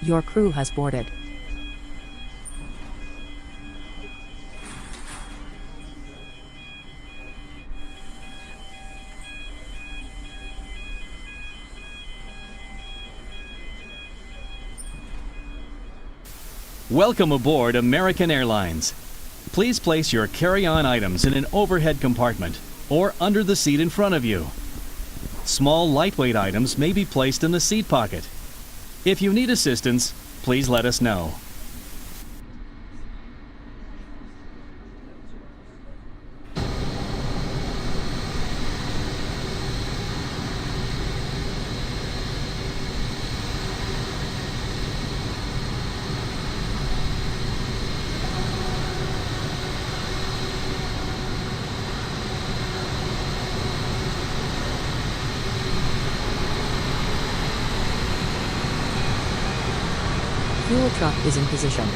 Your crew has boarded. Welcome aboard American Airlines. Please place your carry-on items in an overhead compartment or under the seat in front of you. Small, lightweight items may be placed in the seat pocket. If you need assistance, please let us know. Fuel truck is in position.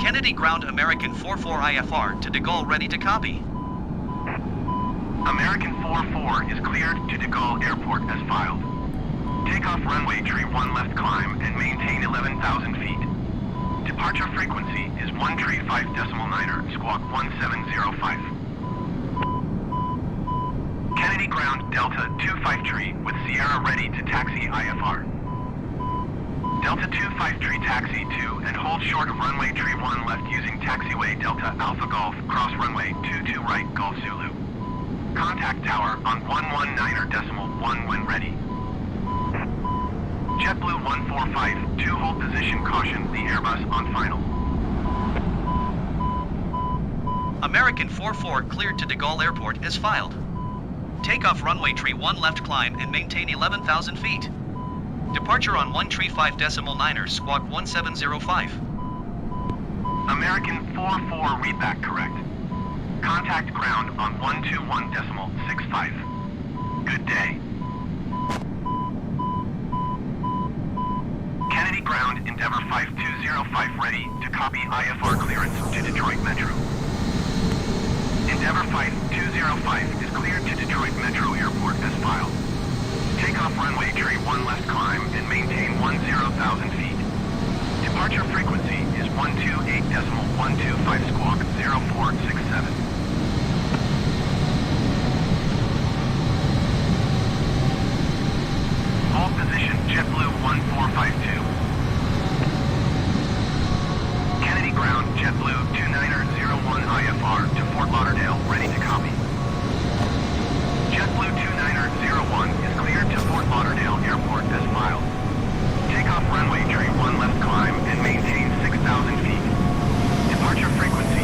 Kennedy ground American 44 IFR to De Gaulle, ready to copy. American 44 is cleared to De Gaulle Airport as filed. Takeoff runway tree 1 left climb and maintain 11,000 feet. Departure frequency is 1 tree 5.9er, squawk 1705. Kennedy ground Delta 25 tree with Sierra ready to taxi IFR. Delta 25 tree taxi to and hold short of runway tree 1 left using taxiway Delta Alpha Golf, cross runway 22 right Golf Zulu. Contact tower on 119.1 when ready. JetBlue 145, 2 hold position, caution, the Airbus on final. American 44 cleared to De Gaulle Airport as filed. Takeoff runway tree 1 left climb and maintain 11,000 feet. Departure on 1 tree 5.9er, squawk 1705. American 44 read back correct. Contact ground on 121.65. Good day. Kennedy ground Endeavour 5205 ready to copy IFR clearance to Detroit Metro. Endeavour 5205 is cleared to Detroit Metro Airport as filed. Takeoff runway tree 1 left climb and maintain 10,000 feet. Departure frequency is 128.125 squawk 0467. Hold position JetBlue 1452. Kennedy ground JetBlue 2901 IFR to Fort Lauderdale ready to copy. JetBlue 2901 is cleared to Fort Lauderdale Airport as filed. Takeoff runway tree 1 left climb and maintain 6,000 feet. Departure frequency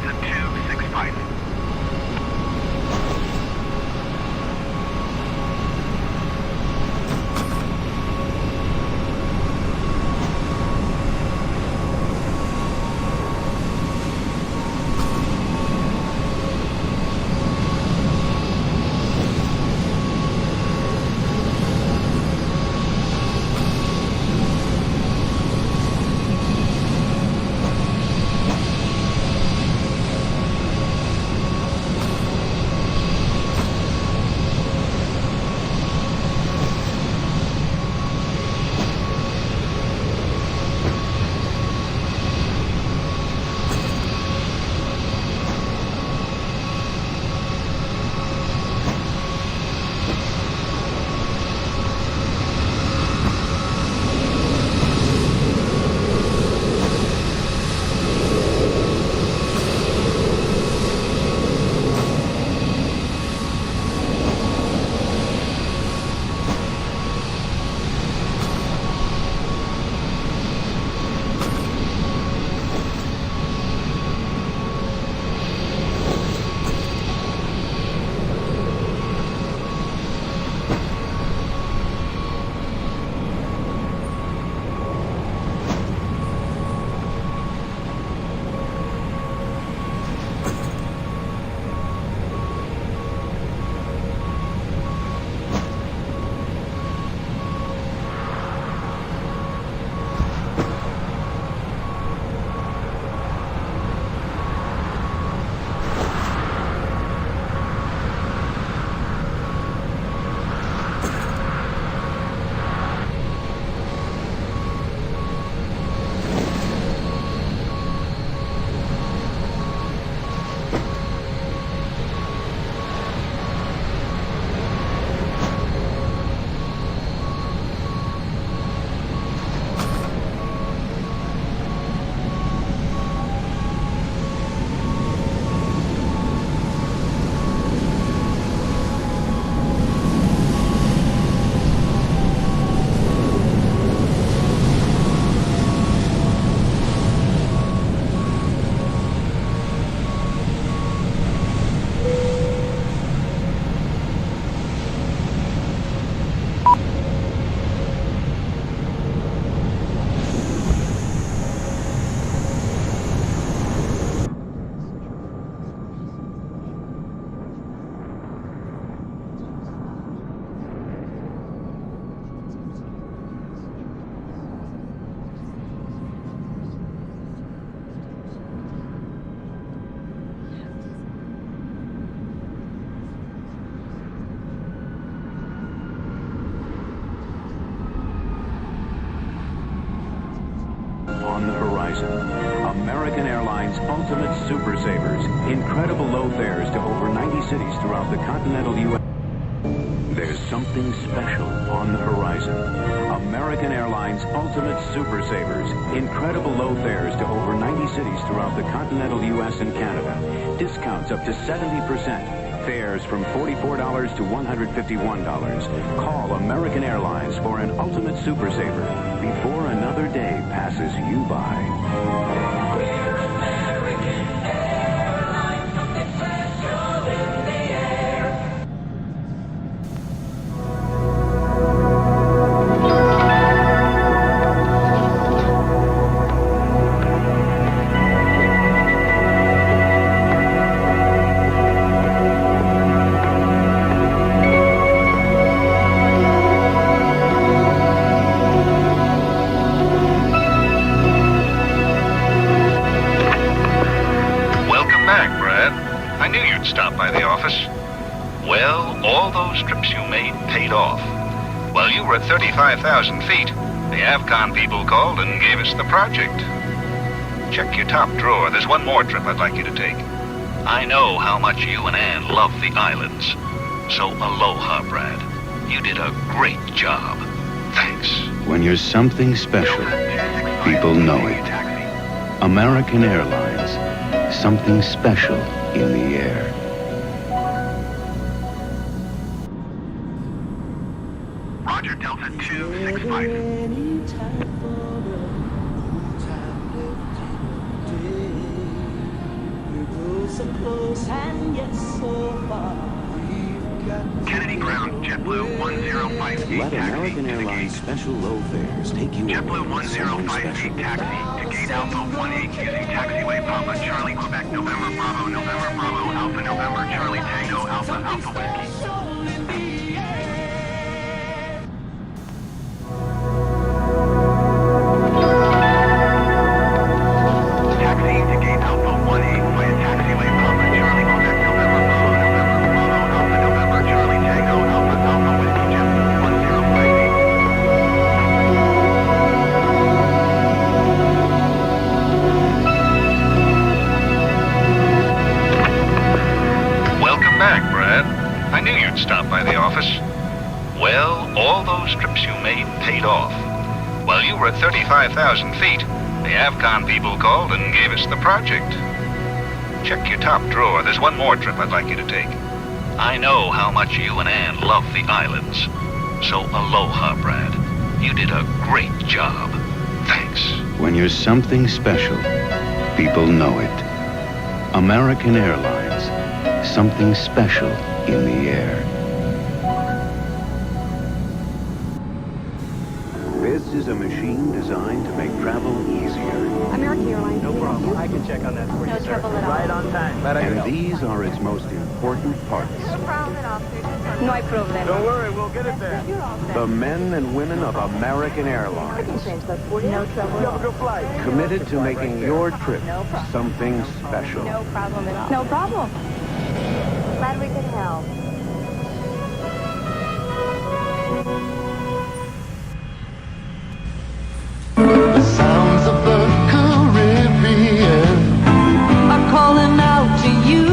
Delta 265. On the horizon, American Airlines Ultimate Super Savers. Incredible low fares to over 90 cities throughout the continental U.S. There's something special on the horizon. American Airlines Ultimate Super Savers. Incredible low fares to over 90 cities throughout the continental U.S. and Canada. Discounts up to 70%. Fares from $44 to $151. Call American Airlines for an Ultimate Super Saver before another day passes you by. Stop by the office. Well, all those trips you made paid off. While you were at 35,000 feet, the Avcon people called and gave us the project. Check your top drawer. There's one more trip I'd like you to take. I know how much you and Ann love the islands. So aloha, Brad. You did a great job. Thanks. When you're something special, people know it. American Airlines. Something special in the air. Roger, Delta 265. so close and yet so far. Kennedy Ground, JetBlue 1058 Let taxi American to the Airlines gate. special low fares take you JetBlue away to somewhere 1058 special. taxi to gate Alpha 18 using taxiway Papa Charlie Quebec November Bravo Alpha November Charlie Tango Alpha Alpha Whiskey. Taxiing to gate Alpha 18 via taxiway Papa Charlie Quebec November Bravo Alpha November Charlie Tango Alpha Alpha Whiskey JetBlue 1058. Welcome back, Brad. I knew you'd stop by the office. Well, all those trips you made paid off. While you were at 35,000 feet, the Avcon people called and gave us the project. Check your top drawer. There's one more trip I'd like you to take. I know how much you and Ann love the islands. So aloha, Brad. You did a great job. Thanks. When you're something special, people know it. American Airlines, something special in the air. This is a machine designed to make travel easier. American Airlines. No problem. I can check on that for you, No sir. trouble at all. Right on time. And these are its most important parts. No problem, officer. Don't worry, we'll get it there. You're all set. The men and women of American I Airlines, can change that for you. No trouble. You have a good flight. committed to making your trip No problem. something special. No problem at all. No problem. Glad we could help. The sounds of the Caribbean are calling out to you.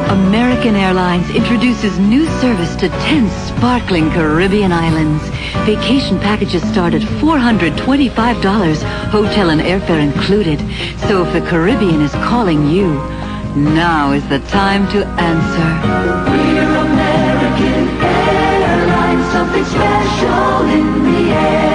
American Airlines introduces new service to 10 sparkling Caribbean islands. Vacation packages start at $425, hotel and airfare included. So if the Caribbean is calling you, now is the time to answer. We're American Airlines, something special in the air.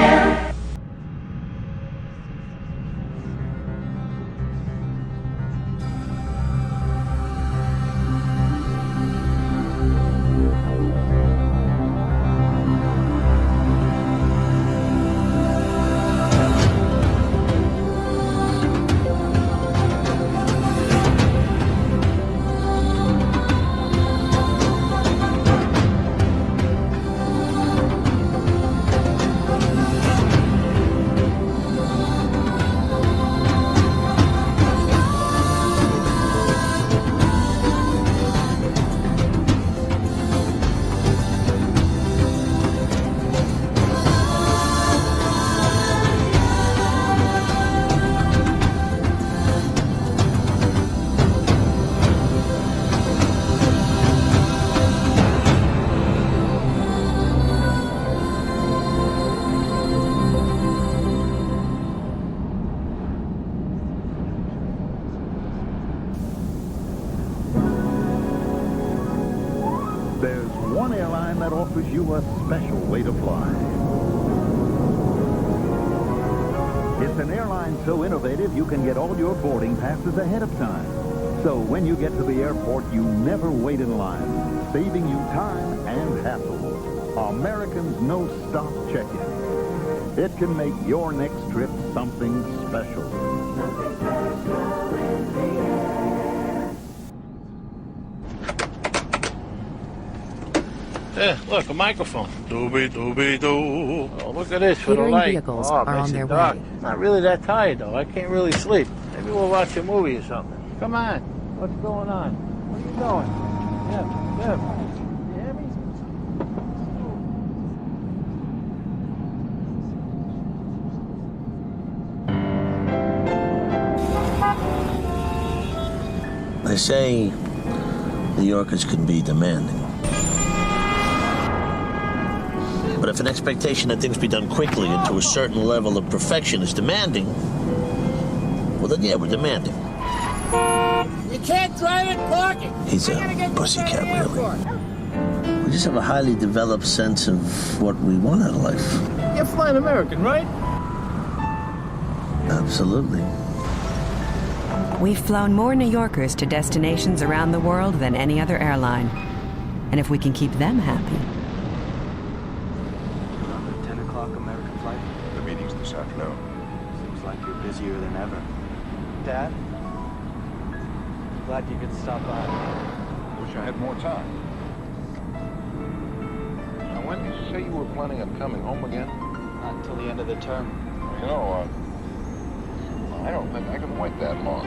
There's one airline that offers you a special way to fly. It's an airline so innovative you can get all your boarding passes ahead of time. So when you get to the airport, you never wait in line, saving you time and hassle. American's no-stop check-in. It can make your next trip something special. Yeah, look, a microphone. Doobie-doobie-doo. Oh, look at this for the Catering light. vehicles Oh, it are makes on it their dark. way. I'm not really that tired, though. I can't really sleep. Maybe we'll watch a movie or something. Come on. What's going on? Where are you going? Yeah. You hear me? They say New Yorkers can be demanding. But if an expectation that things be done quickly and to a certain level of perfection is demanding, well then yeah, we're demanding. You can't drive it parking. He's a pussycat, really. We just have a highly developed sense of what we want out of life. You're flying American, right? Absolutely. We've flown more New Yorkers to destinations around the world than any other airline. And if we can keep them happy. You're on the 10 o'clock American flight? The meeting's this afternoon. Seems like you're busier than ever. Dad? Glad you could stop by. Wish I had more time. Now, when did you say you were planning on coming home again? Not until the end of the term. You know, I don't think I can wait that long.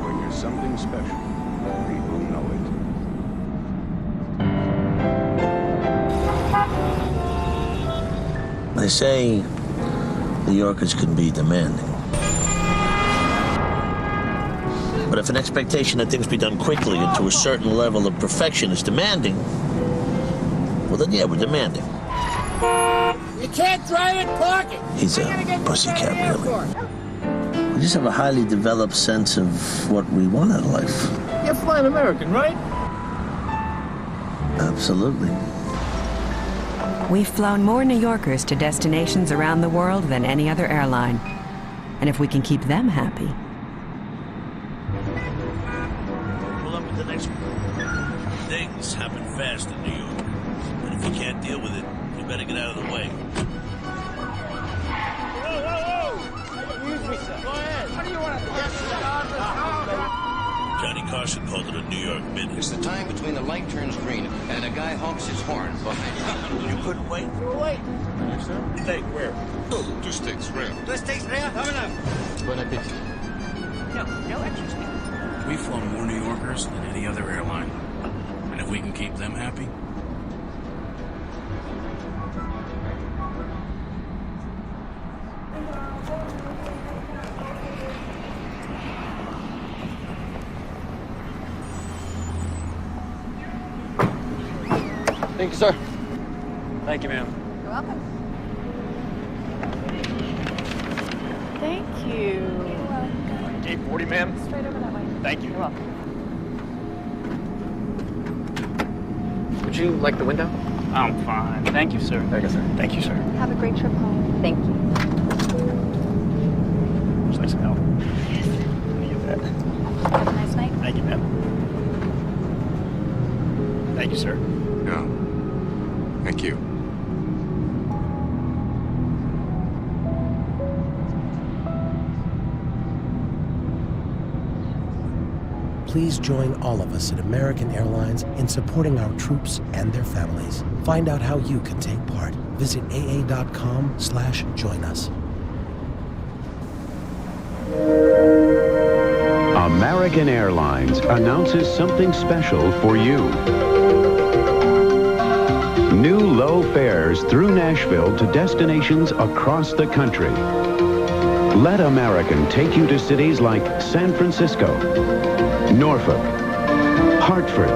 When you're something special, people know it. They say New Yorkers can be demanding. But if an expectation that things be done quickly and to a certain level of perfection is demanding, well then yeah, we're demanding. You can't drive it, park it. He's a pussycat, really. We just have a highly developed sense of what we want out of life. You're flying American, right? Absolutely. We've flown more New Yorkers to destinations around the world than any other airline. And if we can keep them happy. Pull up at the next one. Things happen fast in New York. And if you can't deal with it, you better get out of the way. Excuse me, sir. Go ahead. What do you want to do? Johnny Carson called it a New York minute. It's the time between the light turns green and a guy honks his horn behind you. You couldn't wait? We'll wait. Yes, sir? Hey, where? Oh, 2 steaks, real. 2 steaks, real? Coming up. Bon appetit. No extra steak. We've flown more New Yorkers than any other airline. And if we can keep them happy, Thank you, sir. Thank you, ma'am. You're welcome. Thank you. You're welcome. Gate 40, ma'am. Straight over that way. Thank you. You're welcome. Would you like the window? I'm fine. Thank you, sir. Thank you, sir. Thank you, sir. Have a great trip home. Thank you. Would you like some help? Yes. Let me get that. Have a nice night. Thank you, ma'am. Thank you, sir. Yeah. Thank you. Please join all of us at American Airlines in supporting our troops and their families. Find out how you can take part. Visit aa.com/join us. American Airlines announces something special for you. New low fares through Nashville to destinations across the country. Let American take you to cities like San Francisco, Norfolk, Hartford.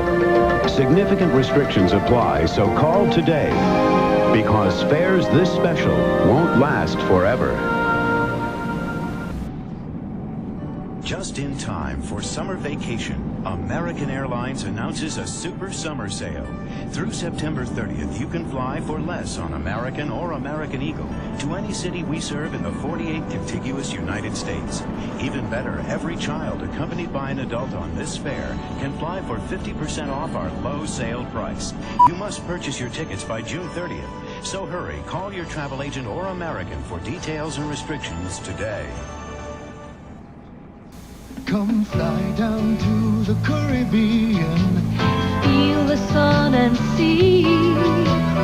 Significant restrictions apply, so call today because fares this special won't last forever. Just in time for summer vacation, American Airlines announces a super summer sale. Through September 30th, you can fly for less on American or American Eagle to any city we serve in the 48 contiguous United States. Even better, every child accompanied by an adult on this fare can fly for 50% off our low sale price. You must purchase your tickets by June 30th. So hurry, call your travel agent or American for details and restrictions today. Come fly down to the Caribbean. Feel the sun and sea.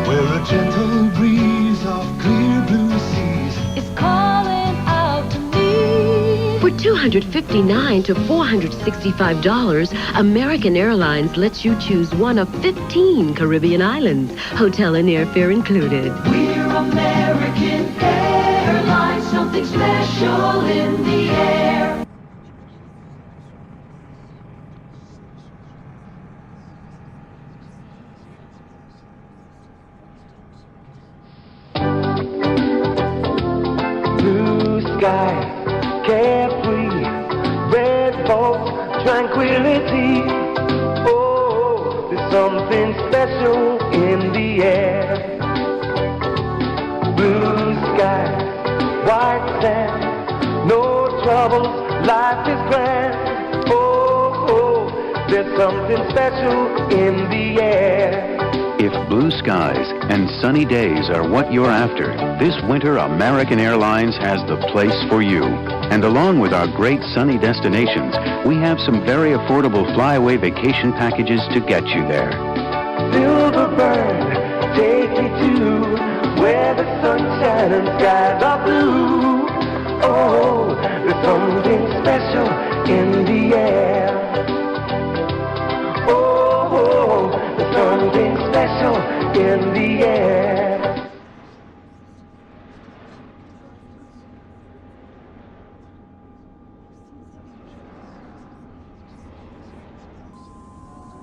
Where a gentle breeze of clear blue seas is calling out to me. For $259 to $465, American Airlines lets you choose one of 15 Caribbean islands, hotel and airfare included. We're American Airlines, something special in the air. Sky, carefree, red vault, tranquility. Oh, there's something special in the air. Blue sky, white sand. No troubles, life is grand. Oh, oh, there's something special in the air. If blue skies and sunny days are what you're after, this winter American Airlines has the place for you. And along with our great sunny destinations, we have some very affordable flyaway vacation packages to get you there. Silver bird, take me to where the sunshine and skies are blue. Oh, there's something special in the air. Oh, there's something special in the air.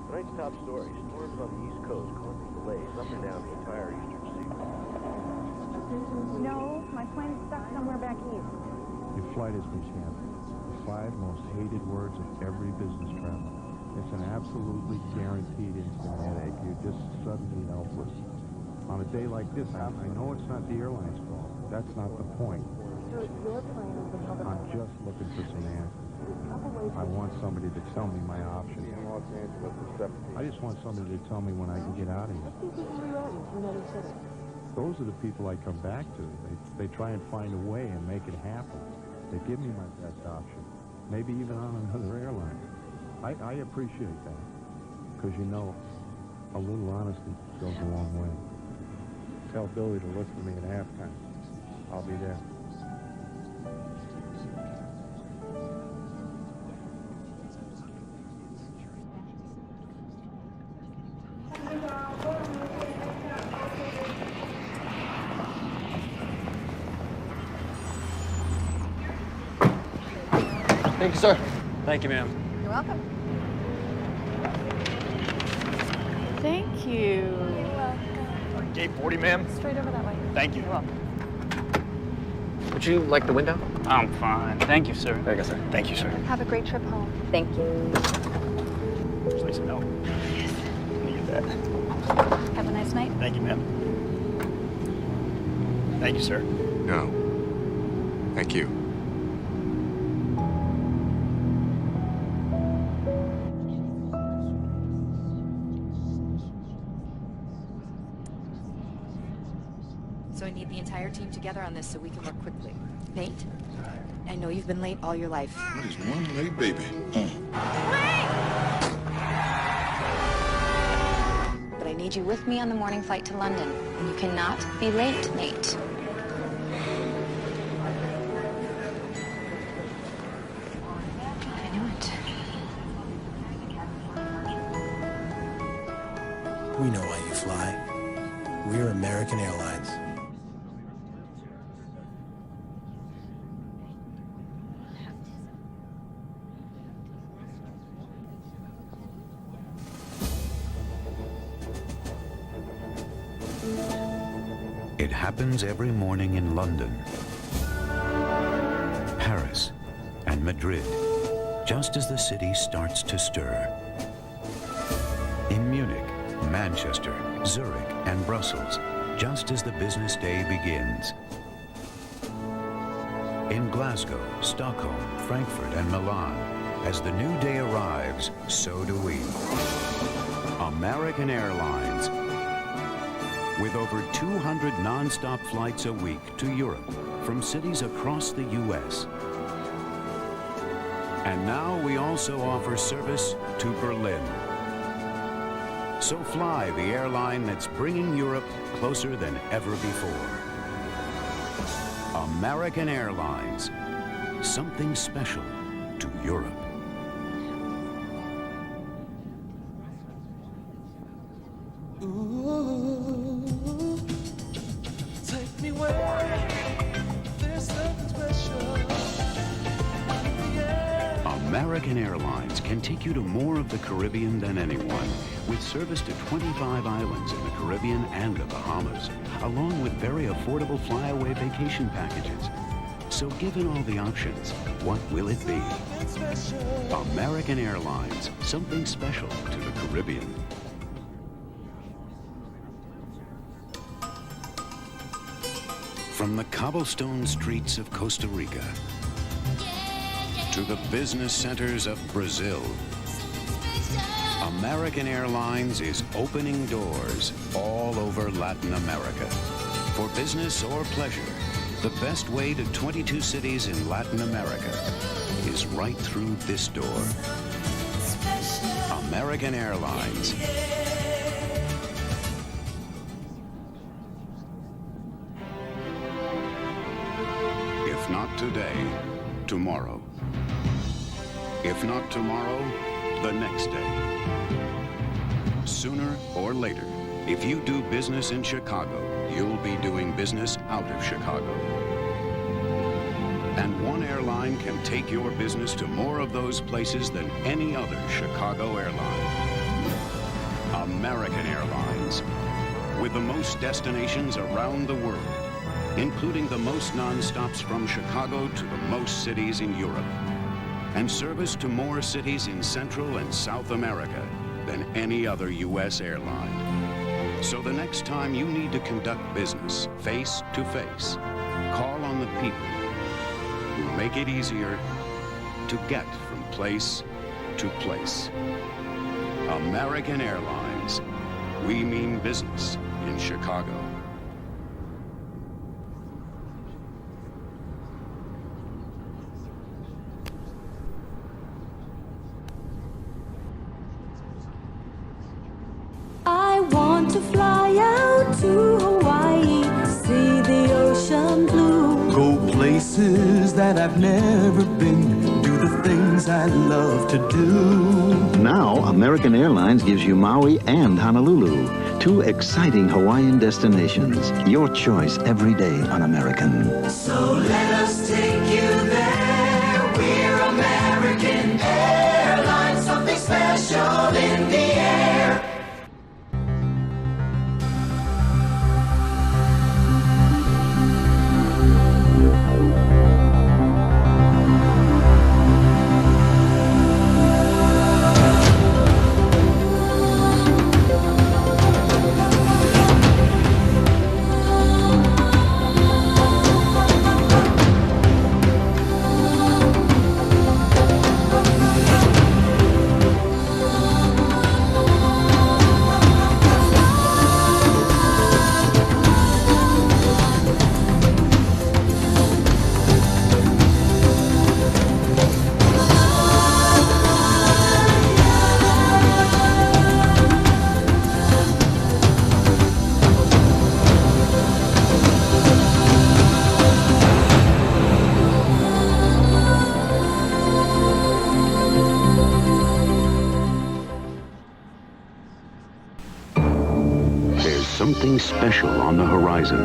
Tonight's top story, storms on the East Coast causing delays up and down the entire eastern seaboard. No, my plane's stuck somewhere back east. Your flight has been canceled. The 5 most hated words of every business traveler. It's an absolutely guaranteed instant headache. You're just suddenly helpless. On a day like this, I know it's not the airline's fault. That's not the point. I'm just looking for some answers. I want somebody to tell me my options. I just want somebody to tell me when I can get out of here. Those are the people I come back to. They try and find a way and make it happen. They give me my best option, maybe even on another airline. I appreciate that, because you know, a little honesty goes a long way. Tell Billy to look for me at halftime. I'll be there. Thank you, sir. Thank you, ma'am. You're welcome. Thank you. You're welcome. Gate 40, ma'am. Straight over that way. Thank you. You're welcome. Would you like the window? I'm fine. Thank you, sir. There you go, sir. Thank you, sir. Have a great trip home. Thank you. Just like some help. Yes. Let me get that. Have a nice night. Thank you, ma'am. Thank you, sir. No. Thank you. So I need the entire team together on this so we can work quickly. Nate, I know you've been late all your life. What is one late baby? But I need you with me on the morning flight to London. And you cannot be late, Nate. I knew it. We know why you fly. We're American Airlines. It happens every morning in London, Paris, and Madrid, just as the city starts to stir. In Munich, Manchester, Zurich, and Brussels, just as the business day begins. In Glasgow, Stockholm, Frankfurt, and Milan, as the new day arrives, so do we. American Airlines, with over 200 non-stop flights a week to Europe from cities across the U.S. And now we also offer service to Berlin. So fly the airline that's bringing Europe closer than ever before. American Airlines, something special to Europe. Take me where there's something special. American Airlines can take you to more of the Caribbean than anyone, with service to 25 islands in the Caribbean and the Bahamas, along with very affordable flyaway vacation packages. So given all the options, what will it be? American Airlines, something special to the Caribbean. From the cobblestone streets of Costa Rica to the business centers of Brazil, American Airlines is opening doors all over Latin America. For business or pleasure, the best way to 22 cities in Latin America is right through this door. American Airlines. If not today, tomorrow. If not tomorrow, the next day. Sooner or later, if you do business in Chicago, you'll be doing business out of Chicago. And one airline can take your business to more of those places than any other Chicago airline. American Airlines. With the most destinations around the world, including the most non-stops from Chicago to the most cities in Europe, and service to more cities in Central and South America than any other U.S. airline. So the next time you need to conduct business face to face, call on the people who make it easier to get from place to place. American Airlines. We mean business in Chicago. I want to fly out to Hawaii, see the ocean blue. Go places that I've never been, do the things I love to do. Now, American Airlines gives you Maui and Honolulu, two exciting Hawaiian destinations. Your choice every day on American. So let us take you there. We're American Airlines, something special in the air. Something special on the horizon.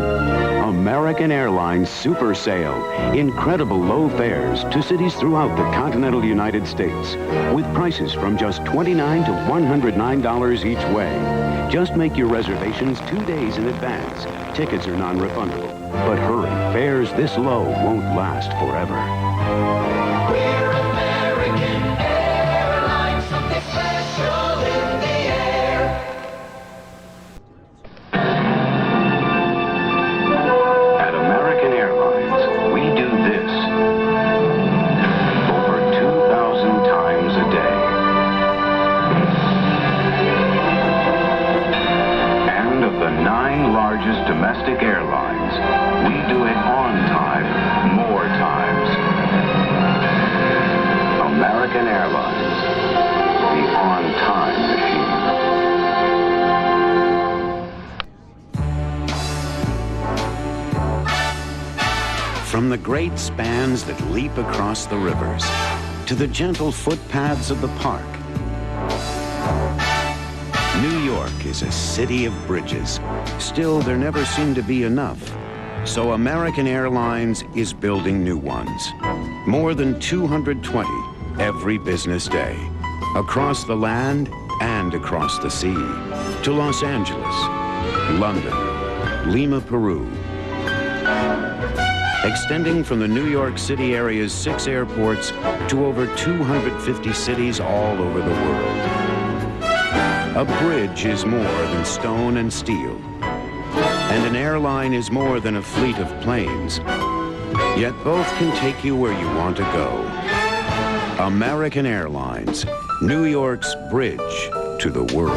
American Airlines Super Sale. Incredible low fares to cities throughout the continental United States with prices from just $29 to $109 each way. Just make your reservations 2 days in advance. Tickets are non-refundable. But hurry, fares this low won't last forever. We're American Airlines, something special in the air. At American Airlines, we do this over 2,000 times a day. And of the 9 largest domestic airlines, we do it on time, more times. American Airlines, the on-time machine. From the great spans that leap across the rivers to the gentle footpaths of the park, New York is a city of bridges. Still, there never seem to be enough. So American Airlines is building new ones. More than 220 every business day. Across the land and across the sea. To Los Angeles, London, Lima, Peru. Extending from the New York City area's 6 airports to over 250 cities all over the world. A bridge is more than stone and steel. And an airline is more than a fleet of planes. Yet both can take you where you want to go. American Airlines, New York's bridge to the world.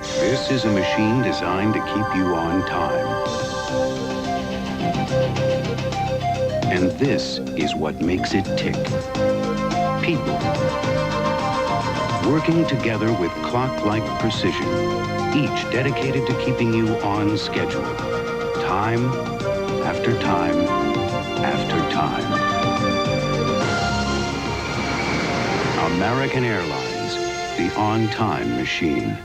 This is a machine designed to keep you on time. And this is what makes it tick. People. Working together with clock-like precision, each dedicated to keeping you on schedule. Time after time after time. American Airlines, the on-time machine.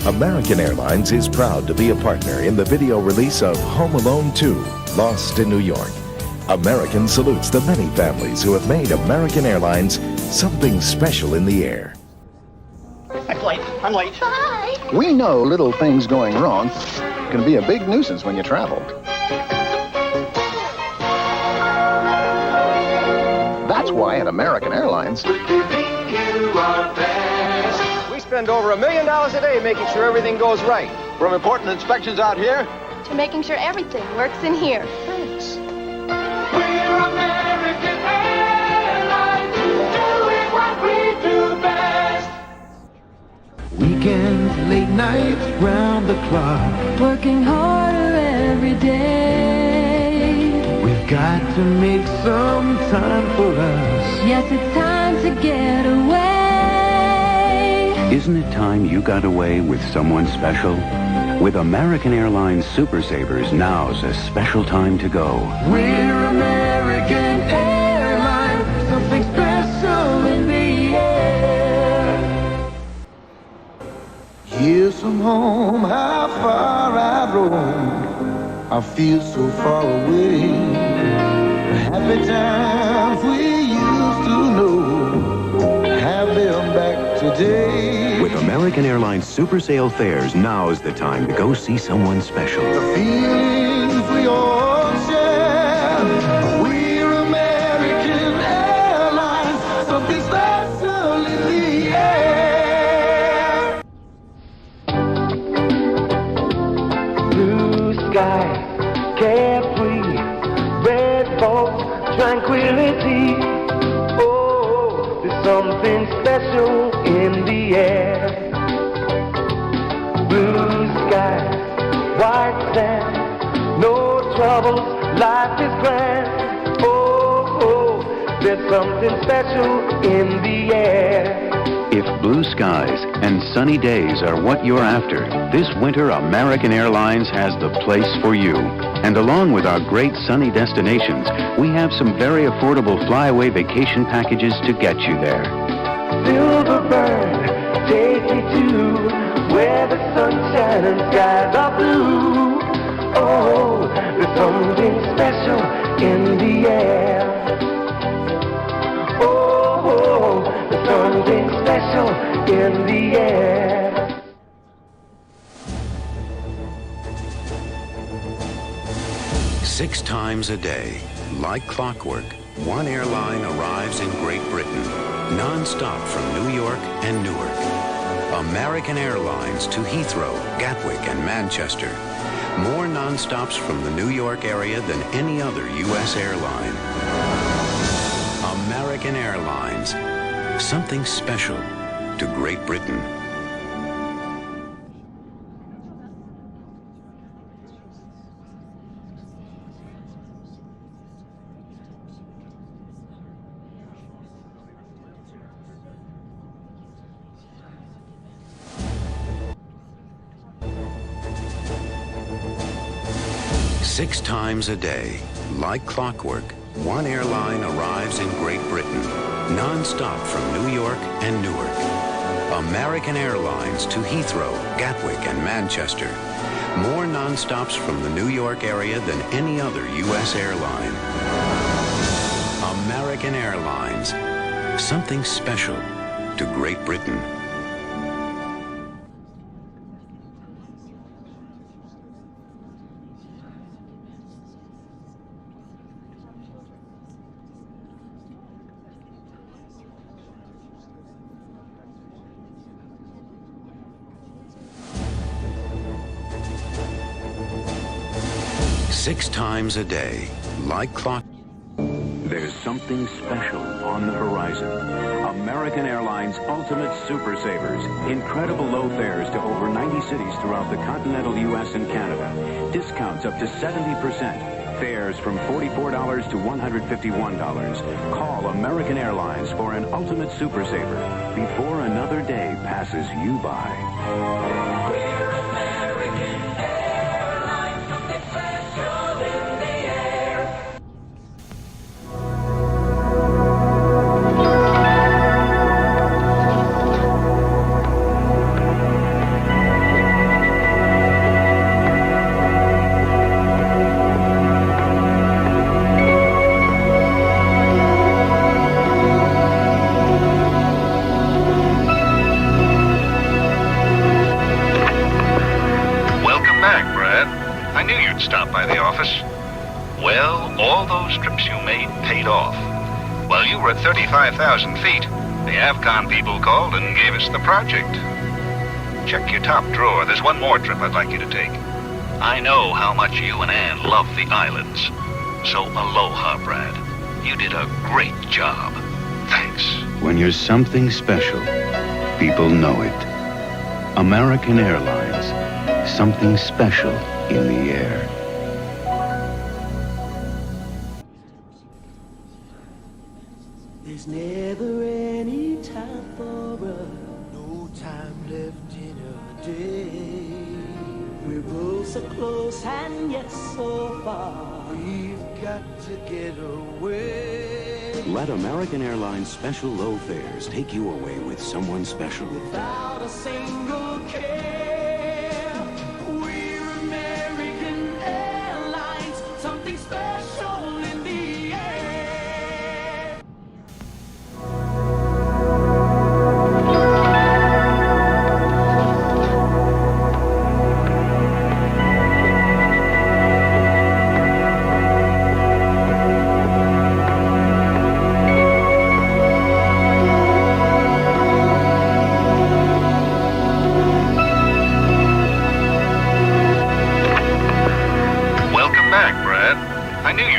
American Airlines is proud to be a partner in the video release of Home Alone 2, Lost in New York. American salutes the many families who have made American Airlines something special in the air. I'm late. Bye. We know little things going wrong can be a big nuisance when you travel. That's why at American Airlines, We spend over $1 million a day making sure everything goes right. From important inspections out here To making sure everything works in here. Thanks. We're American Airlines, doing what we do best. Weekends, late nights, round the clock. Working harder every day. We've got to make some time for us. Yes, it's time to get away. Isn't it time you got away with someone special? With American Airlines Super Savers, now's a special time to go. We're American Airlines, something special in the air. Years from home, how far I've roamed, I feel so far away. The happy times we used to know, have them back today. With American Airlines Super Sale fares, now's the time to go see someone special. The feelings we all share, we're American Airlines, something special in the air. Blue sky, carefree, red vault, tranquility. Oh, there's something special in the air. Blue sky, white sand, no troubles, life is grand. Oh, there's something special in the air. If blue skies and sunny days are what you're after, this winter American Airlines has the place for you. And along with our great sunny destinations, we have some very affordable flyaway vacation packages to get you there. Silver bird, take me to where the sunshine and skies are blue. Oh, there's something special in the air. Oh, there's something special in the air. 6 times a day, like clockwork, one airline arrives in Great Britain, non-stop from New York and Newark. American Airlines to Heathrow, Gatwick, and Manchester. More nonstops from the New York area than any other U.S. airline. American Airlines. Something special to Great Britain. Six times a day, like clockwork, one airline arrives in Great Britain, non-stop from New York and Newark. American Airlines to Heathrow, Gatwick, and Manchester. More non-stops from the New York area than any other U.S. airline. American Airlines. Something special to Great Britain. Six times a day, like clock. There's something special on the horizon. American Airlines Ultimate Super Savers. Incredible low fares to over 90 cities throughout the continental U.S. and Canada. Discounts up to 70%. Fares from $44 to $151. Call American Airlines for an Ultimate Super Saver before another day passes you by. Stop by the office. Well, all those trips you made paid off. While you were at 35,000 feet, the Avcon people called and gave us the project. Check your top drawer. There's one more trip I'd like you to take. I know how much you and Ann love the islands. So aloha, Brad. You did a great job. Thanks. When you're something special, people know it. American Airlines. Something special in the air. There's never any time for us, no time left in a day. We're both so close and yet so far. We've got to get away. Let American Airlines special low fares take you away with someone special. Without a single care.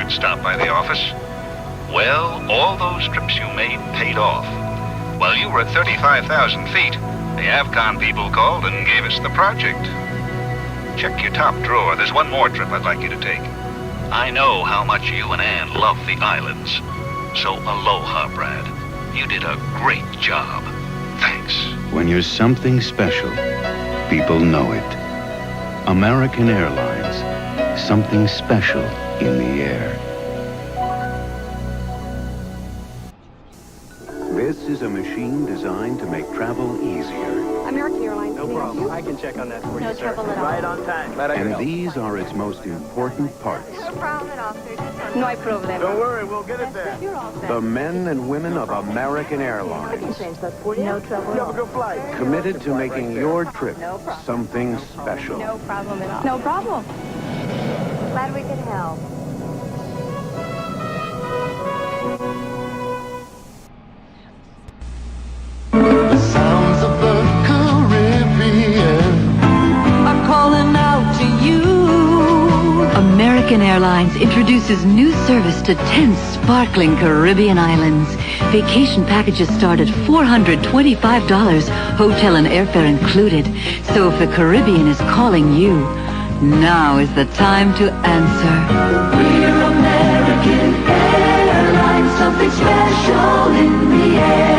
Stop by the office. Well, all those trips you made paid off. While you were at 35,000 feet, the Avcon people called and gave us the project. Check your top drawer. There's one more trip I'd like you to take. I know how much you and Ann love the islands. So aloha, Brad. You did a great job. Thanks. When you're something special, people know it. American Airlines. Something special in the air. This is a machine designed to make travel easier. American Airlines. No problem. I can check on that for you, No sir. trouble at all. Right on time. And these are its most important parts. No problem at all, sir. No problem. Don't worry, we'll get it there. You're all set. The men and women of American I Airlines. can change that for you. No trouble. You have a good flight. Committed to making your trip something special. No problem at all. No problem. Glad we could help. The sounds of the Caribbean are calling out to you. American Airlines introduces new service to 10 sparkling Caribbean islands. Vacation packages start at $425, hotel and airfare included. So if the Caribbean is calling you, now is the time to answer. We're American Airlines, something special in the air.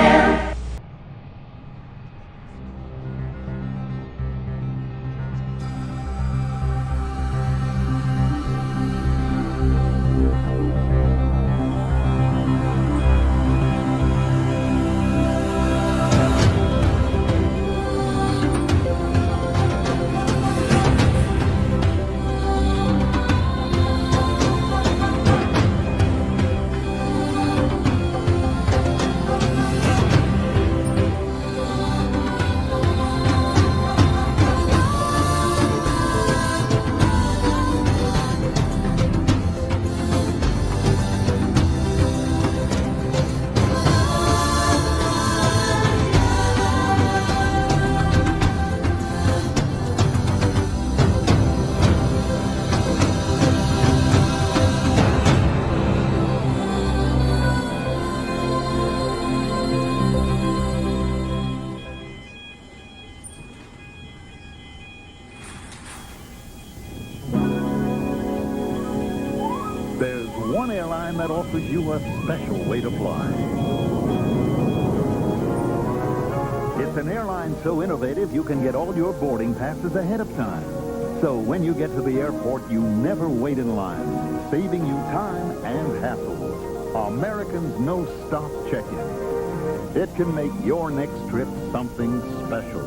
There's one airline that offers you a special way to fly. It's an airline so innovative you can get all your boarding passes ahead of time. So when you get to the airport, you never wait in line, saving you time and hassle. American's no-stop check-in. It can make your next trip something special.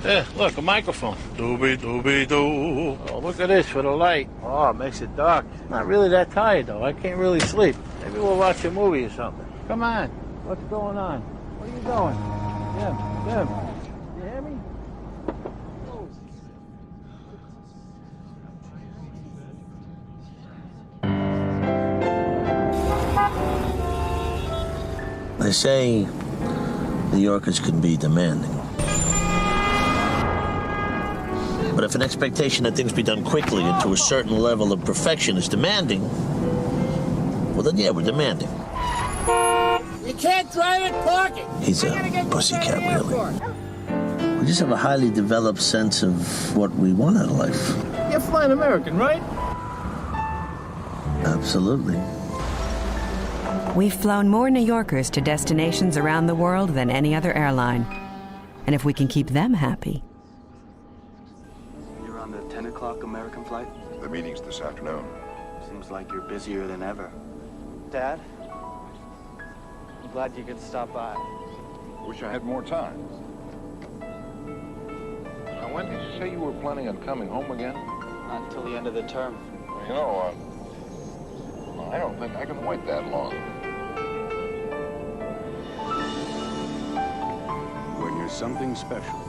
Yeah, look, a microphone. Doobie-doobie-doo. Oh, look at this for the light. Oh, it makes it dark. Not really that tired, though. I can't really sleep. Maybe we'll watch a movie or something. Come on. What's going on? What are you doing? Jim, you hear me? They say New Yorkers can be demanding. But if an expectation that things be done quickly and to a certain level of perfection is demanding, well then yeah, we're demanding. You can't drive it, park it. He's a pussycat, really. We just have a highly developed sense of what we want out of life. You're flying American, right? Absolutely. We've flown more New Yorkers to destinations around the world than any other airline. And if we can keep them happy. You're on the 10 o'clock American flight? The meeting's this afternoon. Seems like you're busier than ever. Dad? I'm glad you could stop by. Wish I had more time. Now, when did you say you were planning on coming home again? Not until the end of the term. You know, I don't think I can wait that long. When you're something special,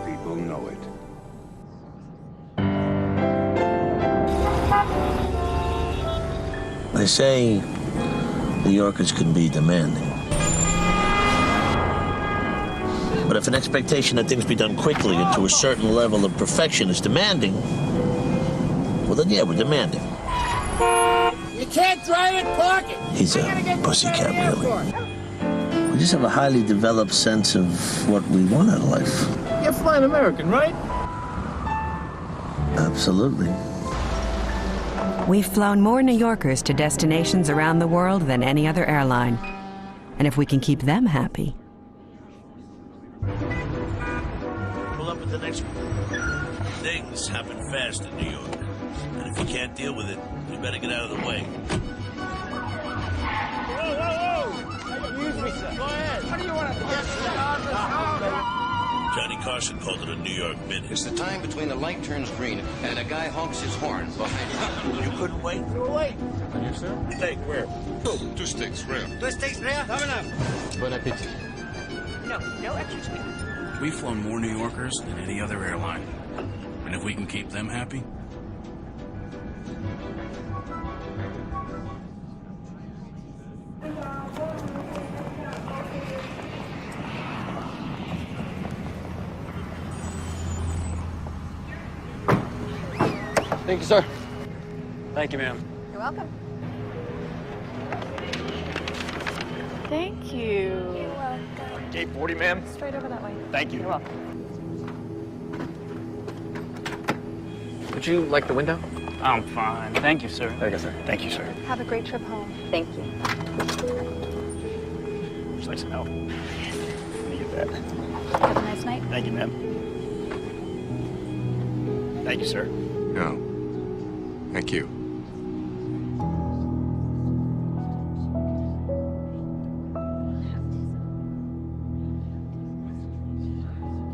people know it. They say New Yorkers can be demanding. But if an expectation that things be done quickly and to a certain level of perfection is demanding, well then yeah, we're demanding. You can't drive it, park it. He's a pussycat, really. We just have a highly developed sense of what we want out of life. You're flying American, right? Absolutely. We've flown more New Yorkers to destinations around the world than any other airline. And if we can keep them happy. Pull up at the next one. Things happen fast in New York. And if you can't deal with it, you better get out of the way. Excuse me, sir. Go ahead. What do you want to get? Johnny Carson called it a New York minute. It's the time between the light turns green and a guy honks his horn behind you. You couldn't wait? You were late. Are you, sir? Steak, where? Two steaks, rare. 2 steaks rare, have enough. Bon appetit. No extra sweet. We've flown more New Yorkers than any other airline. And if we can keep them happy, Thank you, sir. Thank you, ma'am. You're welcome. Thank you. You're welcome. Gate 40, ma'am. Straight over that way. Thank you. You're welcome. Would you like the window? I'm fine. Thank you, sir. Thank you, sir. Thank you, sir. Have a great trip home. Thank you. Would you like some help? Let me get that. Have a nice night. Thank you, ma'am. Thank you, sir. No. Thank you.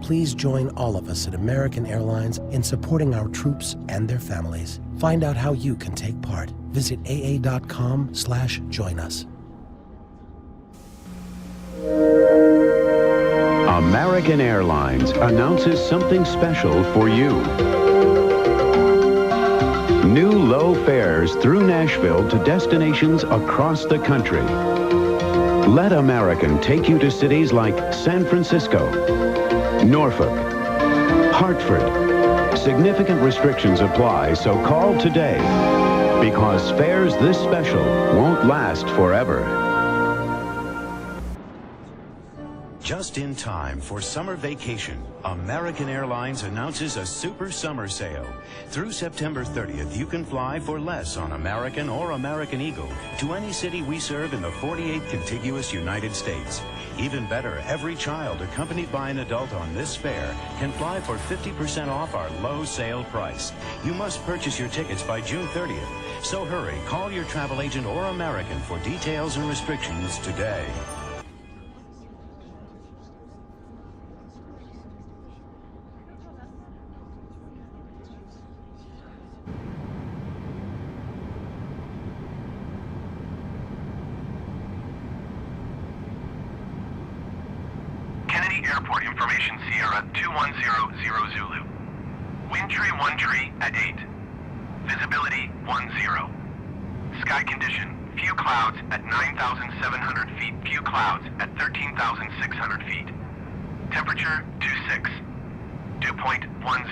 Please join all of us at American Airlines in supporting our troops and their families. Find out how you can take part. Visit aa.com/join us. American Airlines announces something special for you. New low fares through Nashville to destinations across the country. Let American take you to cities like San Francisco, Norfolk, Hartford. Significant restrictions apply, so call today, because fares this special won't last forever. Just in time for summer vacation, American Airlines announces a super summer sale. Through September 30th, you can fly for less on American or American Eagle to any city we serve in the 48 contiguous United States. Even better, every child accompanied by an adult on this fare can fly for 50% off our low sale price. You must purchase your tickets by June 30th. So hurry, call your travel agent or American for details and restrictions today. Airport information, Sierra 2100 Zulu. Wind tree 1 tree at 8. Visibility 10. Sky condition, few clouds at 9,700 feet, few clouds at 13,600 feet. Temperature 26. Dew point 10.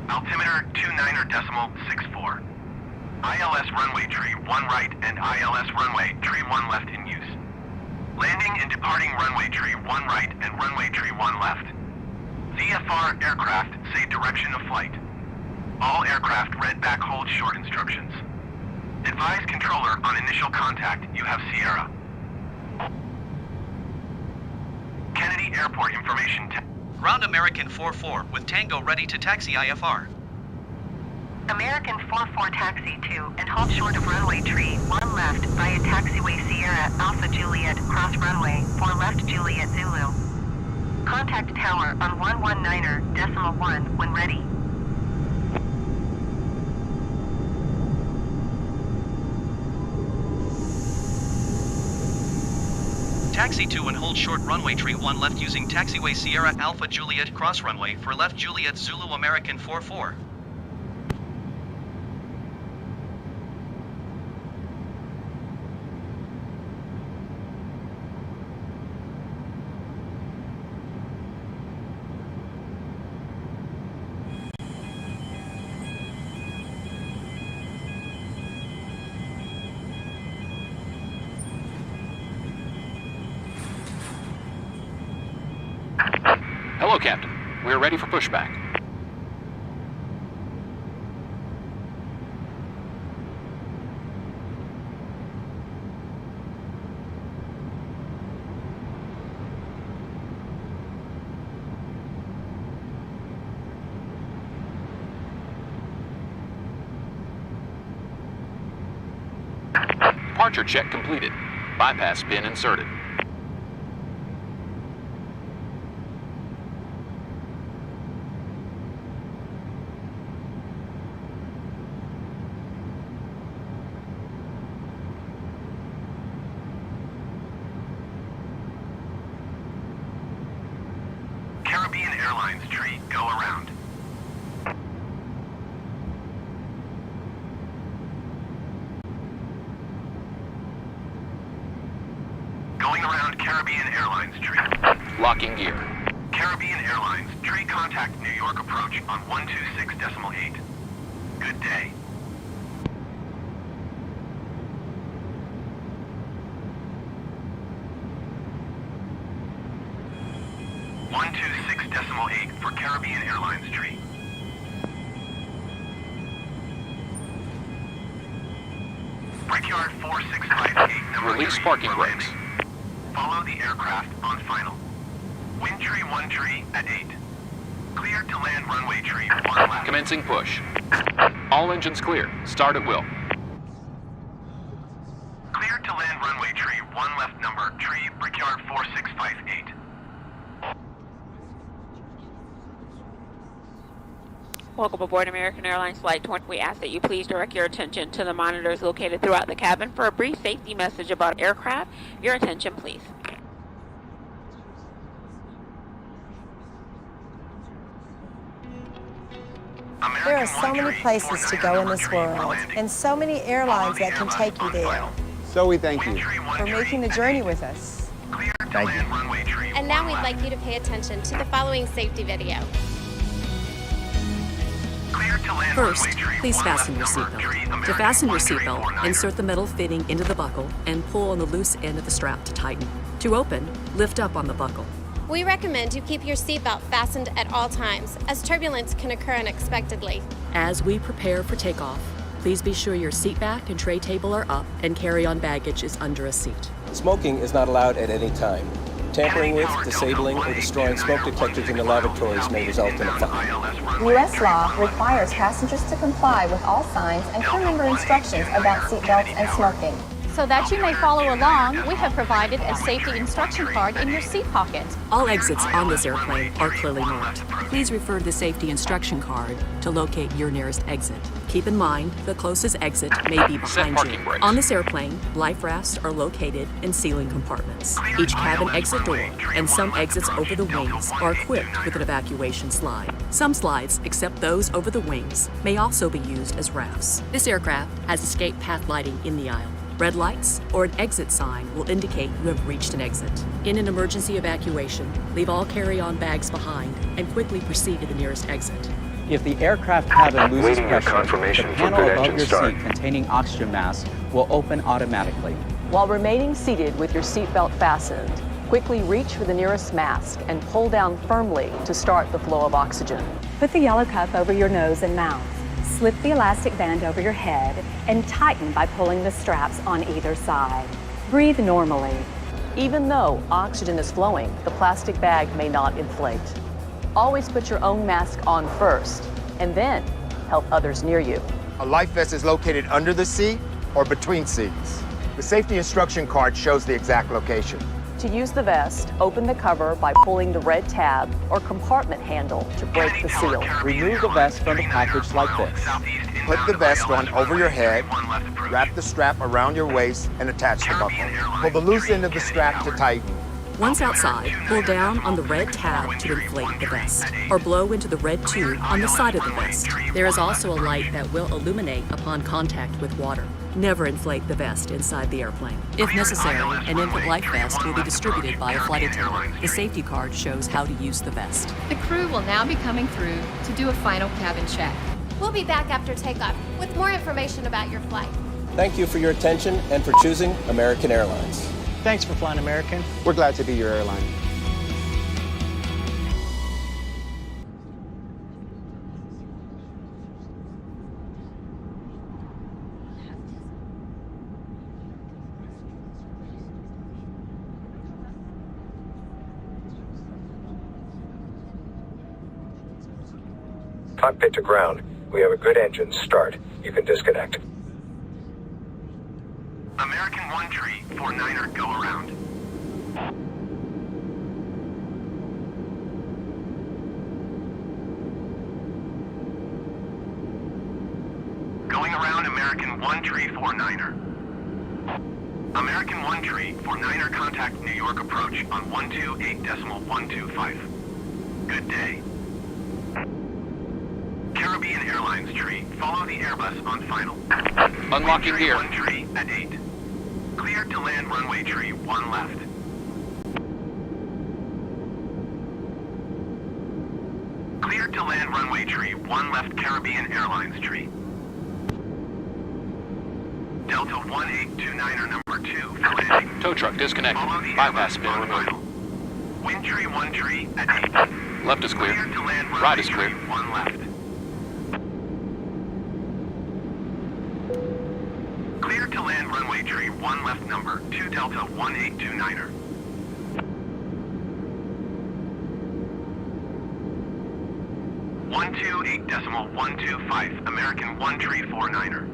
Altimeter 29.64. ILS runway tree 1 right and ILS runway tree 1 left in use. Landing and departing runway tree 1 right and runway tree 1 left. VFR aircraft say direction of flight. All aircraft read back hold short instructions. Advise controller on initial contact you have Sierra. Kennedy Airport information. Ground American 44 with Tango ready to taxi IFR. American 44 taxi to and hold short of runway tree 1 left via taxiway Sierra Alpha Juliet cross runway 4 left Juliet Zulu. Contact tower on 119.1 when ready. Taxi to and hold short runway tree 1 left using taxiway Sierra Alpha Juliet cross runway for left Juliet Zulu American 44. Hello, Captain. We are ready for pushback. Departure check completed. Bypass pin inserted. Caribbean Airlines tree, go around. Going around Caribbean Airlines tree. Locking gear. Caribbean Airlines tree contact New York approach on 126.8. Good day. .8 for Caribbean Airlines tree. Brickyard 4658. Number Release 3 parking for brakes. landing. Follow the aircraft on final. Wind tree 1 tree at 8. Clear to land runway tree 1 left. Commencing push. All engines clear. Start at will. Clear to land runway tree 1 left number tree Brickyard 4658. Welcome aboard American Airlines Flight 20. We ask that you please direct your attention to the monitors located throughout the cabin for a brief safety message about aircraft. Your attention, please. There are so many places to go in this world, and so many airlines that can take you there. So we thank you for making the journey with us. Thank you. And now we'd like you to pay attention to the following safety video. First, please fasten your seatbelt. To fasten your seatbelt, insert the metal fitting into the buckle and pull on the loose end of the strap to tighten. To open, lift up on the buckle. We recommend you keep your seatbelt fastened at all times, as turbulence can occur unexpectedly. As we prepare for takeoff, please be sure your seat back and tray table are up and carry-on baggage is under a seat. Smoking is not allowed at any time. Tampering with, disabling, or destroying smoke detectors in the lavatories may result in a fine. U.S. law requires passengers to comply with all signs and crew member instructions about seatbelts and smoking. So that you may follow along, we have provided a safety instruction card in your seat pocket. All exits on this airplane are clearly marked. Please refer to the safety instruction card to locate your nearest exit. Keep in mind, the closest exit may be behind you. On this airplane, life rafts are located in ceiling compartments. Each cabin exit door and some exits over the wings are equipped with an evacuation slide. Some slides, except those over the wings, may also be used as rafts. This aircraft has escape path lighting in the aisle. Red lights or an exit sign will indicate you have reached an exit. In an emergency evacuation, leave all carry-on bags behind and quickly proceed to the nearest exit. If the aircraft cabin loses pressure, the panel above your seat containing oxygen masks will open automatically. While remaining seated with your seatbelt fastened, quickly reach for the nearest mask and pull down firmly to start the flow of oxygen. Put the yellow cuff over your nose and mouth. Slip the elastic band over your head and tighten by pulling the straps on either side. Breathe normally. Even though oxygen is flowing, the plastic bag may not inflate. Always put your own mask on first, and then help others near you. A life vest is located under the seat or between seats. The safety instruction card shows the exact location. To use the vest, open the cover by pulling the red tab or compartment handle to break the seal. Remove the vest from the package like this. Put the vest on over your head, wrap the strap around your waist, and attach the buckle. Pull the loose end of the strap to tighten. Once outside, pull down on the red tab to inflate the vest, or blow into the red tube on the side of the vest. There is also a light that will illuminate upon contact with water. Never inflate the vest inside the airplane. If necessary, an infant life vest will be distributed by a flight attendant. The safety card shows how to use the vest. The crew will now be coming through to do a final cabin check. We'll be back after takeoff with more information about your flight. Thank you for your attention and for choosing American Airlines. Thanks for flying American. We're glad to be your airline. Cockpit to ground. We have a good engine. Start. You can disconnect. American 1 tree, 49er, go around. Going around American 1 tree, 49er. American 1 tree, 49er, contact New York approach on 128.125. Good day. Caribbean Airlines tree, follow the Airbus on final. Unlocking gear. 1 tree at 8. Clear to land runway tree 1 left. Clear to land runway tree 1 left Caribbean Airlines tree. Delta 1829er number 2 for landing. Tow truck disconnected. Bypass bin removed. Wind tree 1 tree at 8. Left is clear. To land Right is clear. 1 left. Clear to land runway tree 1 left number 2 Delta 1829er. One 8.125 American 1 tree 49er.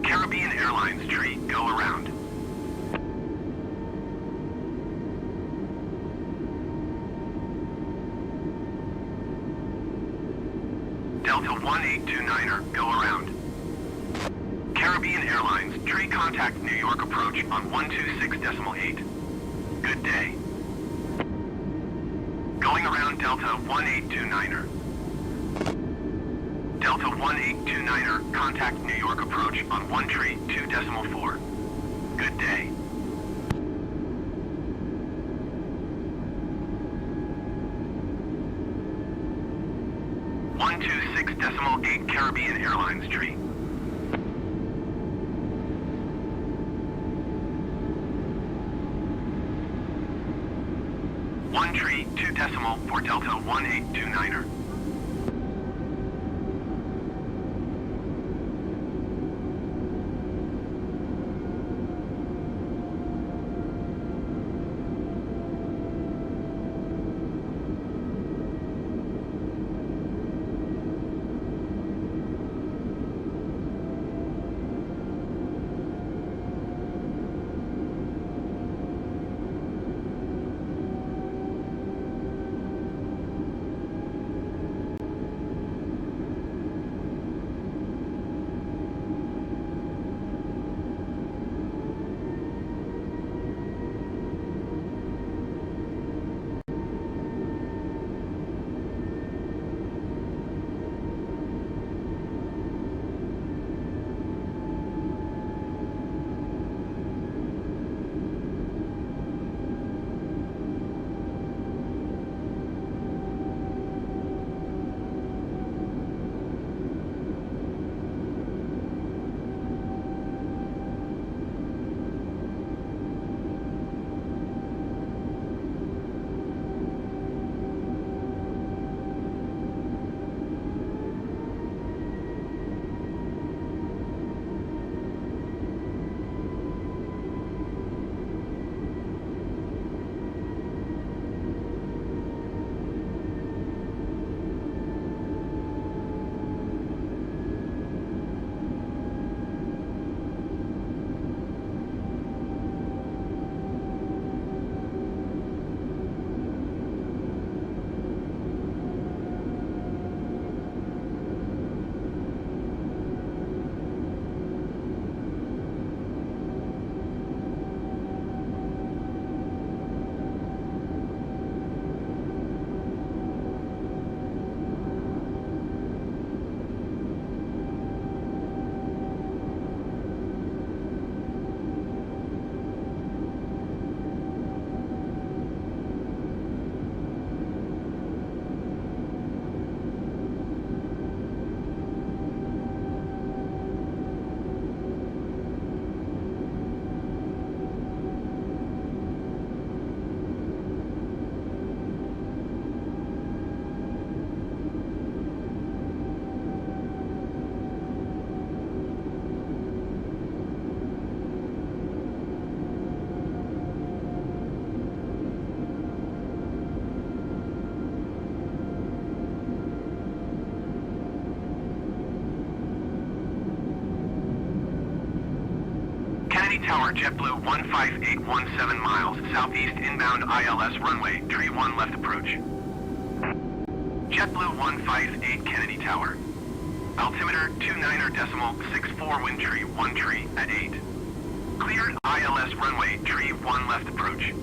Caribbean Airlines tree, go around. Delta 1829er, go around. Caribbean Airlines, tree contact New York approach on 126.8. Good day. Going around Delta 1829er. Delta 1829er, contact New York approach on 1 tree 2.4. Good day. One 26.8 Caribbean Airlines tree. One tree 2.4 Delta 1829er. Tower, JetBlue 15817 miles, southeast inbound ILS runway, tree 1 left approach. JetBlue 158 Kennedy Tower. Altimeter 29.64 wind tree 1 tree at 8. Cleared ILS runway, tree 1 left approach.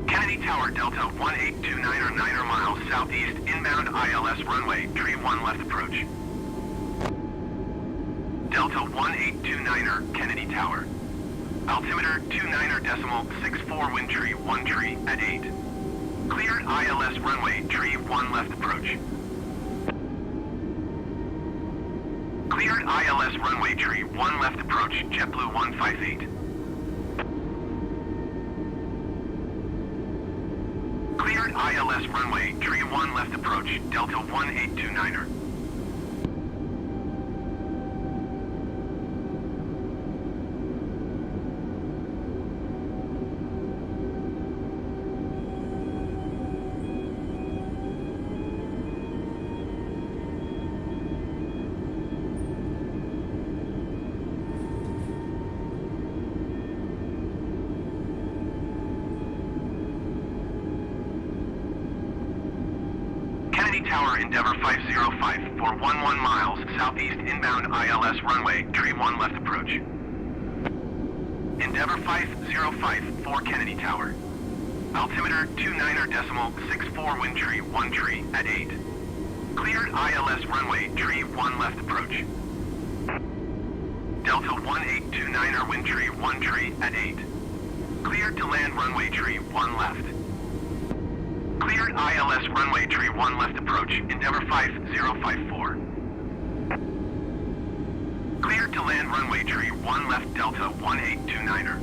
Kennedy Tower, Delta 18299 miles, southeast inbound ILS runway, tree 1 left approach. Delta 1829er, Kennedy Tower. Altimeter 29.64 wind tree 1 tree at 8. Cleared ILS runway, tree 1 left approach. Cleared ILS runway, tree 1 left approach, JetBlue 158. Cleared ILS runway, tree 1 left approach, Delta 1829er. Tower, Endeavour 505 for 11 miles, southeast inbound ILS runway, tree 1 left approach. Endeavour 505 for Kennedy Tower. Altimeter 29.64 wind tree 1 tree at 8. Cleared ILS runway, tree 1 left approach. Delta 1829er wind tree 1 tree at 8. Cleared to land runway, tree 1 left. Cleared ILS runway, tree 1 left approach, Endeavour 5054. Cleared to land runway, tree 1 left, Delta 1829er.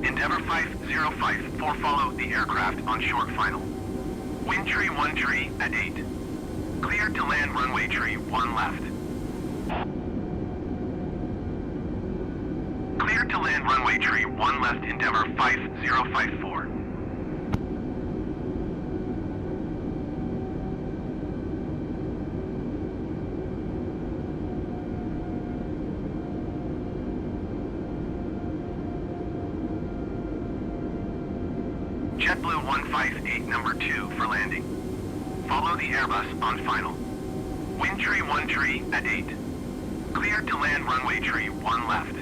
Endeavour 505 for follow the aircraft on short final. Wind tree 1 tree at 8. Cleared to land runway, tree 1 left. Cleared to land runway, tree 1 left, Endeavour 5054. JetBlue 158 number 2 for landing. Follow the Airbus on final. Wind tree 1 tree at 8. Cleared to land runway, tree 1 left.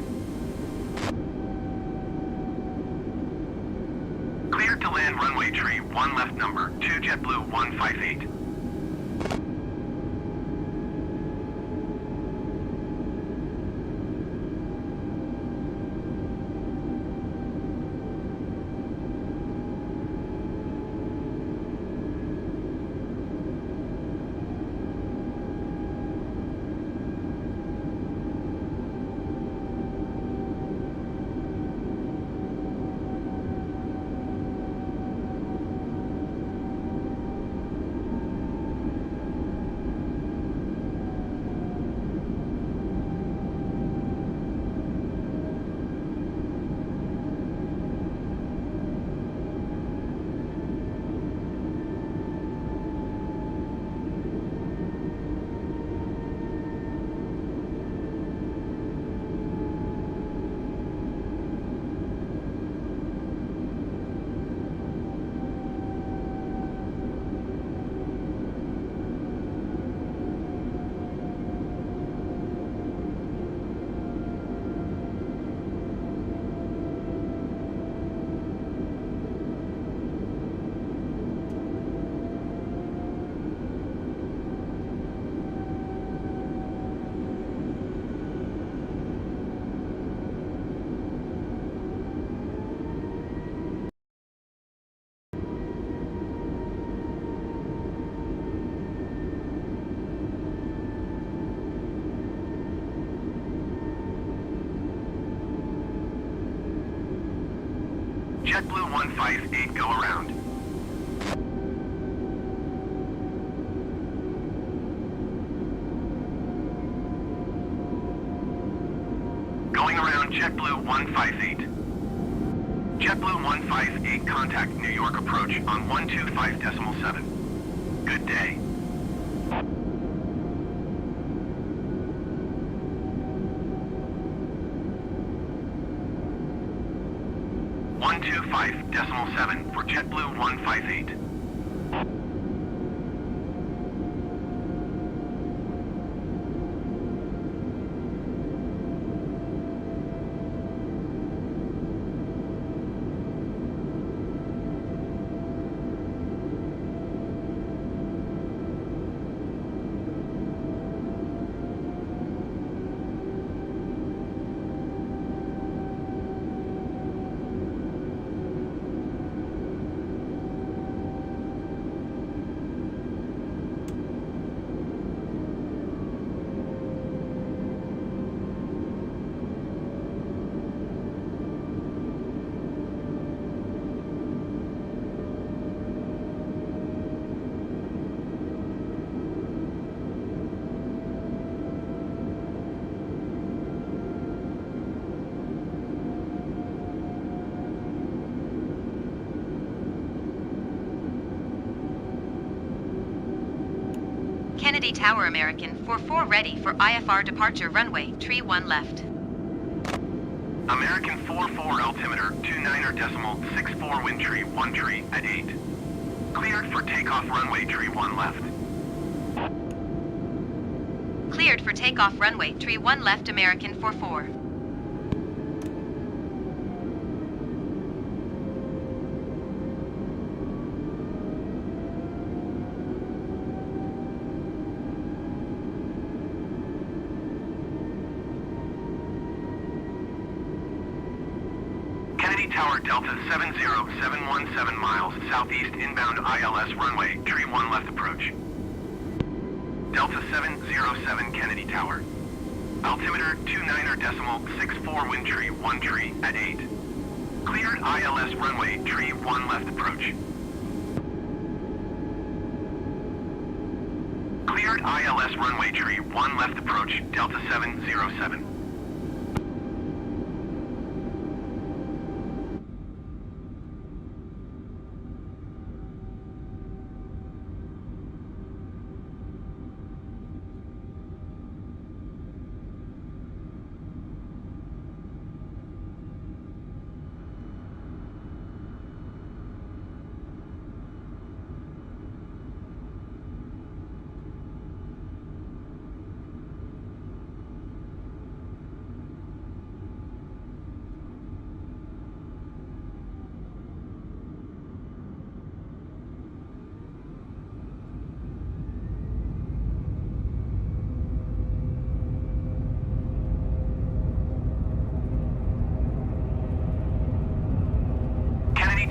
Cleared to land runway, tree 1 left, number 2 JetBlue 158. JetBlue 158, go around. Going around JetBlue 158. JetBlue 158, contact New York approach on 125.7. Good day. .7 for JetBlue 158. Kennedy Tower American 44 ready for IFR departure runway, tree 1 left. American 44 altimeter 29.64 wind tree 1 tree at 8. Cleared for takeoff runway tree 1 left. Cleared for takeoff runway tree 1 left American 44. Kennedy Tower Delta 70717 miles southeast inbound ILS runway, tree 1 left approach. Delta 707 Kennedy Tower. Altimeter 29.64 wind tree 1 tree at 8. Cleared ILS runway, tree 1 left approach. Cleared ILS runway, tree 1 left approach, Delta 707.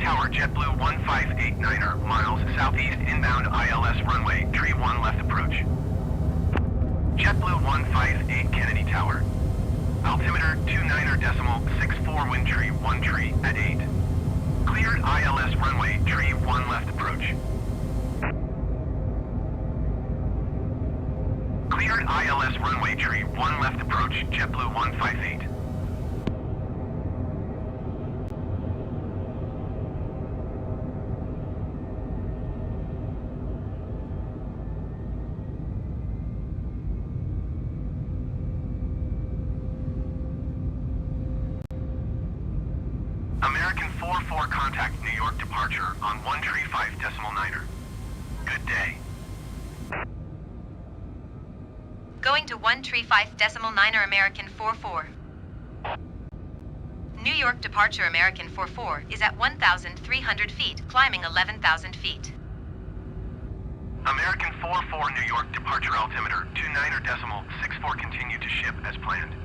Tower JetBlue 1589er, miles southeast inbound ILS runway, tree 1 left approach. JetBlue 158 Kennedy Tower. Altimeter 29.64 wind tree 1 tree at 8. Cleared ILS runway, tree 1 left approach. Cleared ILS runway, tree 1 left approach, JetBlue 158. American 44 contact New York departure on 135.9er. Good day. Going to 135.9er American 44. New York departure American 44 is at 1,300 feet, climbing 11,000 feet. American 44 New York departure altimeter 29.64 continue to ship as planned.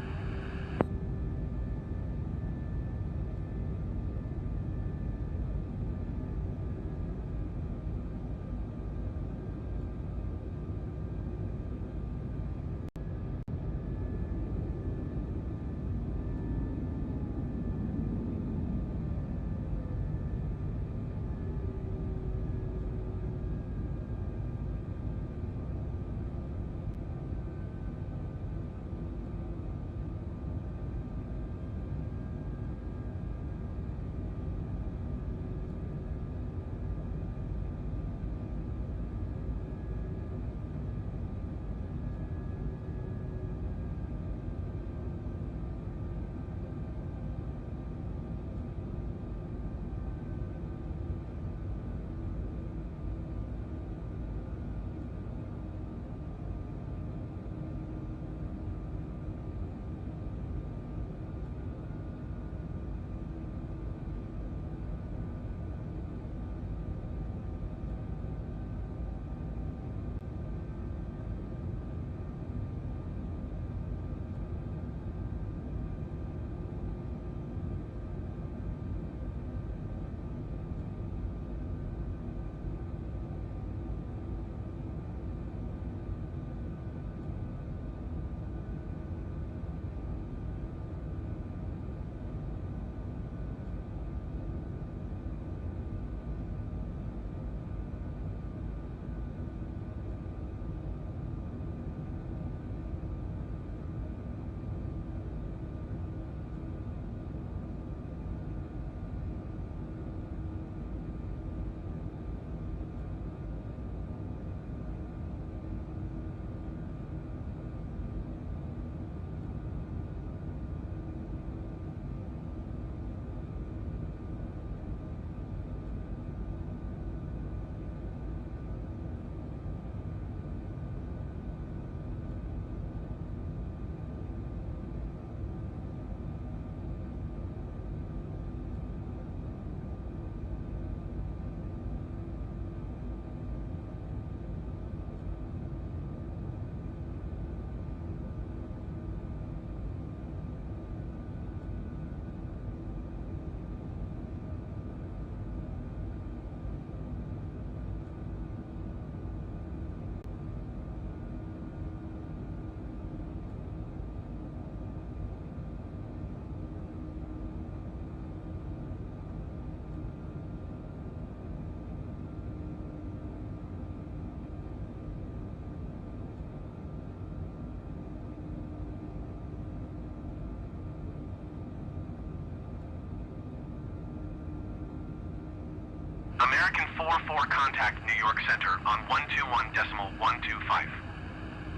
American 44 contact New York Center on 121.125.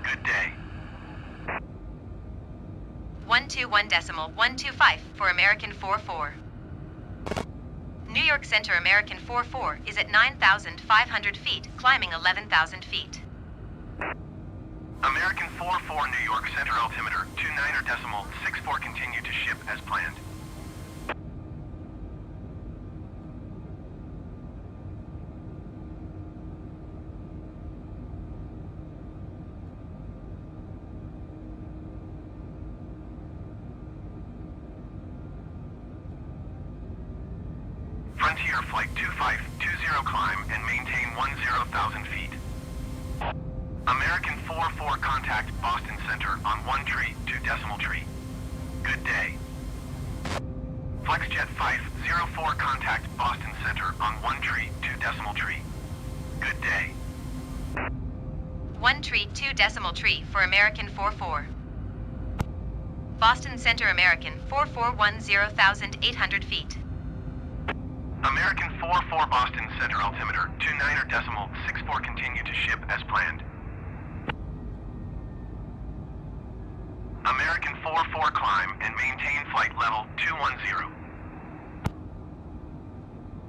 Good day. 121.125 for American 44. New York Center American 44 is at 9,500 feet, climbing 11,000 feet. American 44 New York Center altimeter 29.64 continue to ship as planned. Frontier Flight 2520 climb and maintain 10,000 feet. American 44 contact Boston Center on 1 tree, 2 decimal tree. Good day. FlexJet 504 contact Boston Center on 1 tree, 2 decimal tree. Good day. 1 tree, 2 decimal tree for American 44. Boston Center American 4410,800 feet. American 44 Boston Center altimeter 29.64 continue to ship as planned. American 44 climb and maintain flight level 210.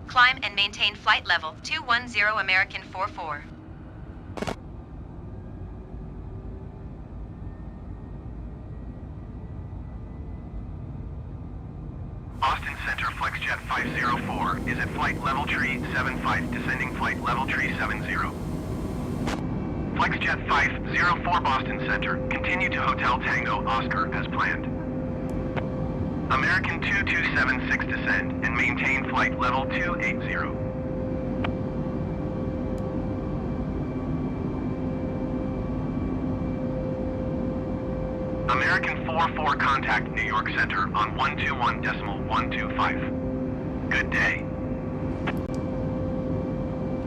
Climb and maintain flight level 210 American 44. Boston Center FlexJet 504 is at flight level tree 75, descending flight level tree 70. FlexJet 504 Boston Center, continue to Hotel Tango Oscar as planned. American 2276 descend and maintain flight level 280. American 44 contact New York Center on 121.125. Good day.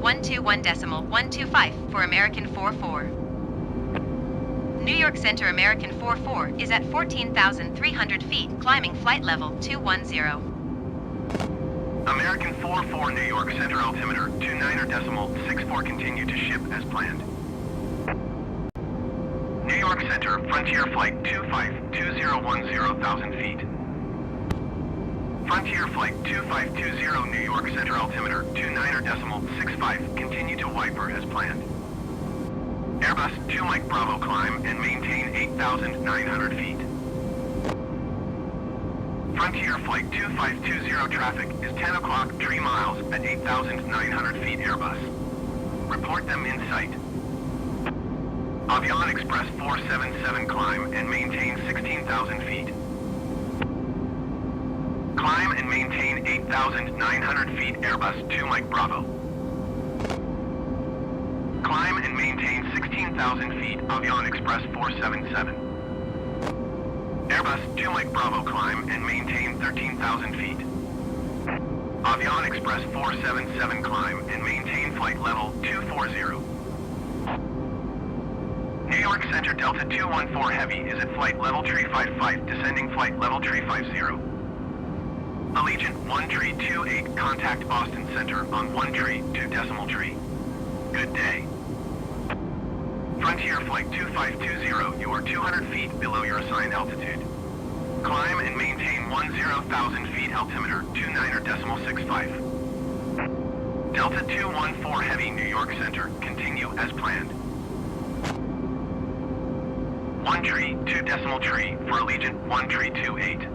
121.125 for American 44. New York Center American 44 is at 14,300 feet, climbing flight level 210. American 44 New York Center altimeter 29.64 continue to ship as planned. New York Center Frontier Flight 2520 feet. Frontier Flight 2520 New York Center altimeter 29.65 continue to Wiper as planned. Airbus 2 Mike Bravo climb and maintain 8,900 feet. Frontier Flight 2520 traffic is 10 o'clock 3 miles at 8,900 feet Airbus. Report them in sight. Avion Express 477 climb and maintain 16,000 feet. Climb and maintain 8,900 feet Airbus 2 Mike Bravo. Climb and maintain 16,000 feet Avion Express 477. Airbus 2 Mike Bravo climb and maintain 13,000 feet. Avion Express 477 climb and maintain flight level 240. New York Center Delta 214 Heavy is at flight level 355, descending flight level 350. Allegiant 1 tree 28 contact Boston Center on 1 tree 2 decimal tree. Good day. Frontier Flight 2520, you are 200 feet below your assigned altitude. Climb and maintain 10,000 feet altimeter 29.65. Delta 214 Heavy New York Center, continue as planned. 1 tree 2 decimal tree for Allegiant 1 tree 28.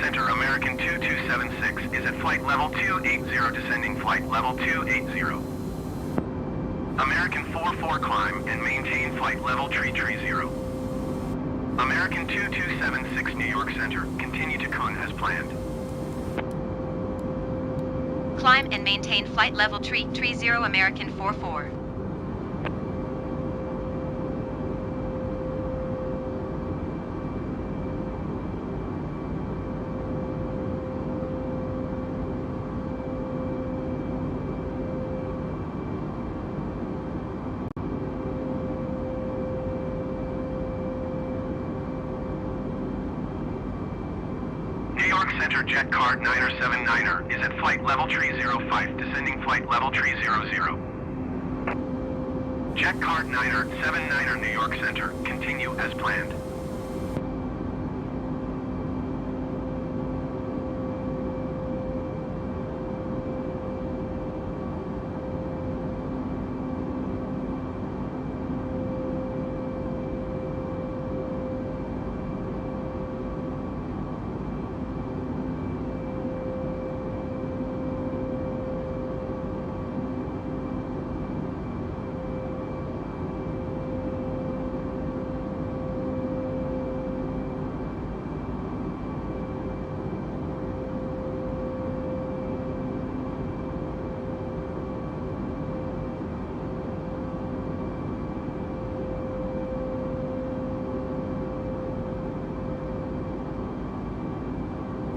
Center American 2276 is at flight level 280, descending flight level 280. American 44 climb and maintain flight level 330. American 2276 New York Center, continue to Kun as planned. Climb and maintain flight level 330 American 44. York Center jet card 979er is at flight level tree 05, descending flight level tree 00. Jet card 979er New York Center, continue as planned.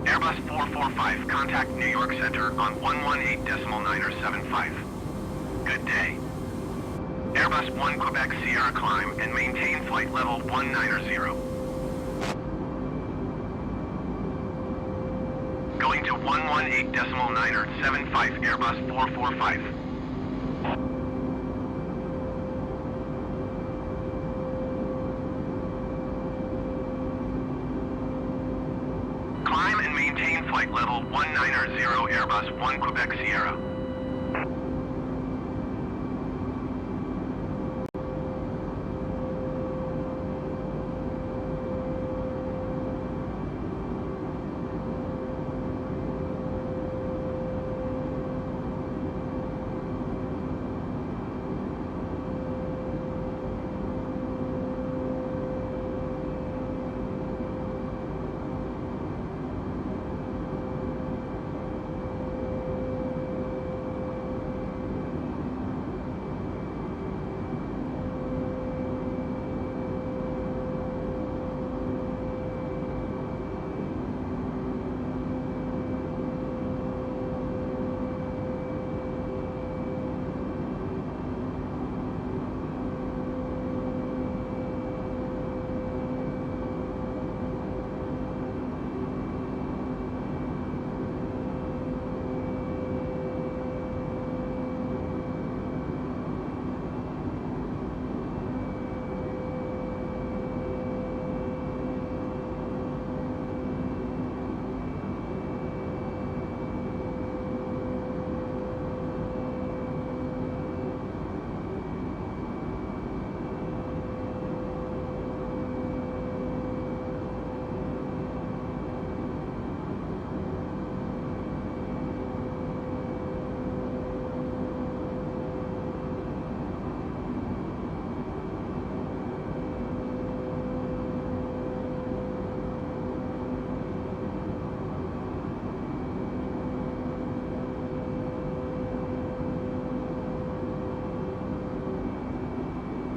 Airbus 445, contact New York Center on 118.975. Good day. Airbus 1 Quebec Sierra climb and maintain flight level 190. Going to 118.975 Airbus 445. Climb and maintain flight level 190 Airbus 1 Quebec Sierra.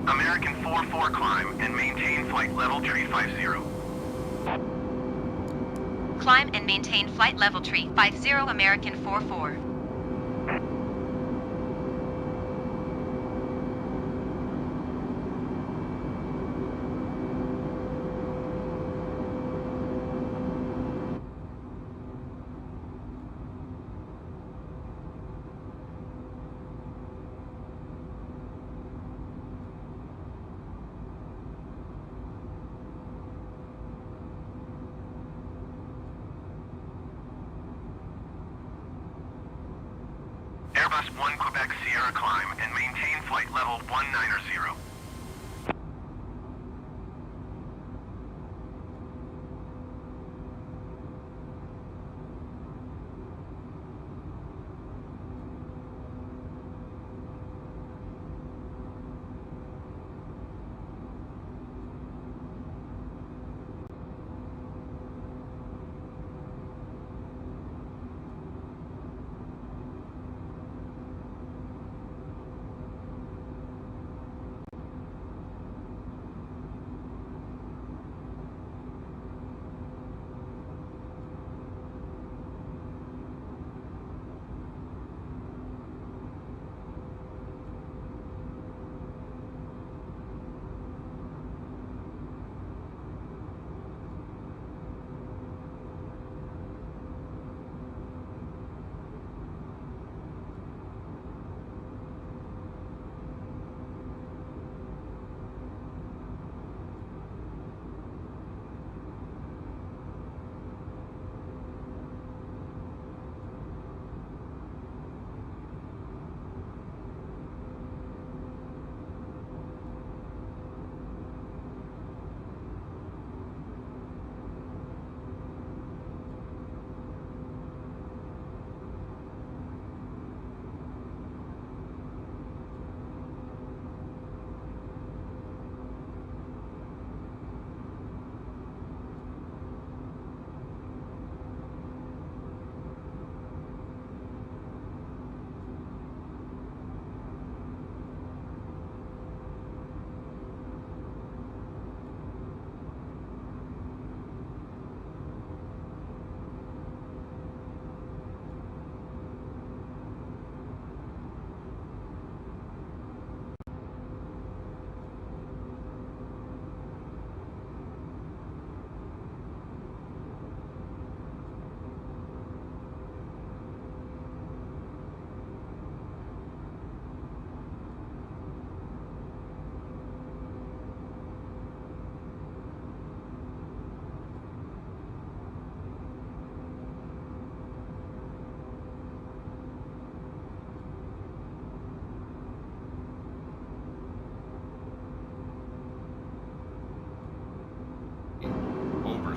American 44 climb and maintain flight level tree 50. Climb and maintain flight level tree 50 American 44. Airbus 1 Quebec Sierra climb and maintain flight level 190.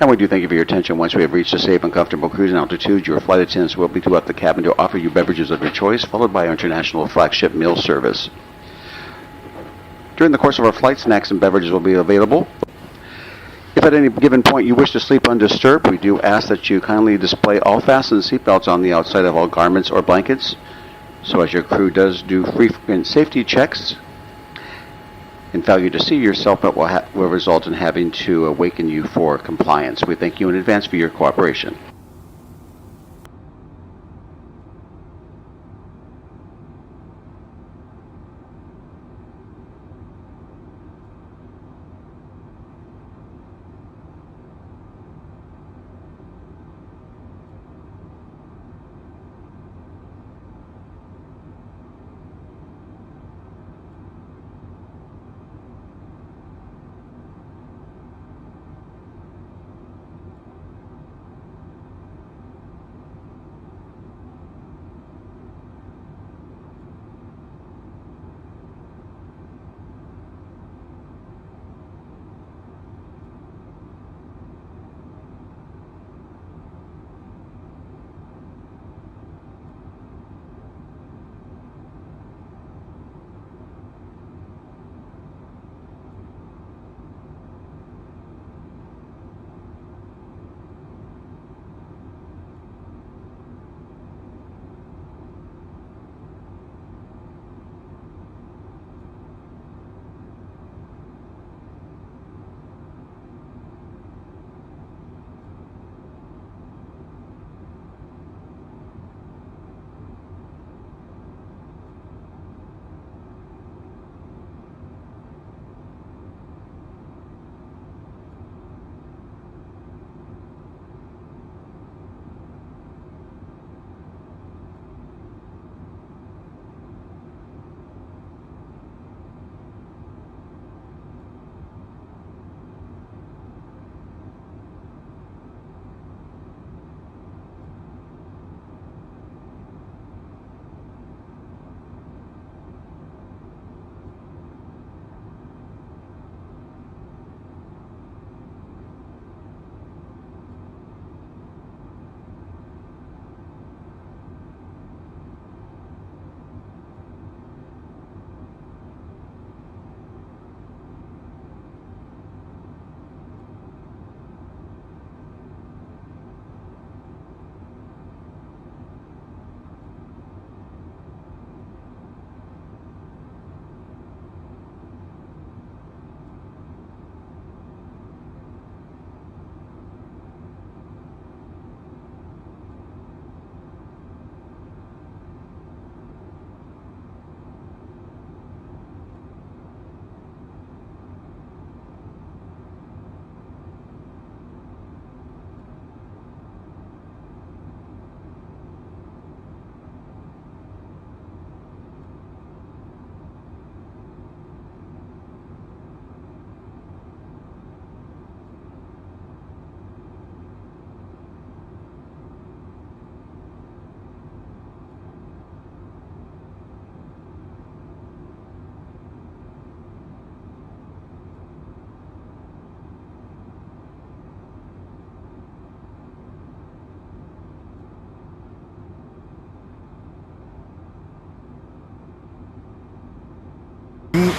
And we do thank you for your attention. Once we have reached a safe and comfortable cruising altitude, your flight attendants will be throughout the cabin to offer you beverages of your choice, followed by our international flagship meal service. During the course of our flight, snacks and beverages will be available. If at any given point you wish to sleep undisturbed, we do ask that you kindly display all fastened seatbelts on the outside of all garments or blankets, so as your crew does do frequent safety checks. And failure to see your seatbelt will result in having to awaken you for compliance. We thank you in advance for your cooperation.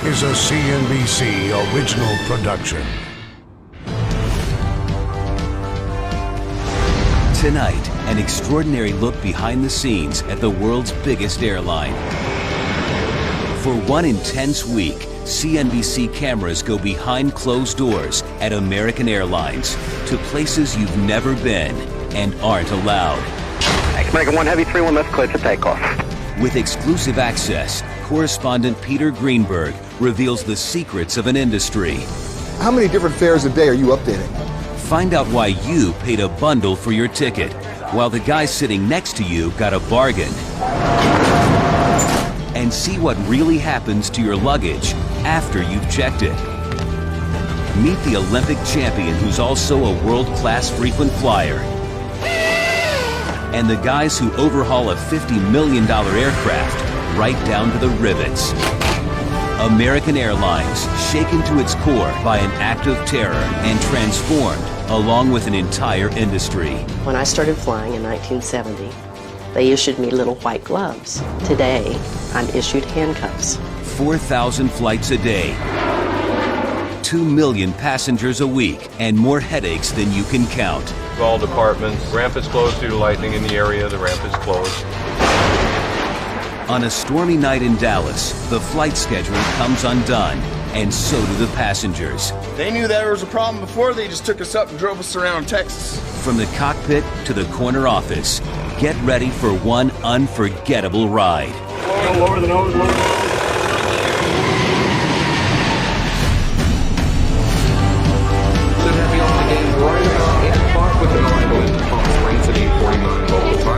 Is a CNBC original production. Tonight, an extraordinary look behind the scenes at the world's biggest airline. For one intense week, CNBC cameras go behind closed doors at American Airlines to places you've never been and aren't allowed. American 1 Heavy 3-1 left, clear for takeoff. With exclusive access, correspondent Peter Greenberg reveals the secrets of an industry. How many different fares a day are you updating? Find out why you paid a bundle for your ticket, while the guy sitting next to you got a bargain. And see what really happens to your luggage after you've checked it. Meet the Olympic champion who's also a world-class frequent flyer. And the guys who overhaul a $50 million aircraft right down to the rivets. American Airlines, shaken to its core by an act of terror and transformed along with an entire industry. When I started flying in 1970, they issued me little white gloves. Today, I'm issued handcuffs. 4,000 flights a day, 2 million passengers a week, and more headaches than you can count. All departments. Ramp is closed due to lightning in the area. The ramp is closed. On a stormy night in Dallas, the flight schedule comes undone, and so do the passengers. They knew there was a problem before. They just took us up and drove us around Texas. From the cockpit to the corner office, get ready for one unforgettable ride. Lower the nose, lower the nose.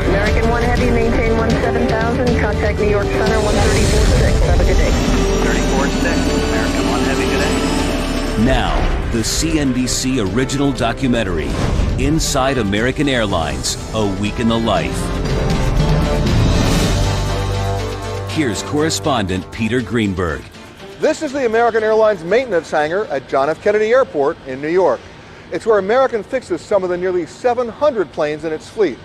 American 1 Heavy, maintain 17,000, contact New York Center 134.6. Have a good day. 34.6, American 1 Heavy, good day. Now, the CNBC original documentary, Inside American Airlines, A Week in the Life. Here's correspondent Peter Greenberg. This is the American Airlines maintenance hangar at John F. Kennedy Airport in New York. It's where American fixes some of the nearly 700 planes in its fleet.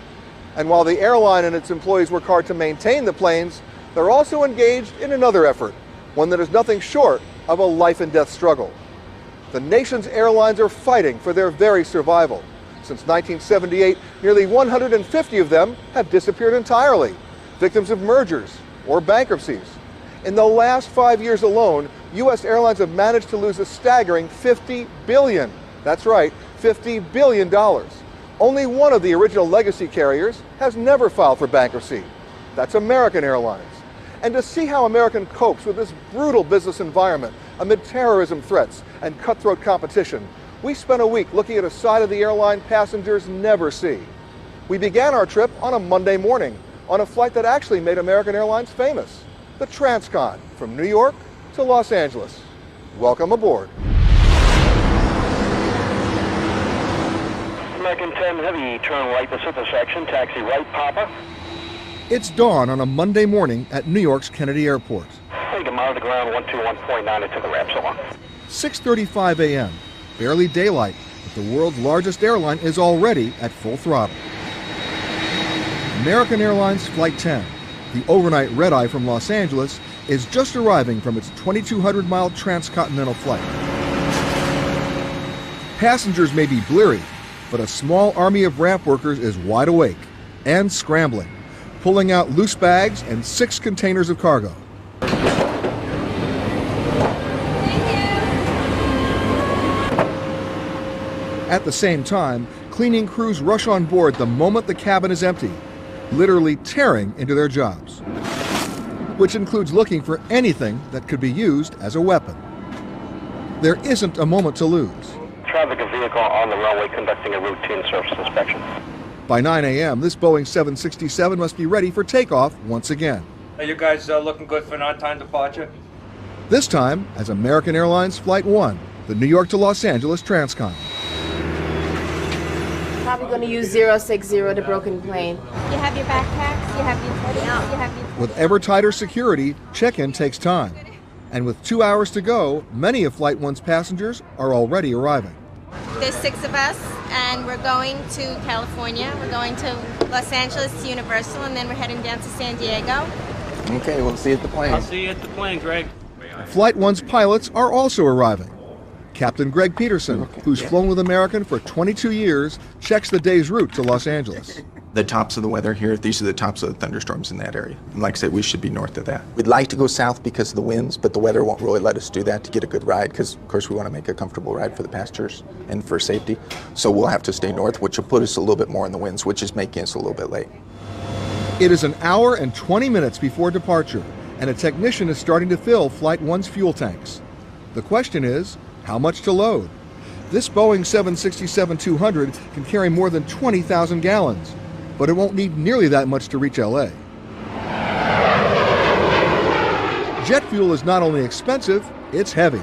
And while the airline and its employees work hard to maintain the planes, they're also engaged in another effort, one that is nothing short of a life and death struggle. The nation's airlines are fighting for their very survival. Since 1978, nearly 150 of them have disappeared entirely, victims of mergers or bankruptcies. In the last 5 years alone, U.S. airlines have managed to lose a staggering $50 billion. That's right, $50 billion. Only one of the original legacy carriers has never filed for bankruptcy. That's American Airlines. And to see how American copes with this brutal business environment amid terrorism threats and cutthroat competition, we spent a week looking at a side of the airline passengers never see. We began our trip on a Monday morning on a flight that actually made American Airlines famous, the Transcon from New York to Los Angeles. Welcome aboard. American 10 Heavy, turn right this intersection, taxi right, Papa. It's dawn on a Monday morning at New York's Kennedy Airport. Take a mile to ground, 121.9 into the ramp, so on. 6:35 a.m., barely daylight, but the world's largest airline is already at full throttle. American Airlines Flight 10, the overnight red-eye from Los Angeles, is just arriving from its 2,200-mile transcontinental flight. Passengers may be bleary, but a small army of ramp workers is wide awake and scrambling, pulling out loose bags and 6 containers of cargo. At the same time, cleaning crews rush on board the moment the cabin is empty, literally tearing into their jobs, which includes looking for anything that could be used as a weapon. There isn't a moment to lose. Traffic vehicle on the runway conducting a routine surface inspection. By 9 a.m., this Boeing 767 must be ready for takeoff once again. Are you guys looking good for an on-time departure? This time as American Airlines Flight 1, the New York to Los Angeles Transcon. Probably going to use 060, the broken plane. You have your backpacks, you have your... With ever tighter security, check-in takes time. And with 2 hours to go, many of Flight 1's passengers are already arriving. There's 6 of us, and we're going to California. We're going to Los Angeles to Universal, and then we're heading down to San Diego. Okay, we'll see you at the plane. I'll see you at the plane, Greg. Flight 1's pilots are also arriving. Captain Greg Peterson, who's flown with American for 22 years, checks the day's route to Los Angeles. The tops of the weather here, these are the tops of the thunderstorms in that area. And like I said, we should be north of that. We'd like to go south because of the winds, but the weather won't really let us do that to get a good ride because, of course, we want to make a comfortable ride for the passengers and for safety. So we'll have to stay north, which will put us a little bit more in the winds, which is making us a little bit late. It is an hour and 20 minutes before departure, and a technician is starting to fill Flight 1's fuel tanks. The question is, how much to load? This Boeing 767-200 can carry more than 20,000 gallons, but it won't need nearly that much to reach LA. Jet fuel is not only expensive, it's heavy.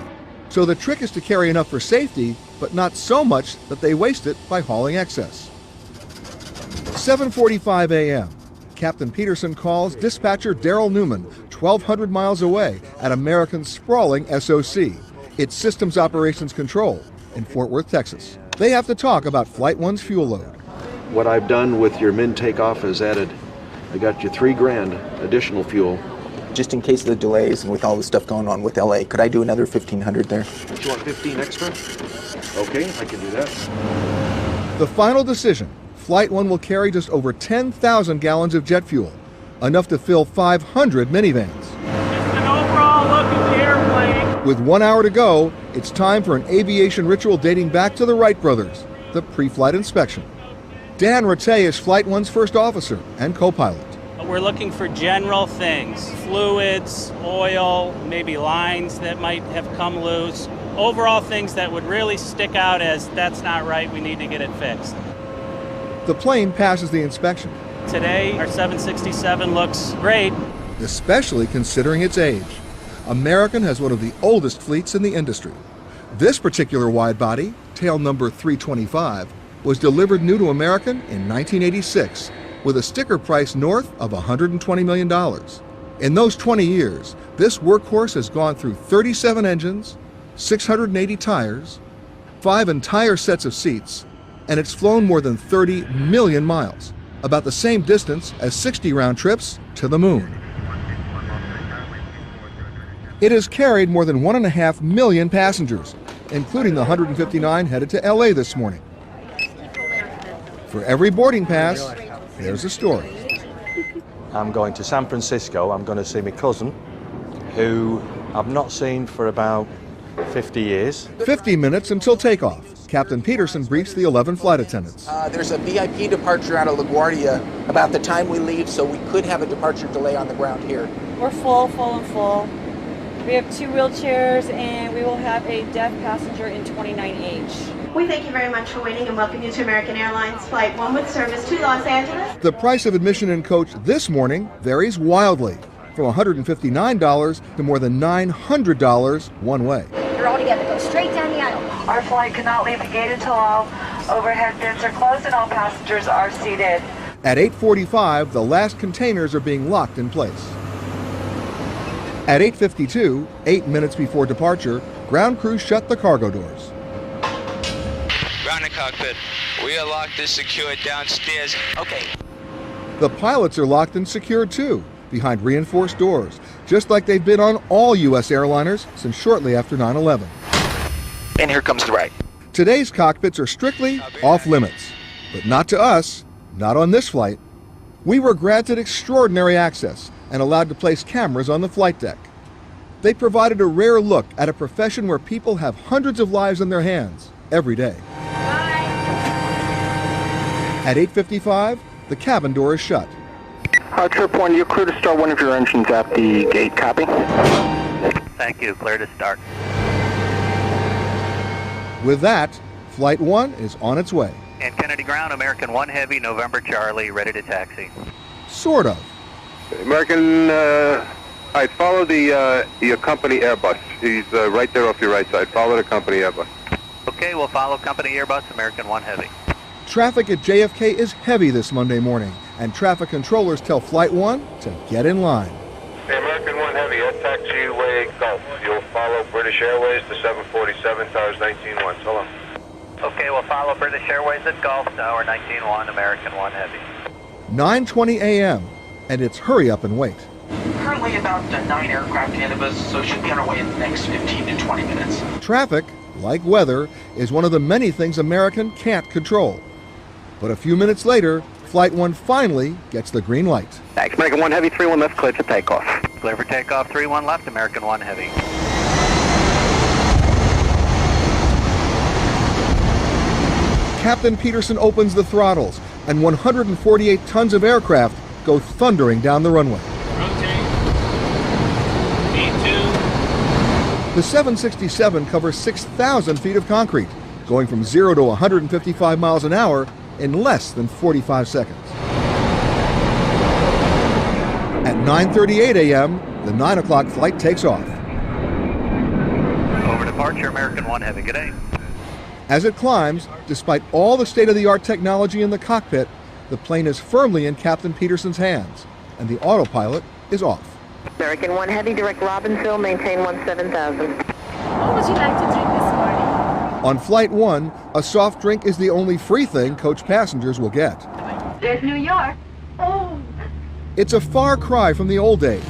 So the trick is to carry enough for safety, but not so much that they waste it by hauling excess. 7:45 a.m. Captain Peterson calls dispatcher Daryl Newman, 1,200 miles away at American's sprawling SOC, its Systems Operations Control in Fort Worth, Texas. They have to talk about Flight 1's fuel load. What I've done with your min takeoff is added, I got you $3,000 additional fuel. Just in case of the delays and with all the stuff going on with LA, could I do another 1,500 there? You want 15 extra? Okay, I can do that. The final decision, Flight 1 will carry just over 10,000 gallons of jet fuel, enough to fill 500 minivans. Just an overall look at the airplane. With 1 hour to go, it's time for an aviation ritual dating back to the Wright brothers, the pre-flight inspection. Dan Rattay is Flight 1's first officer and co-pilot. We're looking for general things, fluids, oil, maybe lines that might have come loose. Overall things that would really stick out as that's not right, we need to get it fixed. The plane passes the inspection. Today, our 767 looks great. Especially considering its age. American has one of the oldest fleets in the industry. This particular wide-body, tail number 325, was delivered new to American in 1986 with a sticker price north of $120 million. In those 20 years, this workhorse has gone through 37 engines, 680 tires, 5 entire sets of seats, and it's flown more than 30 million miles, about the same distance as 60 round trips to the moon. It has carried more than 1.5 million passengers, including the 159 headed to LA this morning. For every boarding pass, there's a story. I'm going to San Francisco. I'm going to see my cousin, who I've not seen for about 50 years. 50 minutes until takeoff. Captain Peterson briefs the 11 flight attendants. There's a VIP departure out of LaGuardia about the time we leave, so we could have a departure delay on the ground here. We're full and full. We have 2 wheelchairs, and we will have a deaf passenger in 29H. We thank you very much for waiting and welcome you to American Airlines Flight 1 with service to Los Angeles. The price of admission in coach this morning varies wildly, from $159 to more than $900 one way. You're all together. Go straight down the aisle. Our flight cannot leave the gate until all overhead bins are closed and all passengers are seated. At 8:45, the last containers are being locked in place. At 8:52, 8 minutes before departure, ground crews shut the cargo doors. Ground and cockpit. We are locked and secured downstairs. Okay. The pilots are locked and secured too, behind reinforced doors, just like they've been on all U.S. airliners since shortly after 9/11. And here comes the right. Today's cockpits are strictly off limits, but not to us, not on this flight. We were granted extraordinary access and allowed to place cameras on the flight deck. They provided a rare look at a profession where people have hundreds of lives in their hands every day. At 8:55, the cabin door is shut. Trip 1, you're clear to start one of your engines at the gate. Copy. Thank you. Clear to start. With that, Flight 1 is on its way. And Kennedy Ground, American 1 Heavy, November Charlie, ready to taxi. Sort of. American, I follow your company Airbus. He's right there off your right side. Follow the company Airbus. Okay, we'll follow company Airbus, American 1 Heavy. Traffic at JFK is heavy this Monday morning, and traffic controllers tell Flight 1 to get in line. Hey, American 1 Heavy, at taxiway Gulf. You'll follow British Airways to 747, towers 19-1. So long. Okay, we'll follow British Airways at Gulf, tower 19-1, American 1 Heavy. 9:20 a.m., and it's hurry up and wait. Currently about 9 aircraft ahead of us, so should be on our way in the next 15 to 20 minutes. Traffic, like weather, is one of the many things American can't control. But a few minutes later, Flight 1 finally gets the green light. Thanks. American 1 Heavy, 3-1 left, clear to takeoff. Clear for takeoff, 3-1 left, American 1 Heavy. Captain Peterson opens the throttles, and 148 tons of aircraft go thundering down the runway. Rotate. E2. The 767 covers 6,000 feet of concrete, going from 0 to 155 miles an hour in less than 45 seconds. At 9:38 a.m., the 9 o'clock flight takes off. Over departure, American 1 Heavy. Good day. As it climbs, despite all the state-of-the-art technology in the cockpit, the plane is firmly in Captain Peterson's hands, and the autopilot is off. American 1 Heavy, direct Robbinsville, maintain 17,000. What would you like to drink this morning? On Flight 1, a soft drink is the only free thing coach passengers will get. There's New York. Oh. It's a far cry from the old days,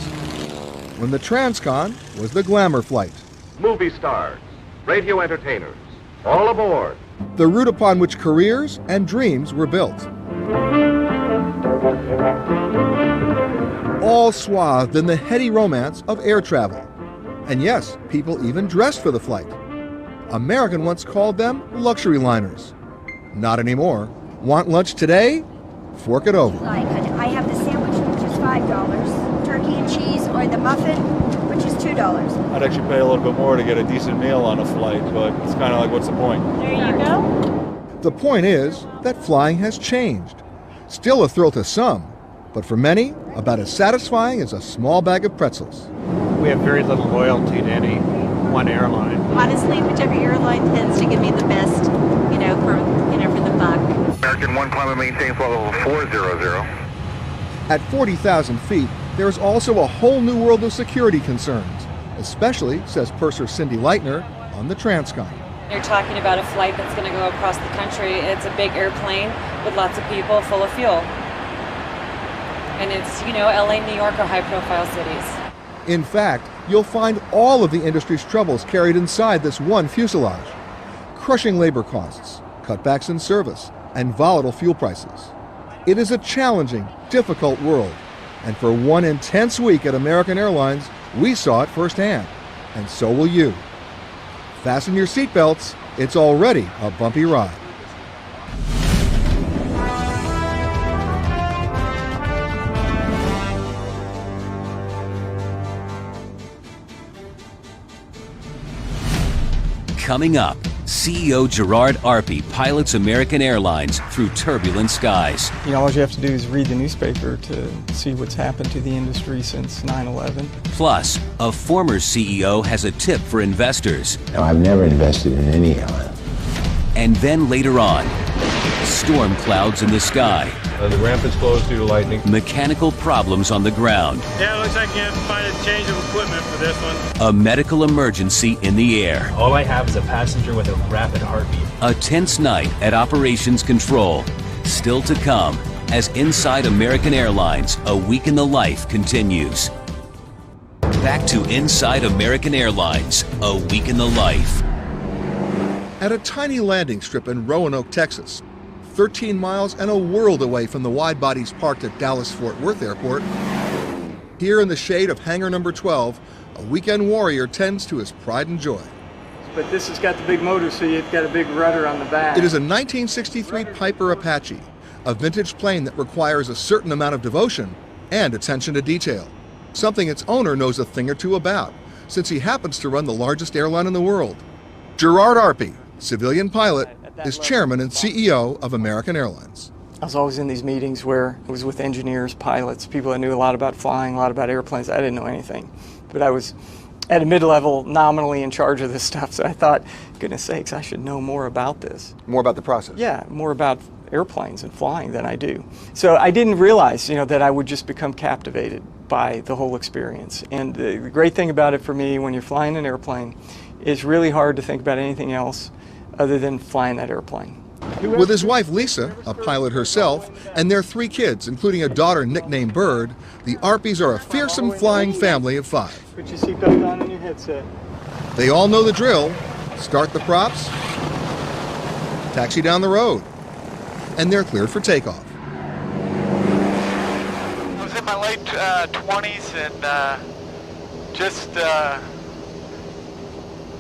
when the Transcon was the glamour flight. Movie stars, radio entertainers, all aboard. The route upon which careers and dreams were built. All swathed in the heady romance of air travel. And yes, people even dressed for the flight. American once called them luxury liners. Not anymore. Want lunch today? Fork it over. I have the sandwich, which is $5, turkey and cheese, or the muffin, which is $2. I'd actually pay a little bit more to get a decent meal on a flight, but it's kind of like, what's the point? There you go. The point is that flying has changed. Still a thrill to some, but for many, about as satisfying as a small bag of pretzels. We have very little loyalty to any one airline. Honestly, whichever airline tends to give me the best, for the buck. American 1, climb and maintain flight level 400. At 40,000 feet, there is also a whole new world of security concerns, especially, says purser Cindy Leitner, on the Transcon. You're talking about a flight that's going to go across the country. It's a big airplane with lots of people full of fuel. And it's, LA, New York are high-profile cities. In fact, you'll find all of the industry's troubles carried inside this one fuselage. Crushing labor costs, cutbacks in service, and volatile fuel prices. It is a challenging, difficult world. And for one intense week at American Airlines, we saw it firsthand. And so will you. Fasten your seatbelts. It's already a bumpy ride. Coming up, CEO Gerard Arpey pilots American Airlines through turbulent skies. All you have to do is read the newspaper to see what's happened to the industry since 9/11. Plus, a former CEO has a tip for investors. No, I've never invested in any airline. And then later on, storm clouds in the sky. The ramp is closed due to lightning. Mechanical problems on the ground. Yeah, it looks like you have to find a change of equipment for this one. A medical emergency in the air. All I have is a passenger with a rapid heartbeat. A tense night at Operations Control. Still to come as Inside American Airlines, a week in the life continues. Back to Inside American Airlines, a week in the life. At a tiny landing strip in Roanoke, Texas, 13 miles and a world away from the wide bodies parked at Dallas-Fort Worth Airport, here in the shade of hangar number 12, a weekend warrior tends to his pride and joy. But this has got the big motor, so you've got a big rudder on the back. It is a 1963 Piper Apache, a vintage plane that requires a certain amount of devotion and attention to detail, something its owner knows a thing or two about, since he happens to run the largest airline in the world. Gerard Arpey, civilian pilot, is chairman and CEO of American Airlines. I was always in these meetings where it was with engineers, pilots, people that knew a lot about flying, a lot about airplanes. I didn't know anything, but I was at a mid-level nominally in charge of this stuff, so I thought, goodness sakes, I should know more about this. More about the process? Yeah, more about airplanes and flying than I do. So I didn't realize, that I would just become captivated by the whole experience. And the great thing about it for me, when you're flying an airplane, it's really hard to think about anything else other than flying that airplane. With his wife Lisa, a pilot herself, and their 3 kids, including a daughter nicknamed Bird, the Arpeys are a fearsome flying family of 5. Put your seatbelt on and your headset. They all know the drill. Start the props, taxi down the road, and they're cleared for takeoff. I was in my late 20s and just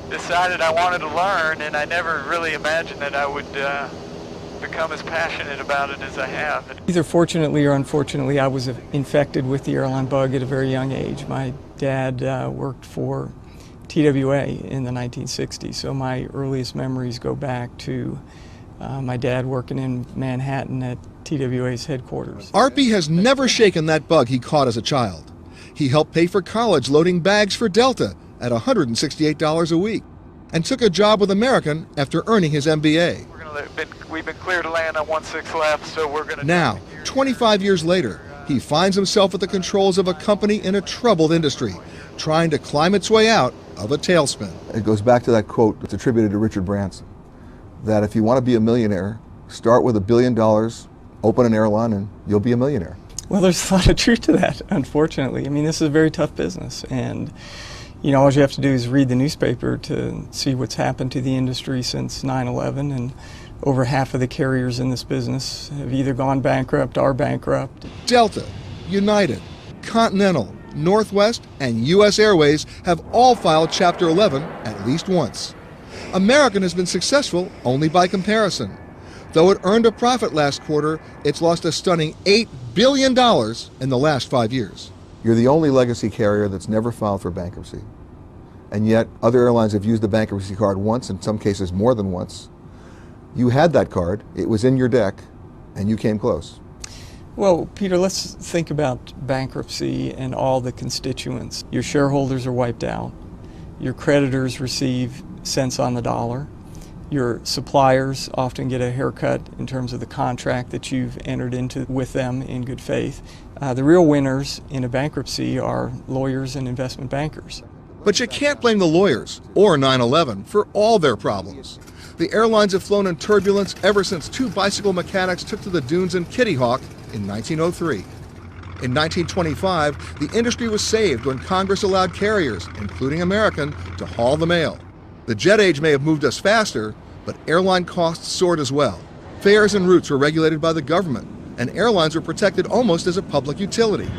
decided I wanted to learn, and I never really imagined that I would become as passionate about it as I have. Either fortunately or unfortunately, I was infected with the airline bug at a very young age. My dad worked for TWA in the 1960s, so my earliest memories go back to my dad working in Manhattan at TWA's headquarters. Arpey has never shaken that bug he caught as a child. He helped pay for college loading bags for Delta at $168 a week, and took a job with American after earning his MBA. We've been clear to land on 16 left, so we're going to... Now, 25 years later, he finds himself at the controls of a company in a troubled industry, trying to climb its way out of a tailspin. It goes back to that quote that's attributed to Richard Branson. that if you want to be a millionaire, start with $1 billion, open an airline, and you'll be a millionaire. Well, there's a lot of truth to that, unfortunately. I mean, this is a very tough business, and all you have to do is read the newspaper to see what's happened to the industry since 9/11, and over half of the carriers in this business have either gone bankrupt or bankrupt. Delta, United, Continental, Northwest, and U.S. Airways have all filed Chapter 11 at least once. American has been successful only by comparison. Though it earned a profit last quarter, it's lost a stunning $8 billion in the last 5 years. You're the only legacy carrier that's never filed for bankruptcy. And yet, other airlines have used the bankruptcy card once, in some cases more than once. You had that card, it was in your deck, and you came close. Well, Peter, let's think about bankruptcy and all the constituents. Your shareholders are wiped out. Your creditors receive cents on the dollar. Your suppliers often get a haircut in terms of the contract that you've entered into with them in good faith. The real winners in a bankruptcy are lawyers and investment bankers. But you can't blame the lawyers or 9/11 for all their problems. The airlines have flown in turbulence ever since two bicycle mechanics took to the dunes in Kitty Hawk in 1903. In 1925, the industry was saved when Congress allowed carriers, including American, to haul the mail. The jet age may have moved us faster, but airline costs soared as well. Fares and routes were regulated by the government, and airlines were protected almost as a public utility.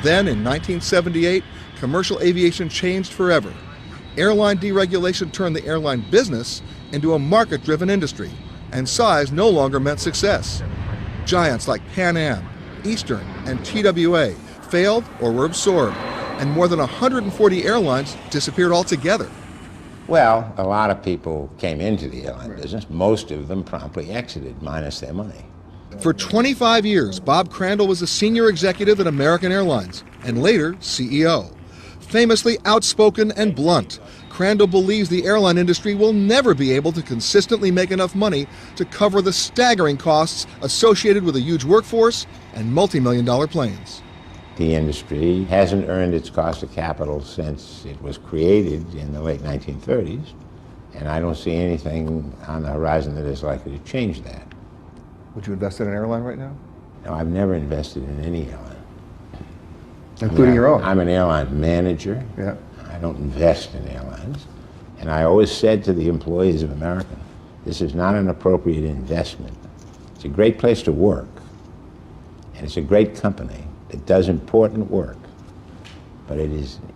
Then, in 1978, commercial aviation changed forever. Airline deregulation turned the airline business into a market-driven industry, and size no longer meant success. Giants like Pan Am, Eastern, and TWA failed or were absorbed, and more than 140 airlines disappeared altogether. Well, a lot of people came into the airline business. Most of them promptly exited, minus their money. For 25 years, Bob Crandall was a senior executive at American Airlines, and later CEO. Famously outspoken and blunt, Crandall believes the airline industry will never be able to consistently make enough money to cover the staggering costs associated with a huge workforce and multi-million-dollar planes. The industry hasn't earned its cost of capital since it was created in the late 1930s, and I don't see anything on the horizon that is likely to change that. Would you invest in an airline right now? No, I've never invested in any airline. Including your own? I'm an airline manager. Yeah. I don't invest in airlines. And I always said to the employees of American, this is not an appropriate investment. It's a great place to work, and it's a great company that does important work, but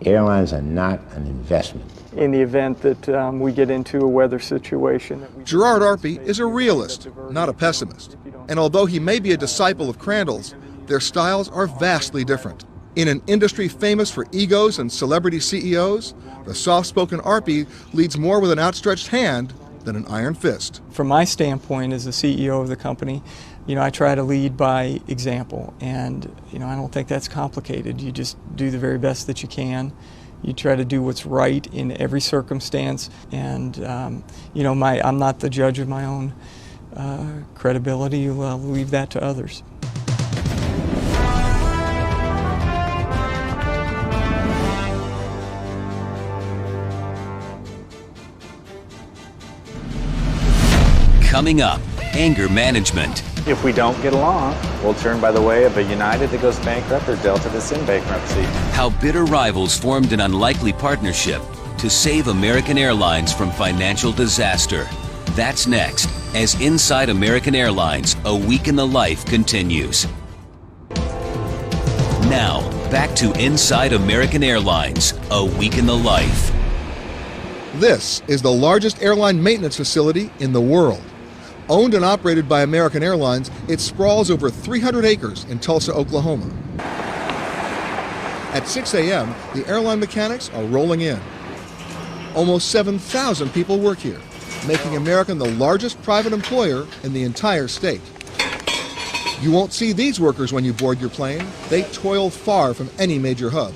airlines are not an investment. In the event that we get into a weather situation. Gerard Arpey is a realist, not a pessimist. And although he may be a disciple of Crandall's, their styles are vastly different. In an industry famous for egos and celebrity CEOs, the soft-spoken Arpey leads more with an outstretched hand than an iron fist. From my standpoint as the CEO of the company, I try to lead by example, and I don't think that's complicated. You just do the very best that you can. You try to do what's right in every circumstance, and I'm not the judge of my own credibility. I'll leave that to others. Coming up, anger management. If we don't get along, we'll turn by the way of a United that goes bankrupt or Delta that's in bankruptcy. How bitter rivals formed an unlikely partnership to save American Airlines from financial disaster. That's next, as Inside American Airlines, A Week in the Life continues. Now, back to Inside American Airlines, A Week in the Life. This is the largest airline maintenance facility in the world. Owned and operated by American Airlines, it sprawls over 300 acres in Tulsa, Oklahoma. At 6 a.m., the airline mechanics are rolling in. Almost 7,000 people work here, making American the largest private employer in the entire state. You won't see these workers when you board your plane. They toil far from any major hub.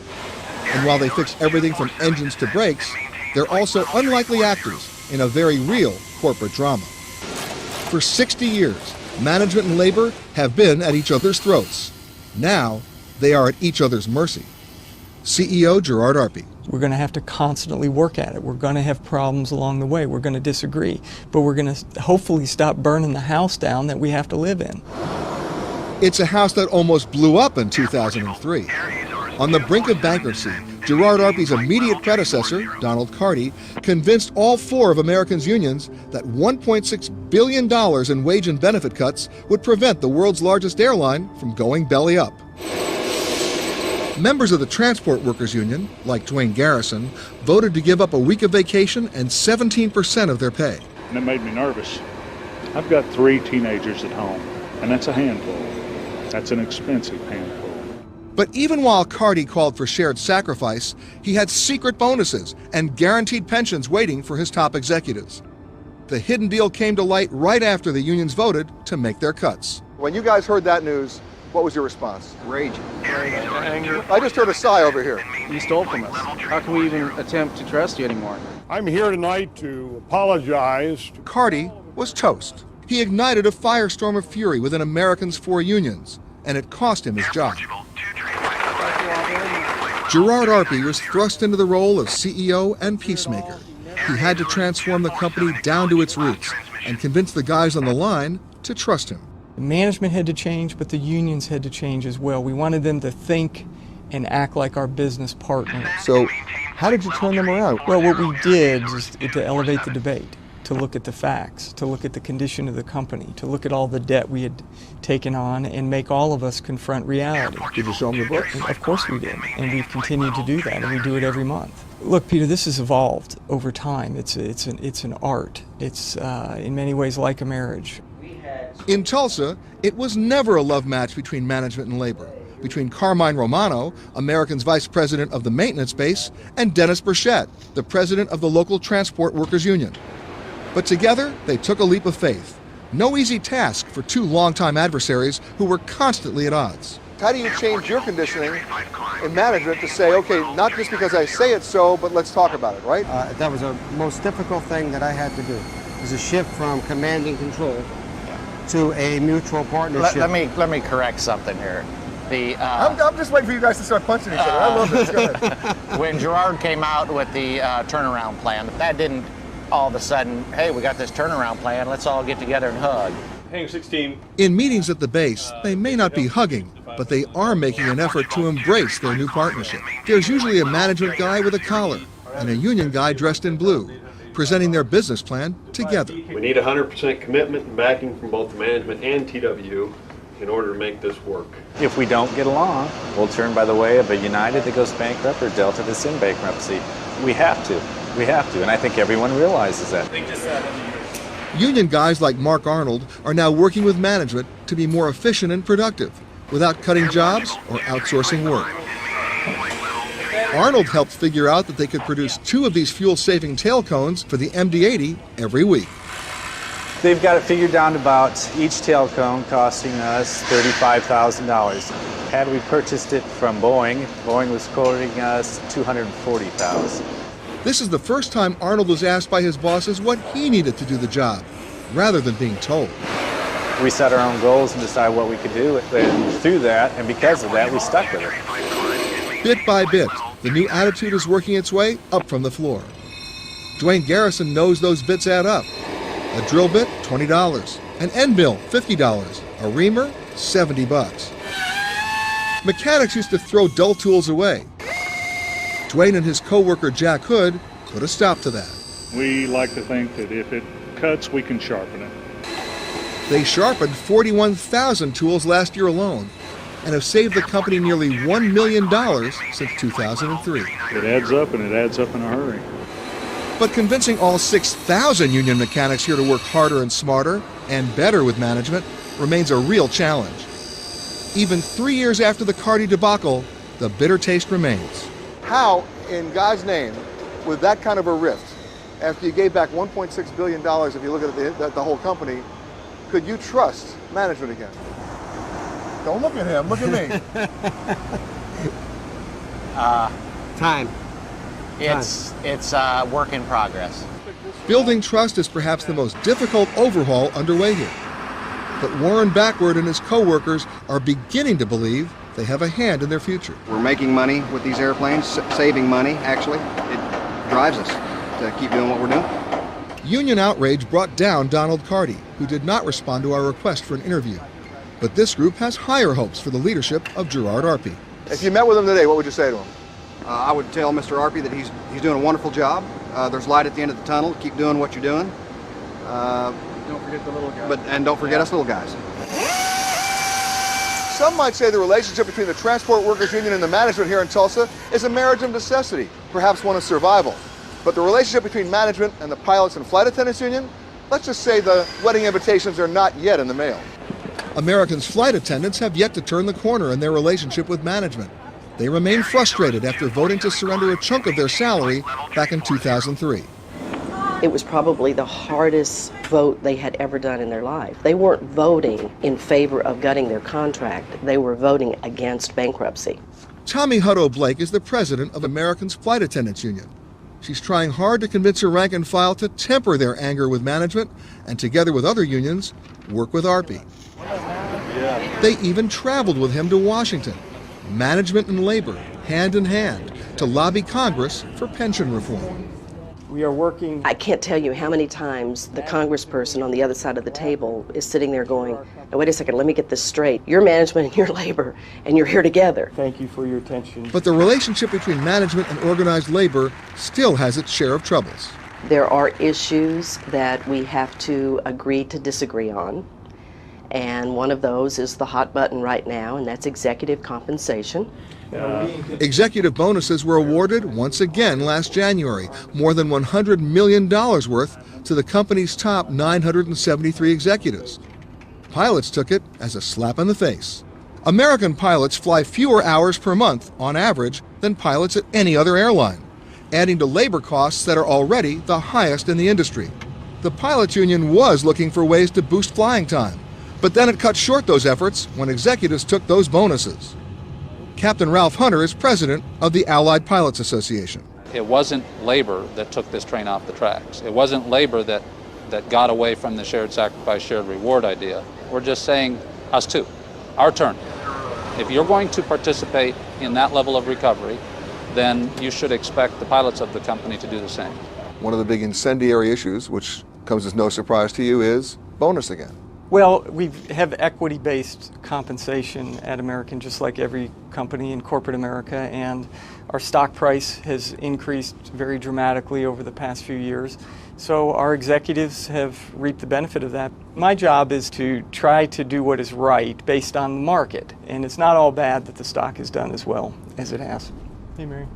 And while they fix everything from engines to brakes, they're also unlikely actors in a very real corporate drama. For 60 years, management and labor have been at each other's throats. Now, they are at each other's mercy. CEO Gerard Arpey. We're going to have to constantly work at it. We're going to have problems along the way. We're going to disagree. But we're going to hopefully stop burning the house down that we have to live in. It's a house that almost blew up in 2003. On the brink of bankruptcy, Gerard Arpey's immediate predecessor, Donald Carty, convinced all 4 of American's unions that $1.6 billion in wage and benefit cuts would prevent the world's largest airline from going belly up. Members of the Transport Workers Union, like Dwayne Garrison, voted to give up a week of vacation and 17% of their pay. And it made me nervous. I've got 3 teenagers at home, and that's a handful. That's an expensive handful. But even while Carty called for shared sacrifice, he had secret bonuses and guaranteed pensions waiting for his top executives. The hidden deal came to light right after the unions voted to make their cuts. When you guys heard that news, what was your response? Rage. Anger. I just heard a sigh over here. You stole from us. How can we even attempt to trust you anymore? I'm here tonight to apologize. Carty was toast. He ignited a firestorm of fury within Americans' 4 unions, and it cost him his job. Gerard Arpey was thrust into the role of CEO and peacemaker. He had to transform the company down to its roots and convince the guys on the line to trust him. The management had to change, but the unions had to change as well. We wanted them to think and act like our business partners. So, how did you turn them around? Well, what we did is to elevate the debate, to look at the facts, to look at the condition of the company, to look at all the debt we had taken on and make all of us confront reality. Did you show them the book? Of course we did, and we've continued to do that, and we do it every month. Look, Peter, this has evolved over time. It's an art. It's in many ways like a marriage. In Tulsa, it was never a love match between management and labor, between Carmine Romano, American's vice president of the maintenance base, and Dennis Burchett, the president of the local Transport Workers Union. But together, they took a leap of faith. No easy task for 2 longtime adversaries who were constantly at odds. How do you change your conditioning in management to say, okay, not just because I say it so, but let's talk about it, right? That was the most difficult thing that I had to do. It was a shift from command and control to a mutual partnership. Let me correct something here. I'm just waiting for you guys to start punching each other. I love this. Go ahead. When Gerard came out with the turnaround plan, that didn't all of a sudden, hey, we got this turnaround plan, let's all get together and hug. Hangar 16. In meetings at the base, they may not be hugging, but they are making an effort to embrace their new partnership. There's usually a management guy with a collar and a union guy dressed in blue, presenting their business plan together. We need 100% commitment and backing from both the management and TWU in order to make this work. If we don't get along, we'll turn by the way of a United that goes bankrupt or Delta that's in bankruptcy. We have to. We have to, and I think everyone realizes that. Union guys like Mark Arnold are now working with management to be more efficient and productive without cutting jobs or outsourcing work. Arnold helped figure out that they could produce 2 of these fuel-saving tail cones for the MD-80 every week. They've got it figured down to about each tail cone costing us $35,000. Had we purchased it from Boeing, Boeing was quoting us $240,000. This is the first time Arnold was asked by his bosses what he needed to do the job, rather than being told. We set our own goals and decided what we could do, and through that, and because of that, we stuck with it. Bit by bit, the new attitude is working its way up from the floor. Dwayne Garrison knows those bits add up. A drill bit, $20. An end mill, $50. A reamer, $70. Mechanics used to throw dull tools away. Dwayne and his co-worker Jack Hood put a stop to that. We like to think that if it cuts, we can sharpen it. They sharpened 41,000 tools last year alone and have saved the company nearly $1 million since 2003. It adds up, and it adds up in a hurry. But convincing all 6,000 union mechanics here to work harder and smarter and better with management remains a real challenge. Even 3 years after the Carty debacle, the bitter taste remains. How, in God's name, with that kind of a rift, after you gave back $1.6 billion, if you look at the whole company, could you trust management again? Don't look at him, look at me. Time. It's work in progress. Building trust is perhaps the most difficult overhaul underway here. But Warren Backward and his co-workers are beginning to believe they have a hand in their future. We're making money with these airplanes, saving money, actually. It drives us to keep doing what we're doing. Union outrage brought down Donald Carty, who did not respond to our request for an interview. But this group has higher hopes for the leadership of Gerard Arpey. If you met with him today, what would you say to him? I would tell Mr. Arpey that he's doing a wonderful job. There's light at the end of the tunnel. Keep doing what you're doing. Don't forget the little guys. And don't forget us little guys. Some might say the relationship between the Transport Workers Union and the management here in Tulsa is a marriage of necessity, perhaps one of survival. But the relationship between management and the Pilots and Flight Attendants Union, let's just say the wedding invitations are not yet in the mail. Americans' flight attendants have yet to turn the corner in their relationship with management. They remain frustrated after voting to surrender a chunk of their salary back in 2003. It was probably the hardest vote they had ever done in their life. They weren't voting in favor of gutting their contract. They were voting against bankruptcy. Tommy Hutto Blake is the president of Americans' Flight Attendants Union. She's trying hard to convince her rank and file to temper their anger with management and, together with other unions, work with Arpey. They even traveled with him to Washington, management and labor, hand in hand, to lobby Congress for pension reform. We are working. I can't tell you how many times the congressperson on the other side of the table is sitting there going, now wait a second, let me get this straight. You're management and you're labor, and you're here together. Thank you for your attention. But the relationship between management and organized labor still has its share of troubles. There are issues that we have to agree to disagree on. And one of those is the hot button right now, and that's executive compensation. Executive bonuses were awarded once again last January, more than $100 million worth to the company's top 973 executives. Pilots took it as a slap in the face. American pilots fly fewer hours per month, on average, than pilots at any other airline, adding to labor costs that are already the highest in the industry. The pilots union was looking for ways to boost flying time, but then it cut short those efforts when executives took those bonuses. Captain Ralph Hunter is president of the Allied Pilots Association. It wasn't labor that took this train off the tracks. It wasn't labor that got away from the shared sacrifice, shared reward idea. We're just saying, us too, our turn. If you're going to participate in that level of recovery, then you should expect the pilots of the company to do the same. One of the big incendiary issues, which comes as no surprise to you, is bonus again. Well, we have equity-based compensation at American, just like every company in corporate America, and our stock price has increased very dramatically over the past few years. So our executives have reaped the benefit of that. My job is to try to do what is right based on the market, and it's not all bad that the stock has done as well as it has. Hey, Mary.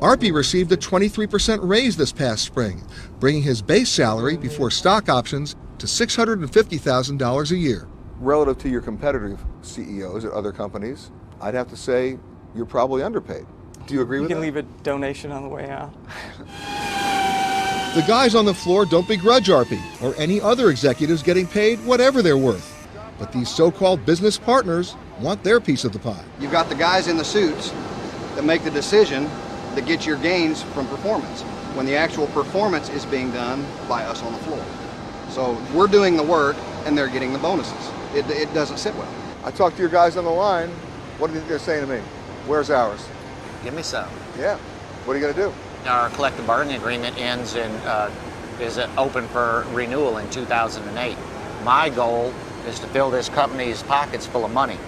Arpey received a 23% raise this past spring, bringing his base salary before stock options to $650,000 a year. Relative to your competitive CEOs at other companies, I'd have to say you're probably underpaid. Do you agree with that? You can leave a donation on the way out. The guys on the floor don't begrudge Arpey or any other executives getting paid whatever they're worth. But these so-called business partners want their piece of the pie. You've got the guys in the suits that make the decision that gets your gains from performance, when the actual performance is being done by us on the floor. So we're doing the work and they're getting the bonuses. It doesn't sit well. I talked to your guys on the line. What do you think they're saying to me? Where's ours? Give me some. Yeah. What are you going to do? Our collective bargaining agreement ends is open for renewal in 2008. My goal is to fill this company's pockets full of money.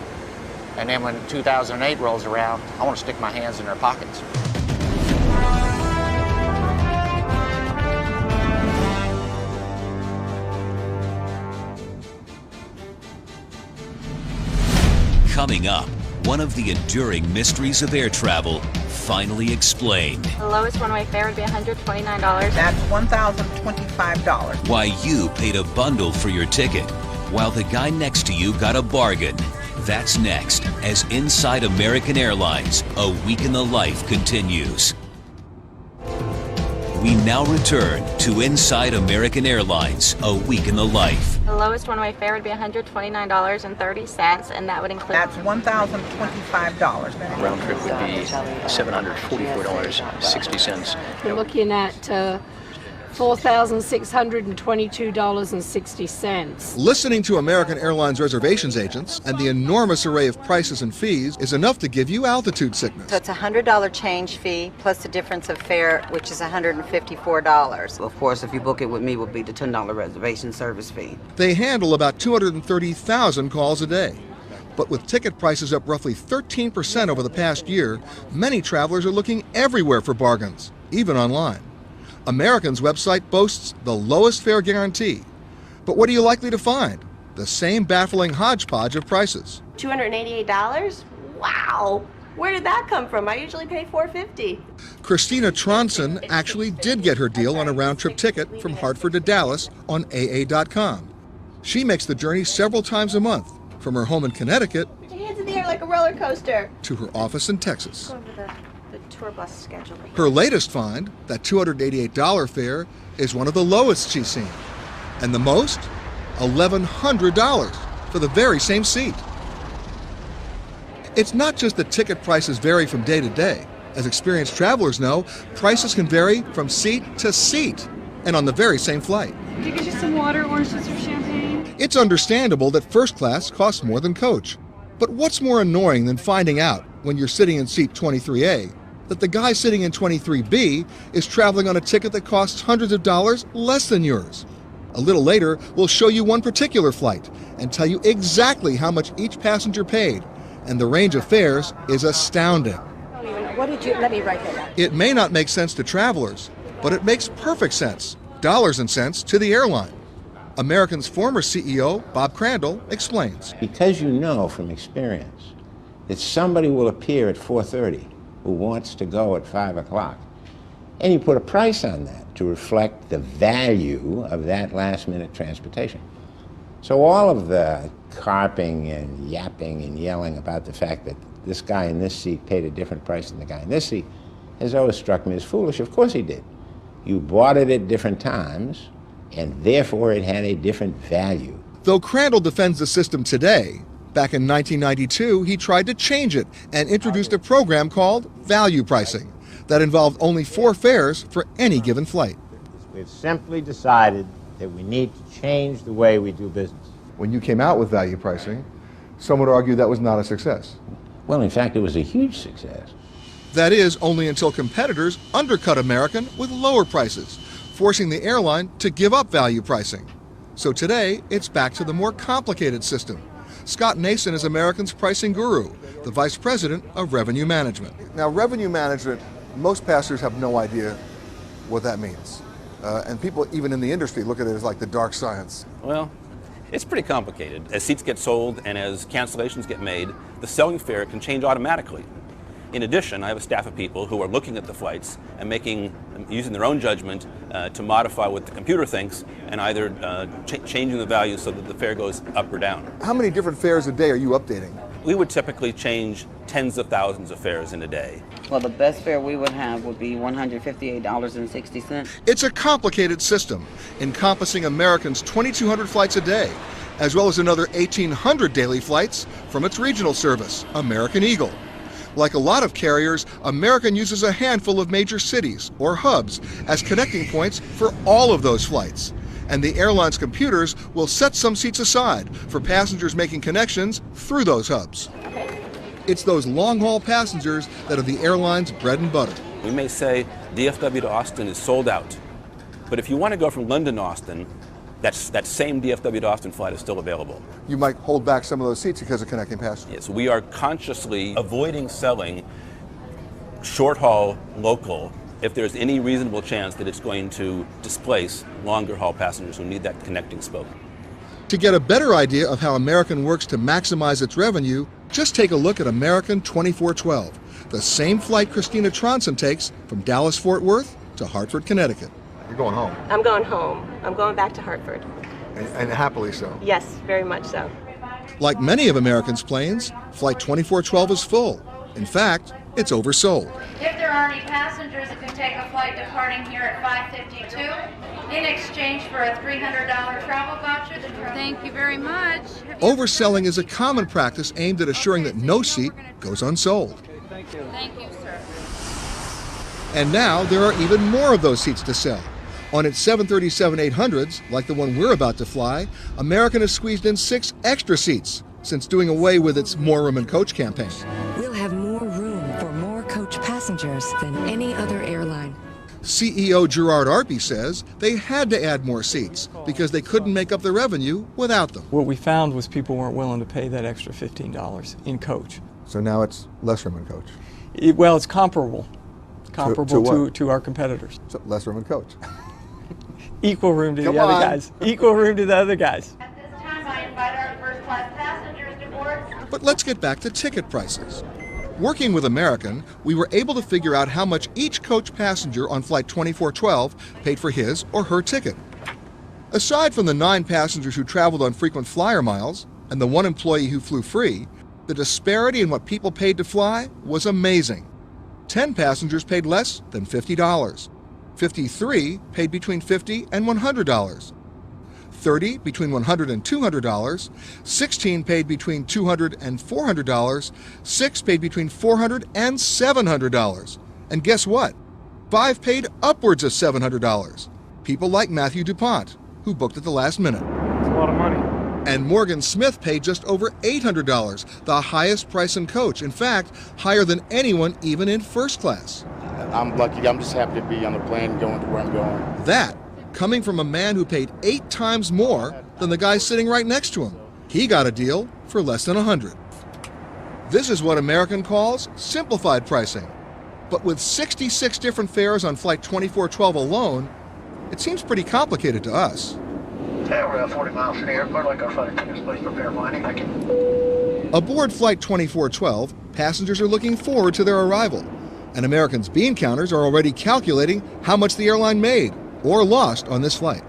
And then when 2008 rolls around, I want to stick my hands in their pockets. Coming up, one of the enduring mysteries of air travel finally explained. The lowest one-way fare would be $129. That's $1,025. Why you paid a bundle for your ticket, while the guy next to you got a bargain. That's next, as Inside American Airlines, A Week in the Life continues. We now return to Inside American Airlines, A Week in the Life. The lowest one-way fare would be $129.30, and that would include... That's $1,025. Round trip would be $744.60. We're looking at $4,622.60. Listening to American Airlines reservations agents and the enormous array of prices and fees is enough to give you altitude sickness. So it's a $100 change fee plus the difference of fare, which is $154. Of course, if you book it with me, would be the $10 reservation service fee. They handle about 230,000 calls a day. But with ticket prices up roughly 13% over the past year, many travelers are looking everywhere for bargains, even online. American's website boasts the lowest fare guarantee. But what are you likely to find? The same baffling hodgepodge of prices. $288? Wow! Where did that come from? I usually pay $450. Christina Tronson actually did get her deal on a round-trip ticket from Hartford to Dallas on AA.com. She makes the journey several times a month, from her home in Connecticut Put your hands in the air like a roller coaster. to her office in Texas. Go over the tour bus schedule. Her latest find, that $288 fare, is one of the lowest she's seen. And the most? $1,100 for the very same seat. It's not just that ticket prices vary from day to day. As experienced travelers know, prices can vary from seat to seat and on the very same flight. Did you get you some water, orange juice, or champagne? It's understandable that first class costs more than coach. But what's more annoying than finding out when you're sitting in seat 23A that the guy sitting in 23B is traveling on a ticket that costs hundreds of dollars less than yours? A little later, we'll show you one particular flight and tell you exactly how much each passenger paid. And the range of fares is astounding. What did you, let me write that down. It may not make sense to travelers, but it makes perfect sense, dollars and cents, to the airline. American's former CEO, Bob Crandall, explains. Because you know from experience that somebody will appear at 4:30 who wants to go at 5 o'clock, and you put a price on that to reflect the value of that last-minute transportation. So all of the carping and yapping and yelling about the fact that this guy in this seat paid a different price than the guy in this seat has always struck me as foolish. Of course he did. You bought it at different times, and therefore it had a different value. Though Crandall defends the system today, back in 1992 he tried to change it and introduced a program called value pricing that involved only 4 fares for any given flight. We've simply decided that we need to change the way we do business. When you came out with value pricing, some would argue that was not a success. Well, in fact, it was a huge success. That is, only until competitors undercut American with lower prices, forcing the airline to give up value pricing. So today, it's back to the more complicated system. Scott Nason is American's pricing guru, the vice president of revenue management. Now, revenue management, most passengers have no idea what that means. And people, even in the industry, look at it as like the dark science. Well, it's pretty complicated. As seats get sold and as cancellations get made, the selling fare can change automatically. In addition, I have a staff of people who are looking at the flights and using their own judgment to modify what the computer thinks and either changing the value so that the fare goes up or down. How many different fares a day are you updating? We would typically change tens of thousands of fares in a day. Well, the best fare we would have would be $158.60. It's a complicated system, encompassing American's 2,200 flights a day, as well as another 1,800 daily flights from its regional service, American Eagle. Like a lot of carriers, American uses a handful of major cities, or hubs, as connecting points for all of those flights. And the airline's computers will set some seats aside for passengers making connections through those hubs. It's those long-haul passengers that are the airline's bread and butter. We may say DFW to Austin is sold out, but if you want to go from London to Austin, that same DFW to Austin flight is still available. You might hold back some of those seats because of connecting passengers. Yes, we are consciously avoiding selling short-haul local if there's any reasonable chance that it's going to displace longer-haul passengers who need that connecting spoke. To get a better idea of how American works to maximize its revenue, just take a look at American 2412, the same flight Christina Tronson takes from Dallas-Fort Worth to Hartford, Connecticut. You're going home. I'm going home. I'm going back to Hartford. And happily so. Yes, very much so. Like many of American's planes, Flight 2412 is full. In fact, it's oversold. If there are any passengers that can take a flight departing here at 5:52 in exchange for a $300 travel voucher. Thank you very much. Overselling is a common practice aimed at assuring that no seat goes unsold. Thank you, sir. And now there are even more of those seats to sell. On its 737-800s, like the one we're about to fly, American has squeezed in 6 extra seats since doing away with its More Room in Coach campaign. We'll have more room for more coach passengers than any other airline. CEO Gerard Arpey says they had to add more seats because they couldn't make up the revenue without them. What we found was people weren't willing to pay that extra $15 in coach. So now it's less room in coach. Well, it's comparable To to our competitors. So less room in coach. Equal room to Come the other on. guys. Equal room to the other guys. At this time, I invite our first-class passengers to board. But let's get back to ticket prices. Working with American, we were able to figure out how much each coach passenger on Flight 2412 paid for his or her ticket. Aside from the 9 passengers who traveled on frequent flyer miles and the 1 employee who flew free, the disparity in what people paid to fly was amazing. 10 passengers paid less than $50. 53 paid between $50 and $100. 30 between $100 and $200, 16 paid between $200 and $400, 6 paid between $400 and $700. And guess what? 5 paid upwards of $700. People like Matthew DuPont, who booked at the last minute. It's a lot of money. And Morgan Smith paid just over $800, the highest price in coach. In fact, higher than anyone even in first class. I'm lucky. I'm just happy to be on the plane going to where I'm going. That coming from a man who paid 8 times more than the guy sitting right next to him. He got a deal for less than $100. This is what American calls simplified pricing. But with 66 different fares on Flight 2412 alone, it seems pretty complicated to us. Yeah, we're at 40 miles from the airport, like our flight attendants, please prepare landing. Thank you. Aboard Flight 2412, passengers are looking forward to their arrival. And American's bean counters are already calculating how much the airline made or lost on this flight.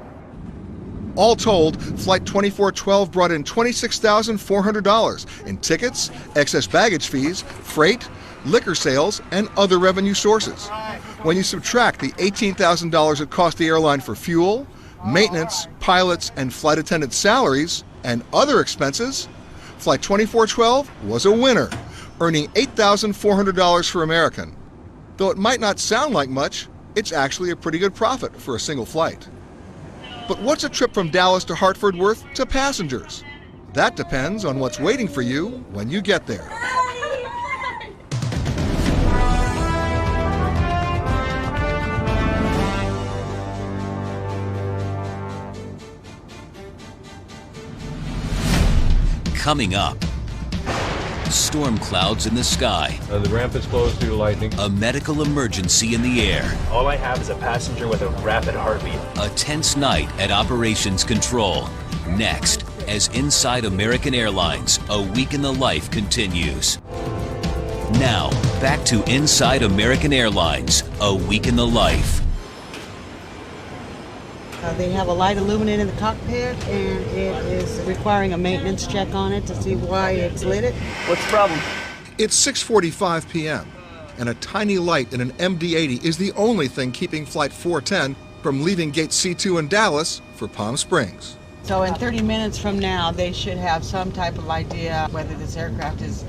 All told, Flight 2412 brought in $26,400 in tickets, excess baggage fees, freight, liquor sales, and other revenue sources. When you subtract the $18,000 it cost the airline for fuel, maintenance, pilots, and flight attendant salaries, and other expenses, Flight 2412 was a winner, earning $8,400 for American. Though it might not sound like much, it's actually a pretty good profit for a single flight. But what's a trip from Dallas to Hartford worth to passengers? That depends on what's waiting for you when you get there. Coming up, storm clouds in the sky. The ramp is closed due to lightning. A medical emergency in the air. All I have is a passenger with a rapid heartbeat. A tense night at Operations Control. Next, as Inside American Airlines, a week in the life continues. Now, back to Inside American Airlines, a week in the life. They have a light illuminated in the cockpit, and it is requiring a maintenance check on it to see why it's lit. What's the problem? It's 6:45 p.m., and a tiny light in an MD-80 is the only thing keeping Flight 410 from leaving Gate C2 in Dallas for Palm Springs. So in 30 minutes from now, they should have some type of idea whether this aircraft is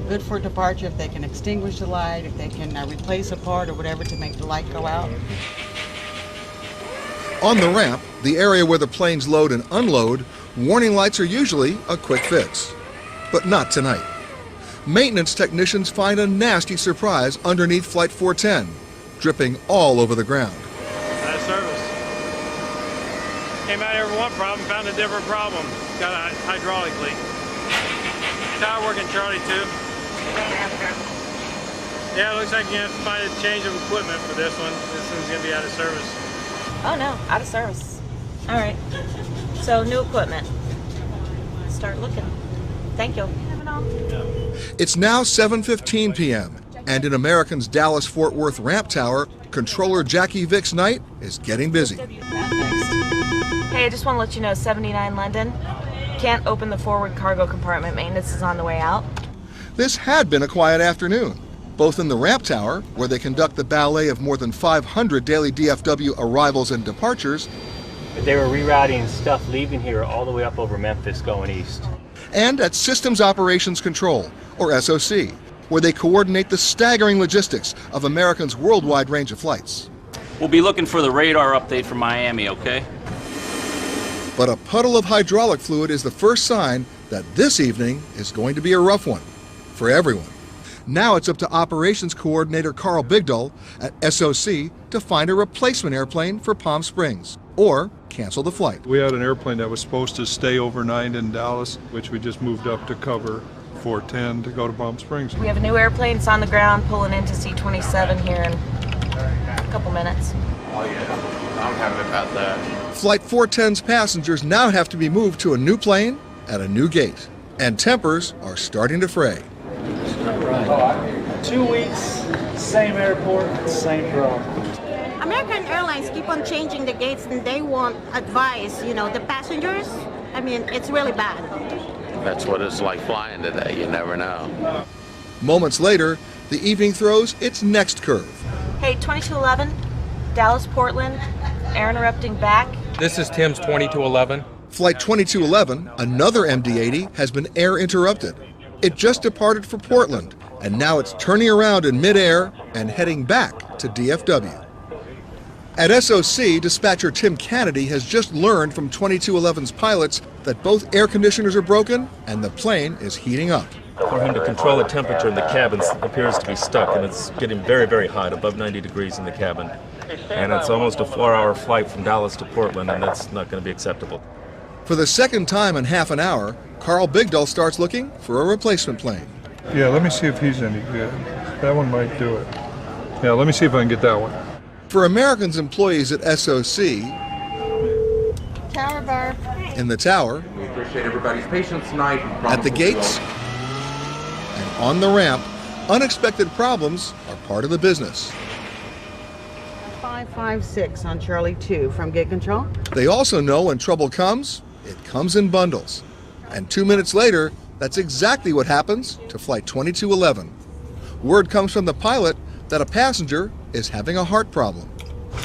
good for departure, if they can extinguish the light, if they can replace a part or whatever to make the light go out. On the ramp, the area where the planes load and unload, warning lights are usually a quick fix. But not tonight. Maintenance technicians find a nasty surprise underneath Flight 410, dripping all over the ground. Out of service. Came out here for one problem, found a different problem. Got a hydraulic leak. Tower working Charlie 2. Yeah, it looks like you're going to have to find a change of equipment for this one. This one's going to be out of service. Oh no, out of service. All right. So new equipment. Start looking. Thank you. It's now 7:15 p.m., and in American's Dallas-Fort Worth ramp tower, controller Jackie Vick's night is getting busy. Hey, I just want to let you know, 79 London, can't open the forward cargo compartment. Maintenance is on the way out. This had been a quiet afternoon, both in the ramp tower, where they conduct the ballet of more than 500 daily DFW arrivals and departures. They were rerouting stuff leaving here all the way up over Memphis going east. And at Systems Operations Control, or SOC, where they coordinate the staggering logistics of American's worldwide range of flights. We'll be looking for the radar update from Miami, okay? But a puddle of hydraulic fluid is the first sign that this evening is going to be a rough one for everyone. Now it's up to Operations Coordinator Carl Bigdahl at SOC to find a replacement airplane for Palm Springs or cancel the flight. We had an airplane that was supposed to stay overnight in Dallas, which we just moved up to cover 410 to go to Palm Springs. We have a new airplane. It's on the ground pulling into C-27 here in a couple minutes. Oh yeah, I'm happy about that. Flight 410's passengers now have to be moved to a new plane at a new gate. And tempers are starting to fray. 2 weeks, same airport, same problem. American Airlines keep on changing the gates and they won't advise, the passengers. I mean, it's really bad. That's what it's like flying today. You never know. Moments later, the evening throws its next curve. Hey, 2211, Dallas, Portland, air interrupting back. This is Tim's 2211. Flight 2211, another MD-80, has been air interrupted. It just departed for Portland, and now it's turning around in midair and heading back to DFW. At SOC, dispatcher Tim Kennedy has just learned from 2211's pilots that both air conditioners are broken and the plane is heating up. For him to control the temperature in the cabin appears to be stuck, and it's getting very, very hot, above 90 degrees in the cabin. And it's almost a 4-hour flight from Dallas to Portland, and that's not going to be acceptable. For the second time in half an hour, Carl Bigdahl starts looking for a replacement plane. Yeah, let me see if he's any good. That one might do it. Yeah, let me see if I can get that one. For American's employees at SOC, Tower bar. In the tower, we appreciate everybody's patience tonight. At the gates, and on the ramp, unexpected problems are part of the business. 556 on Charlie 2 from Gate Control. They also know when trouble comes, it comes in bundles. And 2 minutes later, that's exactly what happens to Flight 2211. Word comes from the pilot that a passenger is having a heart problem.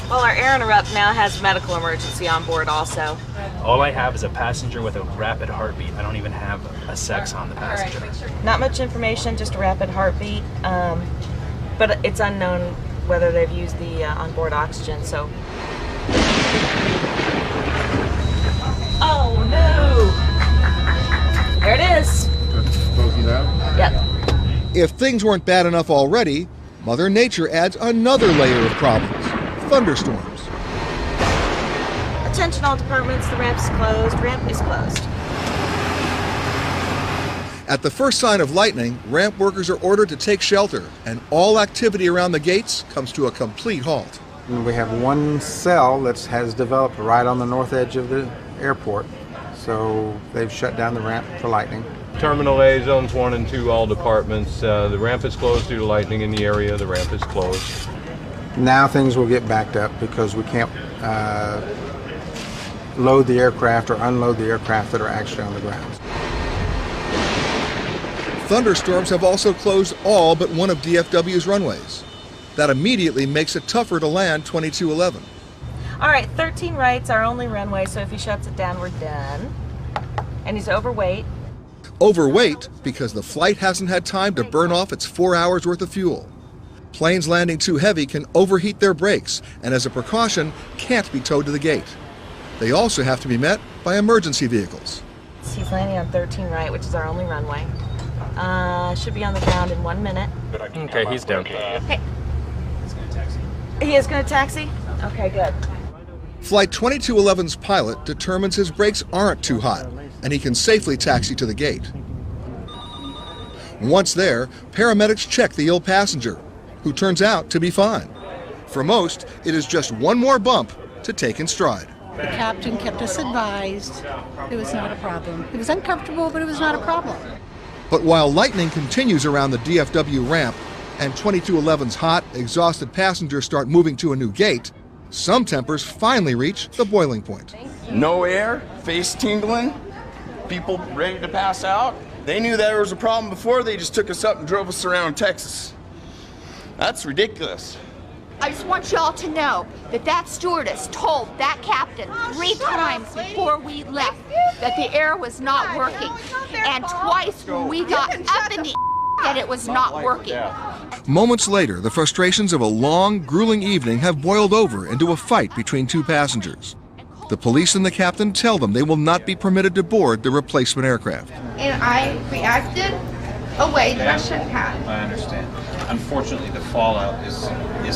Well, our air interrupt now has medical emergency on board also. All I have is a passenger with a rapid heartbeat. I don't even have a sex on the passenger. Not much information, just a rapid heartbeat. But it's unknown whether they've used the onboard oxygen, so. Oh no! There it is. Closing down? Yep. If things weren't bad enough already, Mother Nature adds another layer of problems: thunderstorms. Attention all departments, the ramp is closed. Ramp is closed. At the first sign of lightning, ramp workers are ordered to take shelter, and all activity around the gates comes to a complete halt. We have one cell that has developed right on the north edge of the airport, so they've shut down the ramp for lightning. Terminal A, zones 1 and 2, all departments. The ramp is closed due to lightning in the area. The ramp is closed. Now things will get backed up because we can't load the aircraft or unload the aircraft that are actually on the ground. Thunderstorms have also closed all but one of DFW's runways. That immediately makes it tougher to land 2211. All right, 13 right's our only runway, so if he shuts it down, we're done. And he's overweight. Overweight because the flight hasn't had time to burn off its 4 hours worth of fuel. Planes landing too heavy can overheat their brakes and as a precaution can't be towed to the gate. They also have to be met by emergency vehicles. He's landing on 13 right, which is our only runway. Should be on the ground in 1 minute. Okay, he's down. Hey. He is going to taxi? Okay, good. Flight 2211's pilot determines his brakes aren't too hot and he can safely taxi to the gate. Once there, paramedics check the ill passenger, who turns out to be fine. For most, it is just one more bump to take in stride. The captain kept us advised. It was not a problem. It was uncomfortable, but it was not a problem. But while lightning continues around the DFW ramp and 2211's hot, exhausted passengers start moving to a new gate, some tempers finally reach the boiling point. No air, face tingling, people ready to pass out. They knew there was a problem before, they just took us up and drove us around Texas. That's ridiculous. I just want y'all to know that that stewardess told that captain 3 times before we left that the air was not working. And twice when we got up in the that it was not working. Moments later, the frustrations of a long, grueling evening have boiled over into a fight between two passengers. The police and the captain tell them they will not be permitted to board the replacement aircraft. And I reacted a way that I shouldn't have. I understand. Unfortunately, the fallout is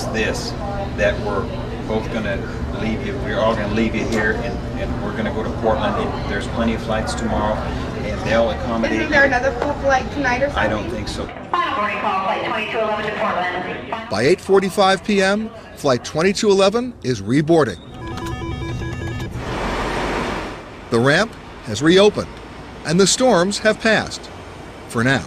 this, that we're both going to leave you. We're all going to leave you here, and we're going to go to Portland. And there's plenty of flights tomorrow, and they'll accommodate. Isn't there another flight tonight or something? I don't think so. By 8:45 p.m., Flight 2211 is reboarding. The ramp has reopened, and the storms have passed, for now.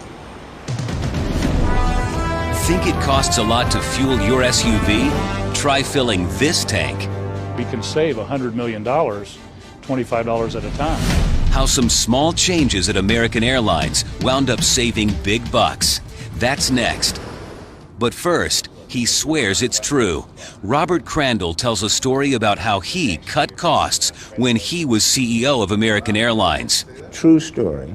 Think it costs a lot to fuel your SUV? Try filling this tank. We can save $100 million, $25 at a time. How some small changes at American Airlines wound up saving big bucks. That's next. But first, he swears it's true. Robert Crandall tells a story about how he cut costs when he was CEO of American Airlines. True story.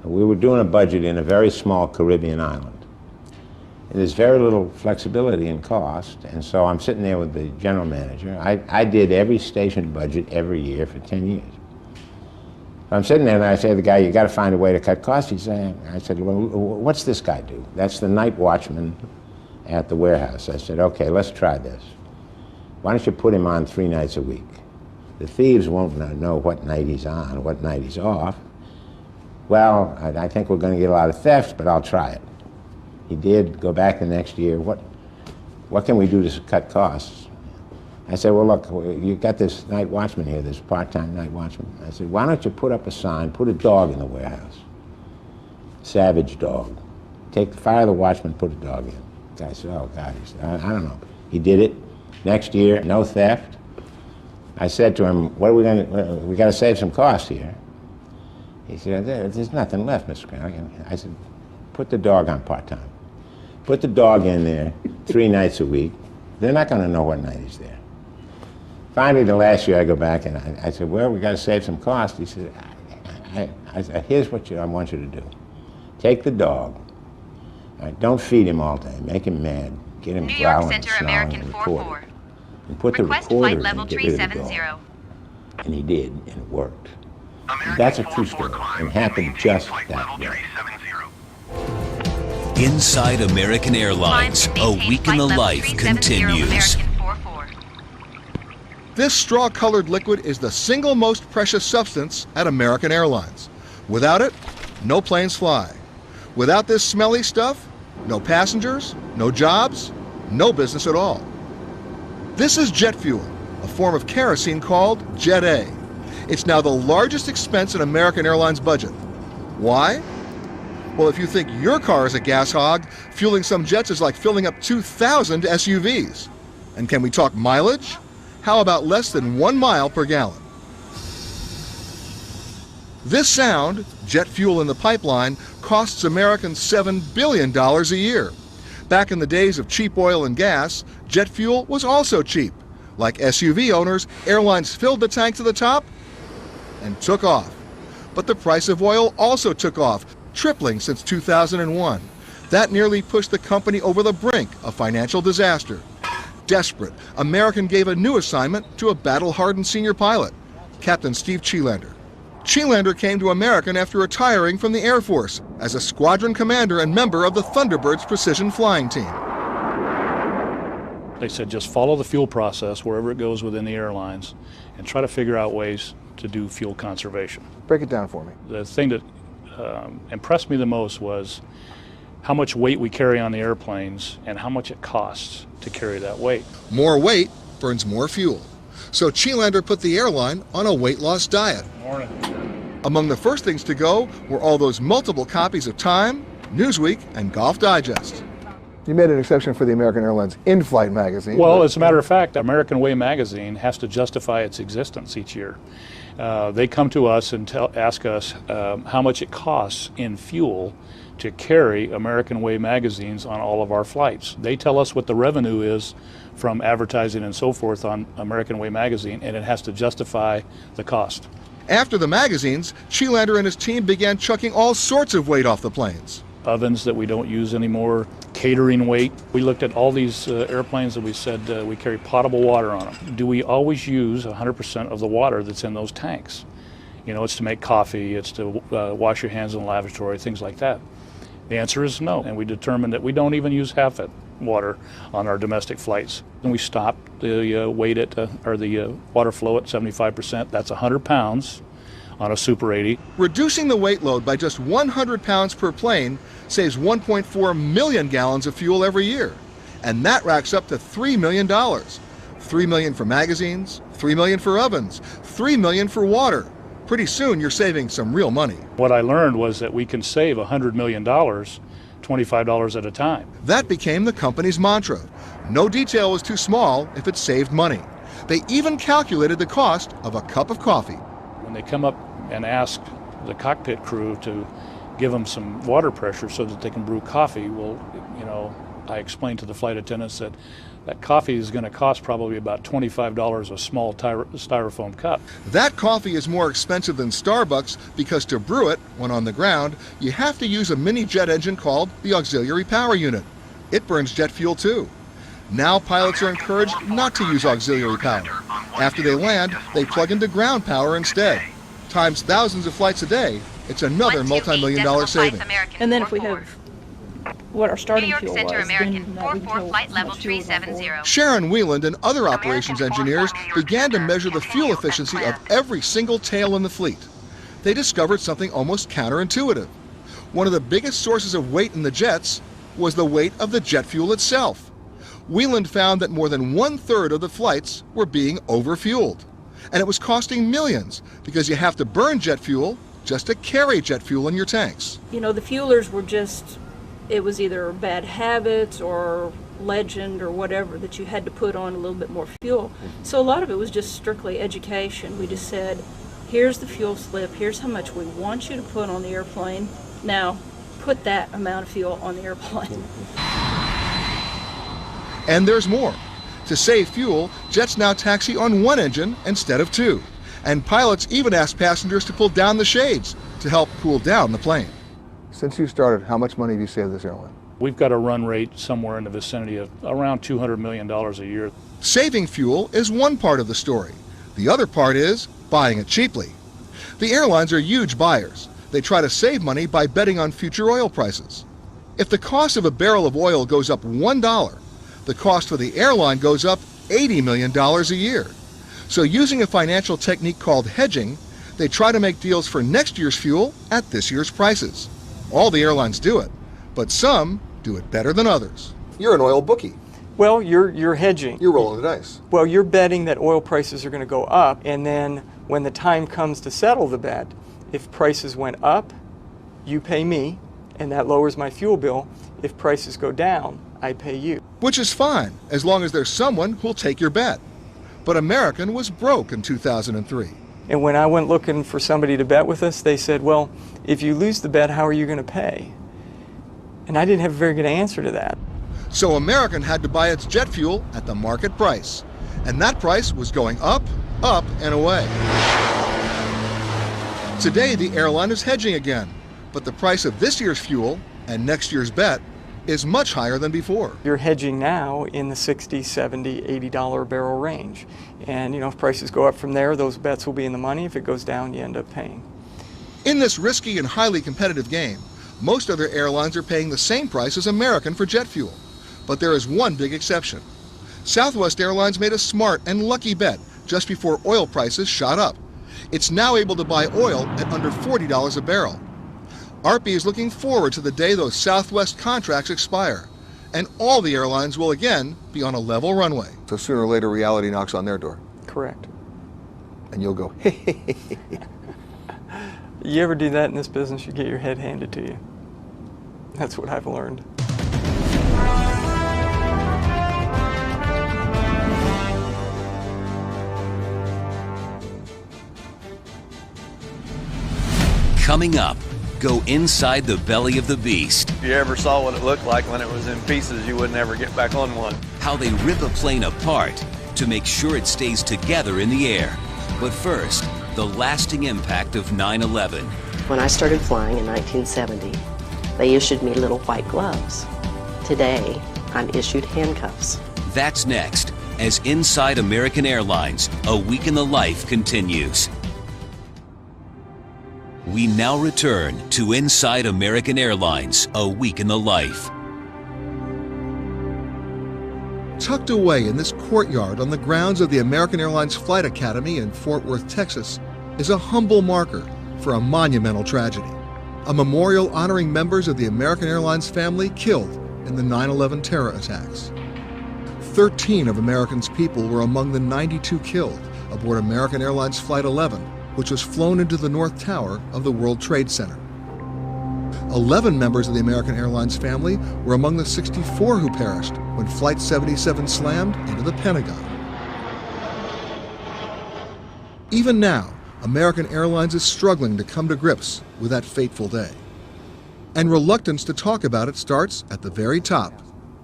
We were doing a budget in a very small Caribbean island. And there's very little flexibility in cost, and so I'm sitting there with the general manager. I did every station budget every year for 10 years. So I'm sitting there and I say to the guy, you got to find a way to cut costs. I said, well, what's this guy do? That's the night watchman at the warehouse. I said, okay, let's try this. Why don't you put him on 3 nights a week? The thieves won't know what night he's on, what night he's off. Well, I think we're going to get a lot of thefts, but I'll try it. He did. Go back the next year. What can we do to cut costs? I said, well, look, you've got this night watchman here, this part-time night watchman. I said, why don't you put up a sign, put a dog in the warehouse, savage dog. Fire the watchman, put a dog in. The guy said, oh, God, I don't know. He did it. Next year, no theft. I said to him, what are we going to, we got to save some cost here. He said, there's nothing left, Mr. Crandall. I said, put the dog on part-time. Put the dog in there 3 nights a week. They're not going to know what night he's there. Finally, the last year, I go back and I said, well, we got to save some cost. He said, I said, here's what I want you to do. Take the dog. Don't feed him all day. Make him mad. Get him growling and snarling and record it. And put the recorder in and get rid of the dog. And he did, and it worked. And that's a true story, and happened just that way. Inside American Airlines, a week in the life continues. This straw-colored liquid is the single most precious substance at American Airlines. Without it, no planes fly. Without this smelly stuff, no passengers, no jobs, no business at all. This is jet fuel, a form of kerosene called Jet A. It's now the largest expense in American Airlines' budget. Why? Well, if you think your car is a gas hog, fueling some jets is like filling up 2,000 SUVs. And can we talk mileage? How about less than 1 mile per gallon? This sound, jet fuel in the pipeline, costs Americans $7 billion a year. Back in the days of cheap oil and gas, jet fuel was also cheap. Like SUV owners, airlines filled the tank to the top and took off. But the price of oil also took off, tripling since 2001. That nearly pushed the company over the brink of financial disaster. Desperate, American gave a new assignment to a battle-hardened senior pilot, Captain Steve Cheelander. Cheelander came to American after retiring from the Air Force as a squadron commander and member of the Thunderbirds precision flying team. They said just follow the fuel process wherever it goes within the airlines and try to figure out ways to do fuel conservation. Break it down for me. The thing that impressed me the most was how much weight we carry on the airplanes and how much it costs to carry that weight. More weight burns more fuel. So Cheelander put the airline on a weight loss diet. Morning. Among the first things to go were all those multiple copies of Time, Newsweek, and Golf Digest. You made an exception for the American Airlines in-flight magazine. Well, as a matter of fact, American Way magazine has to justify its existence each year. They come to us and ask us how much it costs in fuel to carry American Way magazines on all of our flights. They tell us what the revenue is from advertising and so forth on American Way magazine, and it has to justify the cost. After the magazines, Cheelander and his team began chucking all sorts of weight off the planes. ovens that we don't use anymore, catering weight. We looked at all these airplanes and we said we carry potable water on them. Do we always use 100% of the water that's in those tanks? You know, it's to make coffee, it's to wash your hands in the lavatory, things like that. The answer is no, and we determined that we don't even use half that water on our domestic flights. And we stopped the weight at, or the water flow at 75%. That's 100 pounds on a Super 80. Reducing the weight load by just 100 pounds per plane saves 1.4 million gallons of fuel every year. And that racks up to $3 million. $3 million for magazines, $3 million for ovens, $3 million for water. Pretty soon you're saving some real money. What I learned was that we can save $100 million, $25 at a time. That became the company's mantra. No detail was too small if it saved money. They even calculated the cost of a cup of coffee. When they come up and ask the cockpit crew to give them some water pressure so that they can brew coffee, well, you know, I explained to the flight attendants that that coffee is going to cost probably about $25 a small styrofoam cup. That coffee is more expensive than Starbucks because to brew it, when on the ground, you have to use a mini jet engine called the auxiliary power unit. It burns jet fuel too. Now pilots are encouraged not to use auxiliary power. After they land, they plug into ground power instead. Times thousands of flights a day, it's another multi-million-dollar saving. And then if we have what our starting New York fuel Center was, American then we can 44 tell flight how level much fuel is on board. 370. Sharon Wheeland and other operations engineers began to measure the fuel efficiency of every single tail in the fleet. They discovered something almost counterintuitive. One of the biggest sources of weight in the jets was the weight of the jet fuel itself. Wheeland found that more than 1/3 of the flights were being overfueled. And it was costing millions because you have to burn jet fuel just to carry jet fuel in your tanks. You know, the fuelers were just, it was either bad habits or legend or whatever that you had to put on a little bit more fuel. So a lot of it was just strictly education. We just said, here's the fuel slip, here's how much we want you to put on the airplane. Now, put that amount of fuel on the airplane. And there's more. To save fuel, jets now taxi on one engine instead of two. And pilots even ask passengers to pull down the shades to help cool down the plane. Since you started, how much money have you saved this airline? We've got a run rate somewhere in the vicinity of around $200 million a year. Saving fuel is one part of the story. The other part is buying it cheaply. The airlines are huge buyers. They try to save money by betting on future oil prices. If the cost of a barrel of oil goes up $1, the cost for the airline goes up $80 million a year. So using a financial technique called hedging, they try to make deals for next year's fuel at this year's prices. All the airlines do it, but some do it better than others. You're an oil bookie. Well, you're hedging. You're rolling the dice. Well, you're betting that oil prices are going to go up, and then when the time comes to settle the bet, if prices went up, you pay me, and that lowers my fuel bill. If prices go down, I pay you. Which is fine, as long as there's someone who'll take your bet. But American was broke in 2003. And when I went looking for somebody to bet with us, they said, well, if you lose the bet, how are you going to pay? And I didn't have a very good answer to that. So American had to buy its jet fuel at the market price. And that price was going up, up, and away. Today, the airline is hedging again. But the price of this year's fuel and next year's bet is much higher than before. You're hedging now in the $60, $70, $80 a barrel range. And you know, if prices go up from there, those bets will be in the money. If it goes down, you end up paying. In this risky and highly competitive game, most other airlines are paying the same price as American for jet fuel. But there is one big exception. Southwest Airlines made a smart and lucky bet just before oil prices shot up. It's now able to buy oil at under $40 a barrel. ARPI is looking forward to the day those Southwest contracts expire, and all the airlines will again be on a level runway. So sooner or later reality knocks on their door. Correct. And you'll go, hey, hey, hey, hey. You ever do that in this business, you get your head handed to you. That's what I've learned. Coming up, go inside the belly of the beast. If you ever saw what it looked like when it was in pieces, you would never get back on one. How they rip a plane apart to make sure it stays together in the air. But first, the lasting impact of 9/11. When I started flying in 1970, They issued me little white gloves. Today, I'm issued handcuffs. That's next, as Inside American Airlines, A Week in the Life continues. We now return to Inside American Airlines, A Week in the Life. Tucked away in this courtyard on the grounds of the American Airlines Flight Academy in Fort Worth, Texas, is a humble marker for a monumental tragedy. A memorial honoring members of the American Airlines family killed in the 9/11 terror attacks. 13 of American's people were among the 92 killed aboard American Airlines Flight 11, which was flown into the North Tower of the World Trade Center. 11 members of the American Airlines family were among the 64 who perished when Flight 77 slammed into the Pentagon. Even now, American Airlines is struggling to come to grips with that fateful day. And reluctance to talk about it starts at the very top.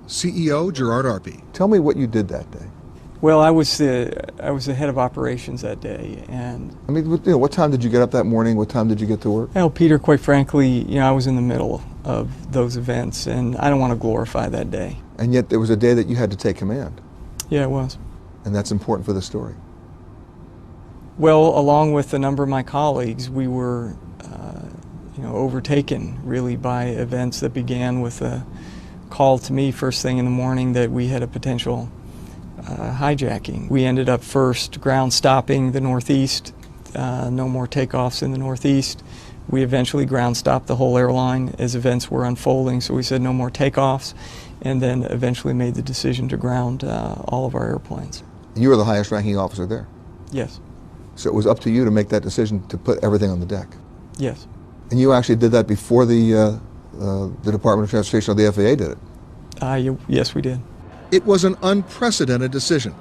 CEO Gerard Arpey. Tell me what you did that day. Well, I was the head of operations that day, and I mean, what time did you get up that morning? What time did you get to work? well, Peter, quite frankly, I was in the middle of those events, and I don't want to glorify that day. And yet there was a day that you had to take command. Yeah, it was. And that's important for the story. Well, along with a number of my colleagues, we were, overtaken really by events that began with a call to me first thing in the morning that we had a potential hijacking. We ended up first ground stopping the Northeast, no more takeoffs in the Northeast. We eventually ground stopped the whole airline as events were unfolding, so we said no more takeoffs, and then eventually made the decision to ground all of our airplanes. You were the highest ranking officer there? Yes. So it was up to you to make that decision to put everything on the deck? Yes. And you actually did that before the Department of Transportation or the FAA did it? Yes, we did. It was an unprecedented decision.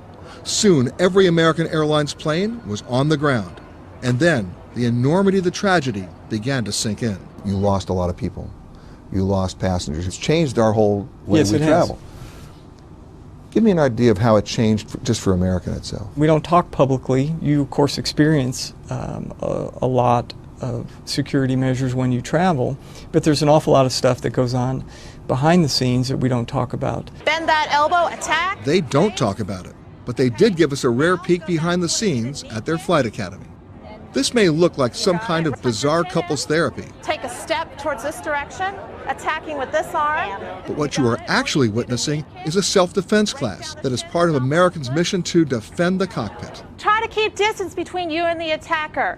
Soon, every American Airlines plane was on the ground. And then, the enormity of the tragedy began to sink in. You lost a lot of people. You lost passengers. It's changed our whole way we travel. Give me an idea of how it changed just for American itself. We don't talk publicly. You, of course, experience a lot of security measures when you travel, but there's an awful lot of stuff that goes on behind the scenes that we don't talk about. Bend that elbow, attack. They don't talk about it, but they did give us a rare peek behind the scenes at their flight academy. This may look like some kind of bizarre couples therapy. Take a step towards this direction, attacking with this arm. But what you are actually witnessing is a self-defense class that is part of Americans' mission to defend the cockpit. Try to keep distance between you and the attacker.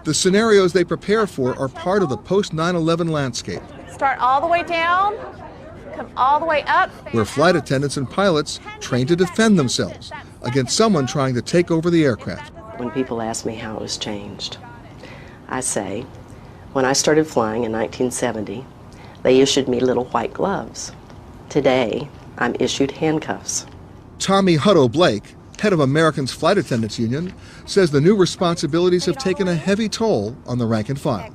The scenarios they prepare for are part of the post-9/11 landscape, Start all the way down, come all the way up. where flight attendants and pilots train to defend themselves against someone trying to take over the aircraft. When people ask me how it was changed, I say, when I started flying in 1970, they issued me little white gloves. Today, I'm issued handcuffs. Tommy Hutto Blake, head of American's Flight Attendants Union, says the new responsibilities have taken a heavy toll on the rank and file.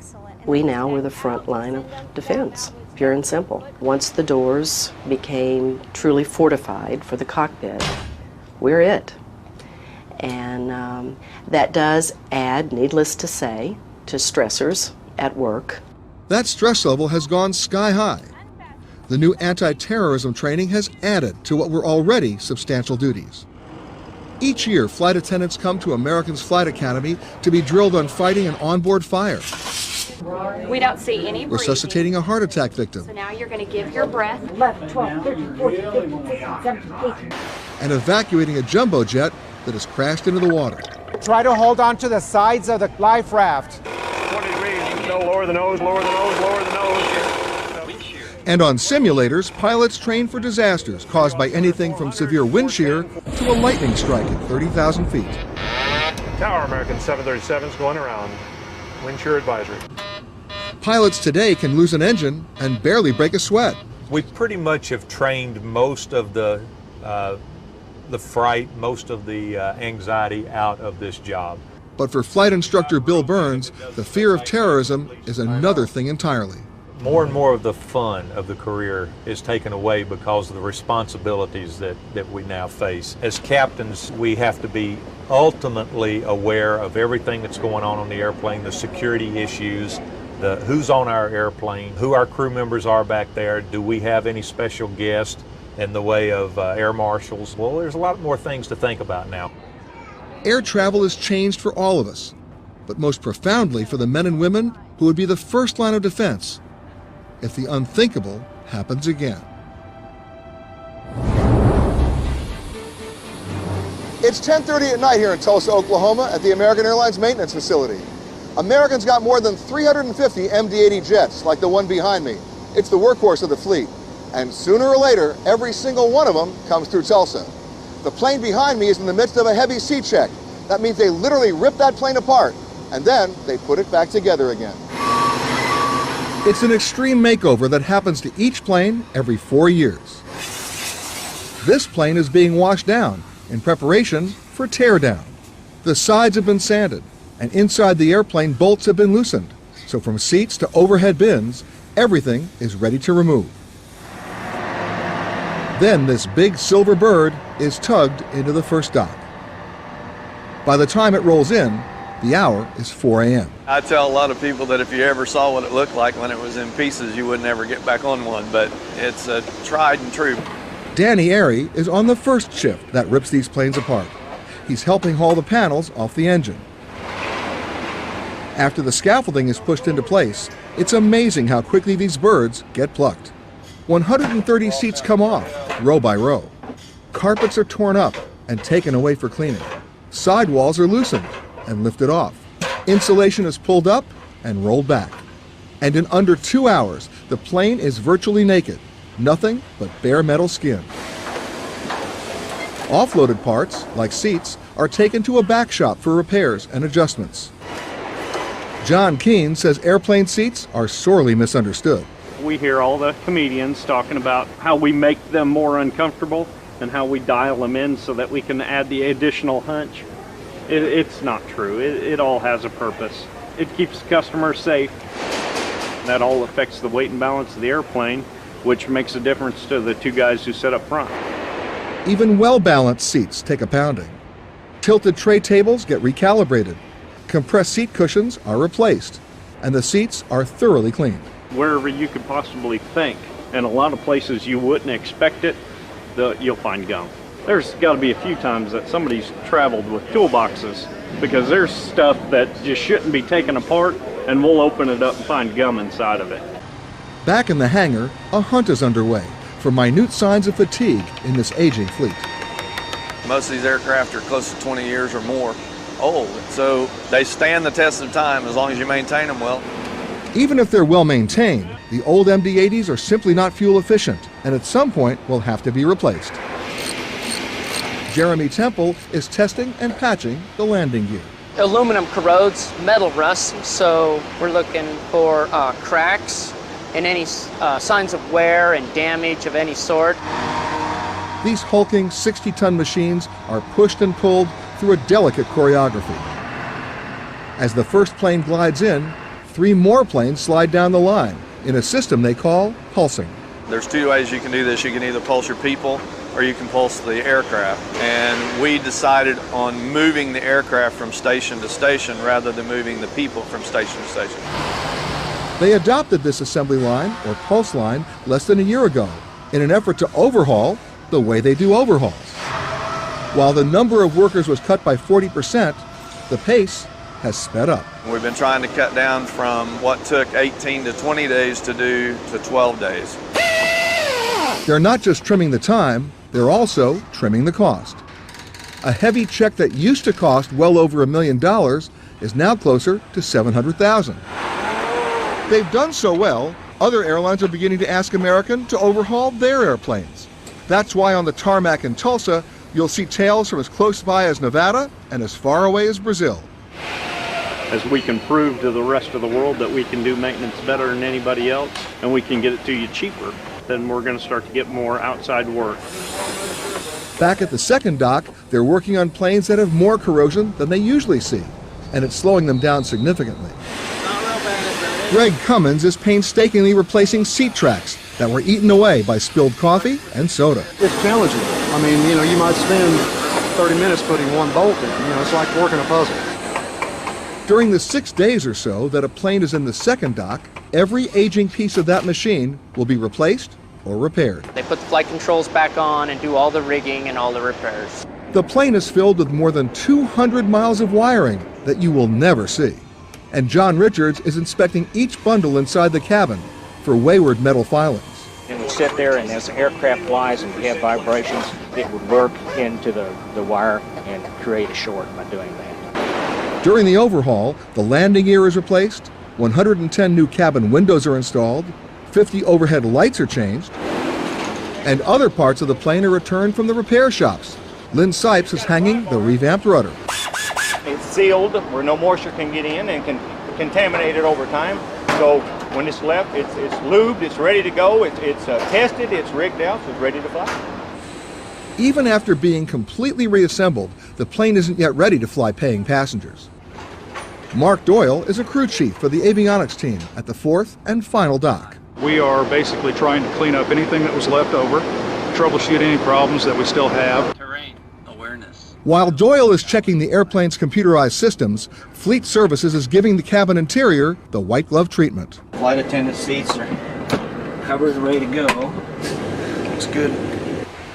We now were the front line of defense, pure and simple. Once the doors became truly fortified for the cockpit, we're it. And that does add, needless to say, to stressors at work. That stress level has gone sky high. The new anti-terrorism training has added to what were already substantial duties. Each year, flight attendants come to American's Flight Academy to be drilled on fighting an onboard fire, We don't see any breathing. resuscitating a heart attack victim, So now you're going to give your breath. Left, 12, 13, 14, 15, 16, 17, 18. and evacuating a jumbo jet that has crashed into the water. Try to hold on to the sides of the life raft. 20 degrees, no, lower the nose, lower the nose, lower the nose. And on simulators, pilots train for disasters caused by anything from severe wind shear to a lightning strike at 30,000 feet. Tower, American 737's going around. Wind shear advisory. Pilots today can lose an engine and barely break a sweat. We pretty much have trained most of the fright, most of the anxiety out of this job. But for flight instructor Bill Burns, the fear of terrorism is another thing entirely. More and more of the fun of the career is taken away because of the responsibilities that we now face. As captains, we have to be ultimately aware of everything that's going on the airplane, the security issues, who's on our airplane, who our crew members are back there, do we have any special guests in the way of air marshals? Well, there's a lot more things to think about now. Air travel has changed for all of us, but most profoundly for the men and women who would be the first line of defense if the unthinkable happens again. It's 10:30 at night here in Tulsa, Oklahoma at the American Airlines maintenance facility. Americans got more than 350 MD-80 jets like the one behind me. It's the workhorse of the fleet. And sooner or later, every single one of them comes through Tulsa. The plane behind me is in the midst of a heavy C check. That means they literally rip that plane apart, and then they put it back together again. It's an extreme makeover that happens to each plane every 4 years. This plane is being washed down in preparation for teardown. The sides have been sanded, and inside the airplane bolts have been loosened. So from seats to overhead bins, everything is ready to remove. Then this big silver bird is tugged into the first dock. By the time it rolls in, the hour is 4 a.m. I tell a lot of people that if you ever saw what it looked like when it was in pieces, you would never get back on one, but it's a tried and true. Danny Airy is on the first shift that rips these planes apart. He's helping haul the panels off the engine. After the scaffolding is pushed into place, it's amazing how quickly these birds get plucked. 130 seats come off, row by row. Carpets are torn up and taken away for cleaning. Sidewalls are loosened and lifted off. Insulation is pulled up and rolled back. And in under 2 hours, the plane is virtually naked, nothing but bare metal skin. Offloaded parts, like seats, are taken to a back shop for repairs and adjustments. John Keene says airplane seats are sorely misunderstood. We hear all the comedians talking about how we make them more uncomfortable and how we dial them in so that we can add the additional hunch. It's not true. It all has a purpose. It keeps the customer safe. That all affects the weight and balance of the airplane, which makes a difference to the two guys who sit up front. Even well-balanced seats take a pounding. Tilted tray tables get recalibrated. Compressed seat cushions are replaced, and the seats are thoroughly cleaned. Wherever you could possibly think, and a lot of places you wouldn't expect it, you'll find gum. There's got to be a few times that somebody's traveled with toolboxes because there's stuff that just shouldn't be taken apart, and we'll open it up and find gum inside of it. Back in the hangar, a hunt is underway for minute signs of fatigue in this aging fleet. Most of these aircraft are close to 20 years or more old, so they stand the test of time as long as you maintain them well. Even if they're well maintained, the old MD-80s are simply not fuel efficient and at some point will have to be replaced. Jeremy Temple is testing and patching the landing gear. Aluminum corrodes, metal rusts, so we're looking for cracks and any signs of wear and damage of any sort. These hulking 60-ton machines are pushed and pulled through a delicate choreography. As the first plane glides in, 3 more planes slide down the line in a system they call pulsing. There's 2 ways you can do this. You can either pulse your people or you can pulse the aircraft. And we decided on moving the aircraft from station to station rather than moving the people from station to station. They adopted this assembly line, or pulse line, less than a year ago in an effort to overhaul the way they do overhauls. While the number of workers was cut by 40%, the pace has sped up. We've been trying to cut down from what took 18 to 20 days to do to 12 days. They're not just trimming the time, they're also trimming the cost. A heavy check that used to cost well over $1 million is now closer to $700,000. They've done so well, other airlines are beginning to ask American to overhaul their airplanes. That's why on the tarmac in Tulsa, you'll see tails from as close by as Nevada and as far away as Brazil. As we can prove to the rest of the world that we can do maintenance better than anybody else, and we can get it to you cheaper, then we're going to start to get more outside work. Back at the second dock, they're working on planes that have more corrosion than they usually see, and it's slowing them down significantly. Greg Cummins is painstakingly replacing seat tracks that were eaten away by spilled coffee and soda. It's challenging. I mean, you might spend 30 minutes putting one bolt in. It's like working a puzzle. During the 6 days or so that a plane is in the second dock, every aging piece of that machine will be replaced or repaired. They put the flight controls back on and do all the rigging and all the repairs. The plane is filled with more than 200 miles of wiring that you will never see. And John Richards is inspecting each bundle inside the cabin for wayward metal filings. It would sit there, and as the aircraft flies and we have vibrations, it would work into the wire and create a short by doing that. During the overhaul, the landing gear is replaced, 110 new cabin windows are installed, 50 overhead lights are changed, and other parts of the plane are returned from the repair shops. Lynn Sipes is hanging the revamped rudder. It's sealed where no moisture can get in and can contaminate it over time. So when it's left, it's lubed, it's ready to go, it's tested, it's rigged out, so it's ready to fly. Even after being completely reassembled, the plane isn't yet ready to fly paying passengers. Mark Doyle is a crew chief for the avionics team at the fourth and final dock. We are basically trying to clean up anything that was left over, troubleshoot any problems that we still have. While Doyle is checking the airplane's computerized systems, Fleet Services is giving the cabin interior the white glove treatment. Flight attendant seats are covered, ready to go. Looks good.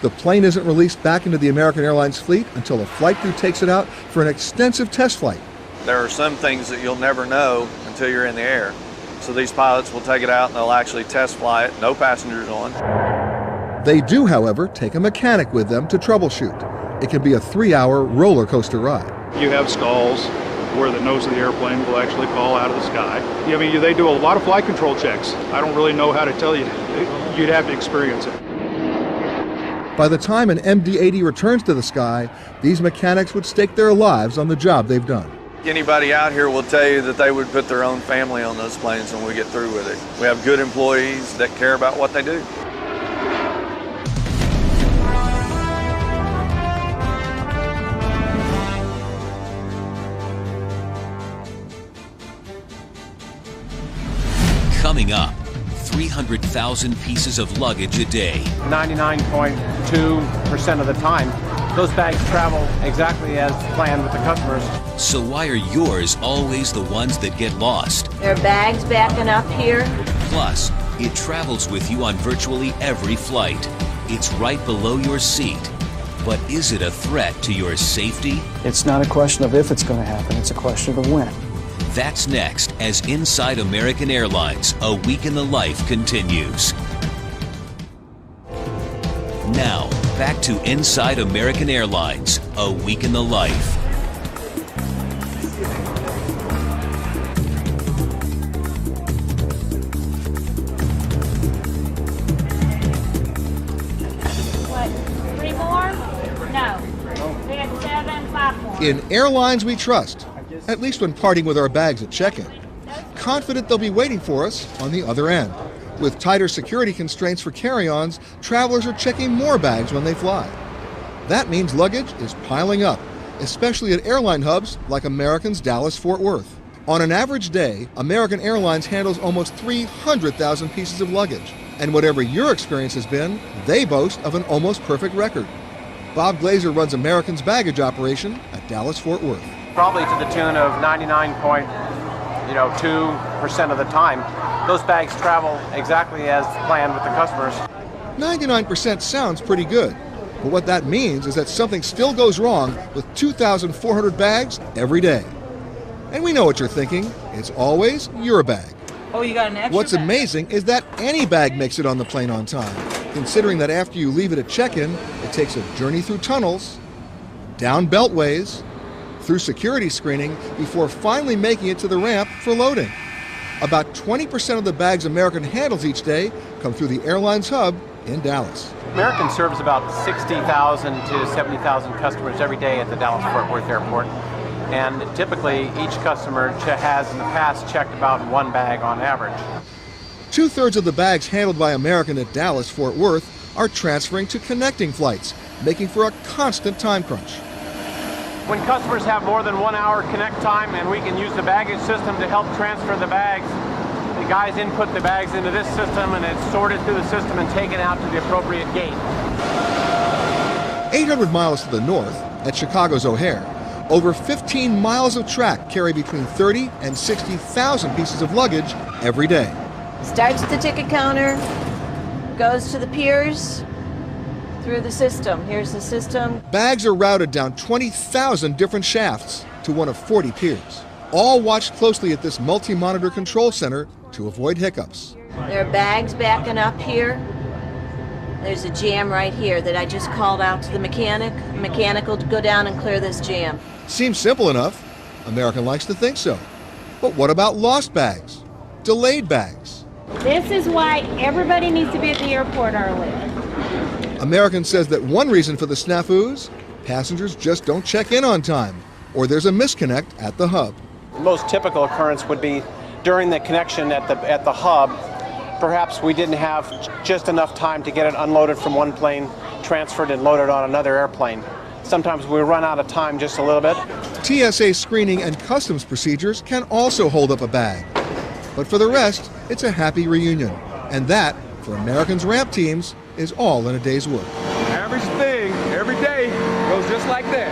The plane isn't released back into the American Airlines fleet until a flight crew takes it out for an extensive test flight. There are some things that you'll never know until you're in the air. So these pilots will take it out and they'll actually test fly it, no passengers on. They do, however, take a mechanic with them to troubleshoot. It can be a 3-hour roller coaster ride. You have stalls where the nose of the airplane will actually fall out of the sky. I mean, they do a lot of flight control checks. I don't really know how to tell you. You'd have to experience it. By the time an MD-80 returns to the sky, these mechanics would stake their lives on the job they've done. Anybody out here will tell you that they would put their own family on those planes when we get through with it. We have good employees that care about what they do. Coming up, 300,000 pieces of luggage a day. 99.2% of the time, those bags travel exactly as planned with the customers. So why are yours always the ones that get lost? There are bags backing up here. Plus, it travels with you on virtually every flight. It's right below your seat. But is it a threat to your safety? It's not a question of if it's going to happen, it's a question of when. That's next as Inside American Airlines, A Week in the Life continues. Now, back to Inside American Airlines, A Week in the Life. What, 3 more? No. We had 7, 5 more. In Airlines We Trust, at least when parting with our bags at check-in, confident they'll be waiting for us on the other end. With tighter security constraints for carry-ons, travelers are checking more bags when they fly. That means luggage is piling up, especially at airline hubs like American's Dallas-Fort Worth. On an average day, American Airlines handles almost 300,000 pieces of luggage. And whatever your experience has been, they boast of an almost perfect record. Bob Glazer runs American's baggage operation at Dallas-Fort Worth. Probably to the tune of 99.2% of the time, those bags travel exactly as planned with the customers. 99% sounds pretty good, but what that means is that something still goes wrong with 2,400 bags every day. And we know what you're thinking. It's always your bag. Oh, you got an extra What's bag? amazing is that any bag makes it on the plane on time, considering that after you leave it at check-in, it takes a journey through tunnels, down beltways, through security screening before finally making it to the ramp for loading. About 20% of the bags American handles each day come through the airline's hub in Dallas. American serves about 60,000 to 70,000 customers every day at the Dallas-Fort Worth Airport. And typically, each customer has in the past checked about 1 bag on average. 2/3 of the bags handled by American at Dallas-Fort Worth are transferring to connecting flights, making for a constant time crunch. When customers have more than 1 hour connect time and we can use the baggage system to help transfer the bags, the guys input the bags into this system and it's sorted through the system and taken out to the appropriate gate. 800 miles to the north, at Chicago's O'Hare, Over 15 miles of track carry between 30 and 60,000 pieces of luggage every day. Starts at the ticket counter, goes to the piers, through the system. Here's the system. Bags are routed down 20,000 different shafts to one of 40 piers. All watched closely at this multi-monitor control center to avoid hiccups. There are bags backing up here. There's a jam right here that I just called out to the mechanic. The mechanic will go down and clear this jam. Seems simple enough. American likes to think so. But what about lost bags? Delayed bags? This is why everybody needs to be at the airport early. American says that one reason for the snafus, passengers just don't check in on time, or there's a misconnect at the hub. The most typical occurrence would be during the connection at the hub. Perhaps we didn't have just enough time to get it unloaded from one plane, transferred and loaded on another airplane. Sometimes we run out of time just a little bit. TSA screening and customs procedures can also hold up a bag. But for the rest, it's a happy reunion. And that, for American's ramp teams, is all in a day's work. Average thing, every day, goes just like that.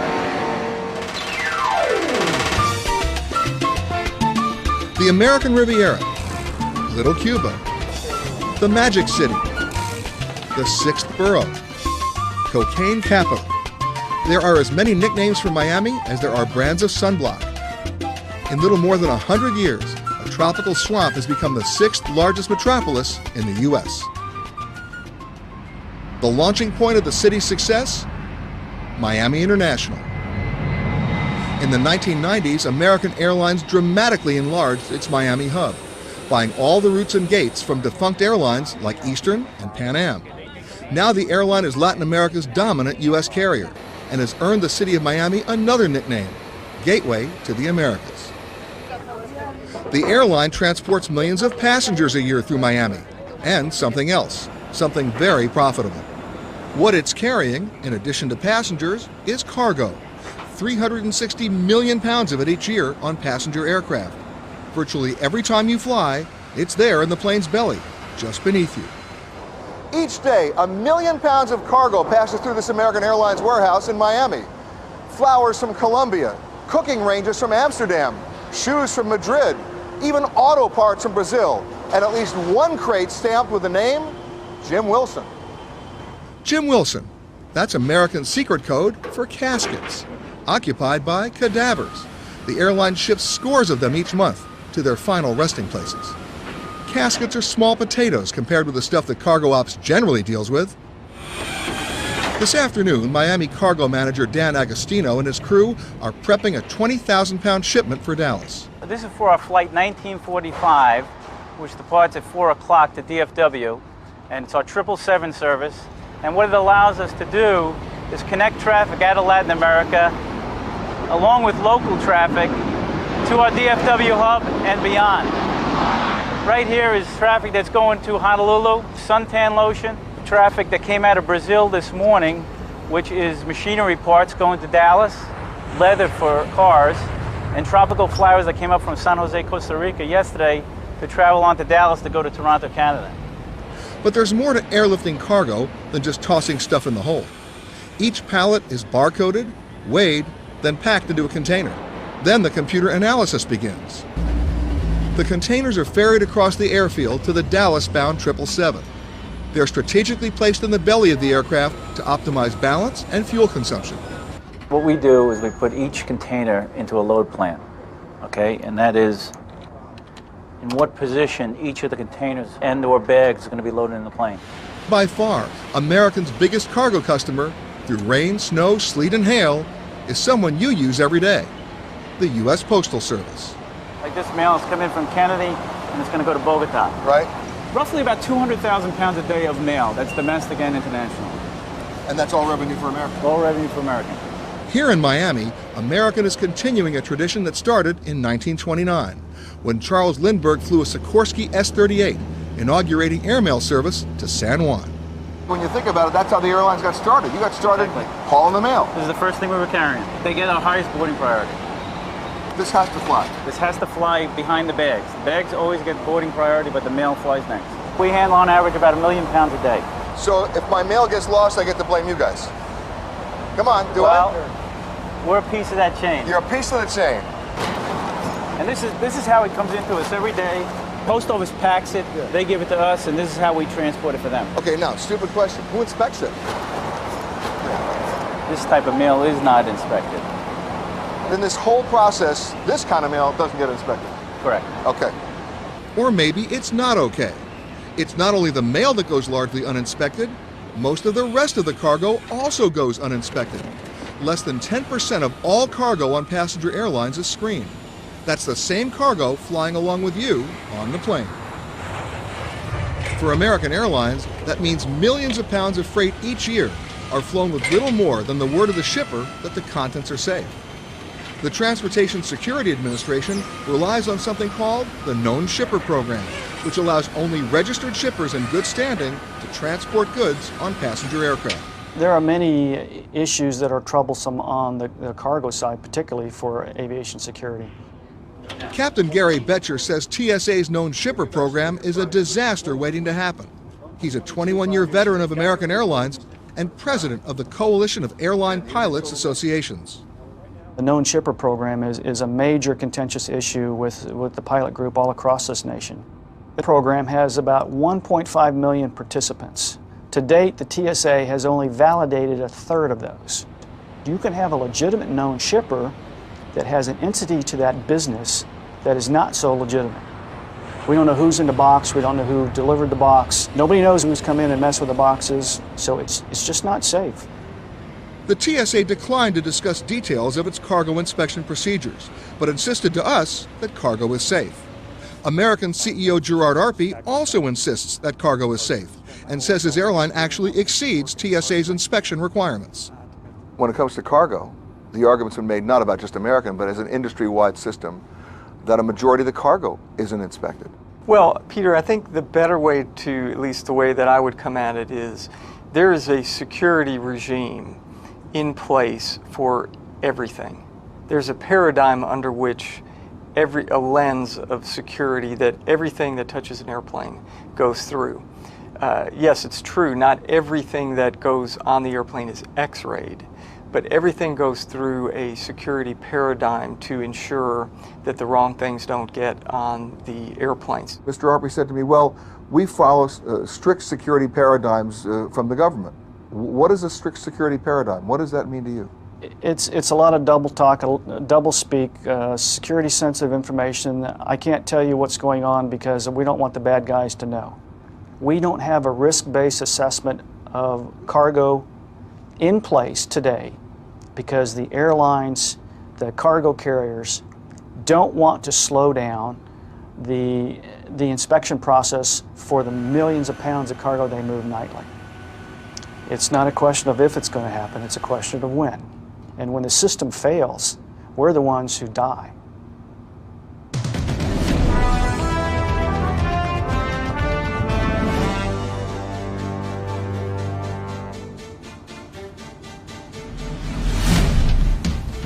The American Riviera, Little Cuba, the Magic City, the Sixth Borough, Cocaine Capital. There are as many nicknames for Miami as there are brands of sunblock. In little more than 100 years, a tropical swamp has become the 6th largest metropolis in the U.S. The launching point of the city's success? Miami International. In the 1990s, American Airlines dramatically enlarged its Miami hub, buying all the routes and gates from defunct airlines like Eastern and Pan Am. Now the airline is Latin America's dominant U.S. carrier and has earned the city of Miami another nickname, Gateway to the Americas. The airline transports millions of passengers a year through Miami, and something else, something very profitable. What it's carrying, in addition to passengers, is cargo. 360 million pounds of it each year on passenger aircraft. Virtually every time you fly, it's there in the plane's belly, just beneath you. Each day, 1 million pounds of cargo passes through this American Airlines warehouse in Miami. Flowers from Colombia, cooking ranges from Amsterdam, shoes from Madrid, even auto parts from Brazil, and at least one crate stamped with the name Jim Wilson. Jim Wilson, that's American secret code for caskets, occupied by cadavers. The airline ships scores of them each month to their final resting places. Caskets are small potatoes compared with the stuff that cargo ops generally deals with. This afternoon, Miami cargo manager Dan Agostino and his crew are prepping a 20,000-pound shipment for Dallas. This is for our flight 1945, which departs at 4 o'clock to DFW, and it's our 777 service. And what it allows us to do is connect traffic out of Latin America, along with local traffic, to our DFW hub and beyond. Right here is traffic that's going to Honolulu, suntan lotion, traffic that came out of Brazil this morning, which is machinery parts going to Dallas, leather for cars, and tropical flowers that came up from San Jose, Costa Rica yesterday to travel on to Dallas to go to Toronto, Canada. But there's more to airlifting cargo than just tossing stuff in the hold. Each pallet is barcoded, weighed, then packed into a container. Then the computer analysis begins. The containers are ferried across the airfield to the Dallas-bound 777. They're strategically placed in the belly of the aircraft to optimize balance and fuel consumption. What we do is we put each container into a load plan, okay? And that is in what position each of the containers and or bags is going to be loaded in the plane. By far, American's biggest cargo customer, through rain, snow, sleet, and hail, is someone you use every day, the U.S. Postal Service. Like this mail is coming from Kennedy, and it's going to go to Bogota. Right. Roughly about 200,000 pounds a day of mail. That's domestic and international. And that's all revenue for America? All revenue for American. Here in Miami, American is continuing a tradition that started in 1929, when Charles Lindbergh flew a Sikorsky S-38, inaugurating airmail service to San Juan. When you think about it, that's how the airlines got started. You got started hauling the mail. This is the first thing we were carrying. They get our highest boarding priority. This has to fly. This has to fly behind the bags. The bags always get boarding priority, but the mail flies next. We handle on average about 1 million pounds a day. So if my mail gets lost, I get to blame you guys. Come on, do well, We're a piece of that chain. You're a piece of the chain. And this is how it comes into us every day. Post office packs it, they give it to us, and this is how we transport it for them. Okay, now, stupid question. Who inspects it? This type of mail is not inspected. In this whole process, this kind of mail doesn't get inspected. Correct. Okay. Or maybe it's not okay. It's not only the mail that goes largely uninspected, most of the rest of the cargo also goes uninspected. Less than 10% of all cargo on passenger airlines is screened. That's the same cargo flying along with you on the plane. For American Airlines, that means millions of pounds of freight each year are flown with little more than the word of the shipper that the contents are safe. The Transportation Security Administration relies on something called the Known Shipper Program, which allows only registered shippers in good standing to transport goods on passenger aircraft. There are many issues that are troublesome on the cargo side, particularly for aviation security. Captain Gary Betcher says TSA's Known Shipper Program is a disaster waiting to happen. He's a 21-year veteran of American Airlines and president of the Coalition of Airline Pilots Associations. The Known Shipper Program is a major contentious issue with the pilot group all across this nation. The program has about 1.5 million participants. To date, the TSA has only validated a third of those. You can have a legitimate known shipper that has an entity to that business that is not so legitimate. We don't know who's in the box, we don't know who delivered the box. Nobody knows who's come in and messed with the boxes, so it's just not safe. The TSA declined to discuss details of its cargo inspection procedures, but insisted to us that cargo is safe. American CEO Gerard Arpey also insists that cargo is safe and says his airline actually exceeds TSA's inspection requirements. When it comes to cargo, the argument's been made not about just American, but as an industry-wide system, that a majority of the cargo isn't inspected. Well, Peter, I think the better way to, at least the way that I would come at it is, there is a security regime in place for everything. There's a paradigm under which a lens of security that everything that touches an airplane goes through. Yes, it's true, not everything that goes on the airplane is X-rayed, but everything goes through a security paradigm to ensure that the wrong things don't get on the airplanes. Mr. Arpey said to me, well, we follow strict security paradigms from the government. What is a strict security paradigm? What does that mean to you? It's a lot of double talk, double speak, security sensitive information. I can't tell you what's going on because we don't want the bad guys to know. We don't have a risk-based assessment of cargo in place today because the airlines, the cargo carriers, don't want to slow down the inspection process for the millions of pounds of cargo they move nightly. It's not a question of if it's going to happen, it's a question of when. And when the system fails, we're the ones who die.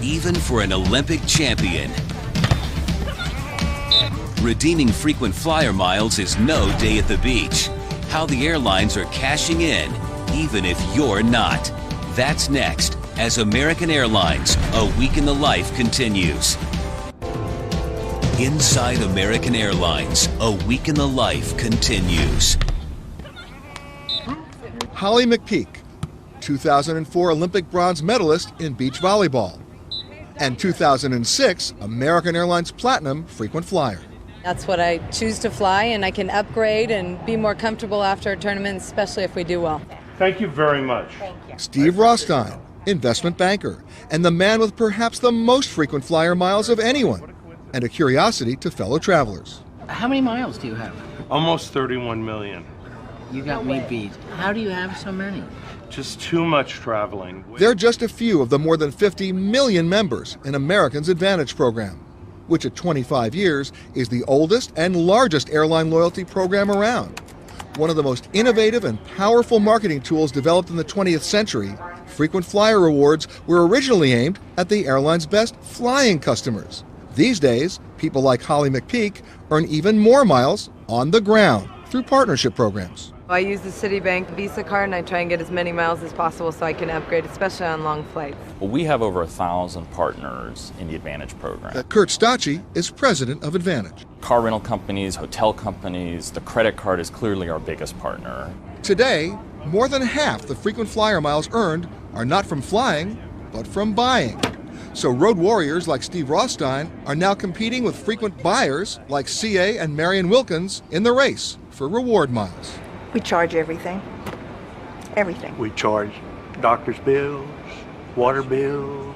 Even for an Olympic champion, redeeming frequent flyer miles is no day at the beach. How the airlines are cashing in, even if you're not. That's next, as American Airlines, A Week in the Life continues. Inside American Airlines, A Week in the Life continues. Holly McPeak, 2004 Olympic bronze medalist in beach volleyball, and 2006 American Airlines Platinum frequent flyer. That's what I choose to fly, and I can upgrade and be more comfortable after a tournament, especially if we do well. Thank you very much. Steve Rostein, investment banker, and the man with perhaps the most frequent flyer miles of anyone, and a curiosity to fellow travelers. How many miles do you have? Almost 31 million. You got me beat. How do you have so many? Just too much traveling. They're just a few of the more than 50 million members in American's Advantage program, which at 25 years is the oldest and largest airline loyalty program around. One of the most innovative and powerful marketing tools developed in the 20th century, frequent flyer rewards were originally aimed at the airline's best flying customers. These days, people like Holly McPeak earn even more miles on the ground through partnership programs. I use the Citibank Visa card and I try and get as many miles as possible so I can upgrade, especially on long flights. Well, we have over 1,000 partners in the Advantage program. Kurt Stacci is president of Advantage. Car rental companies, hotel companies, the credit card is clearly our biggest partner. Today, more than half the frequent flyer miles earned are not from flying, but from buying. So road warriors like Steve Rothstein are now competing with frequent buyers like CA and Marion Wilkins in the race for reward miles. We charge everything. Everything. We charge doctor's bills, water bills,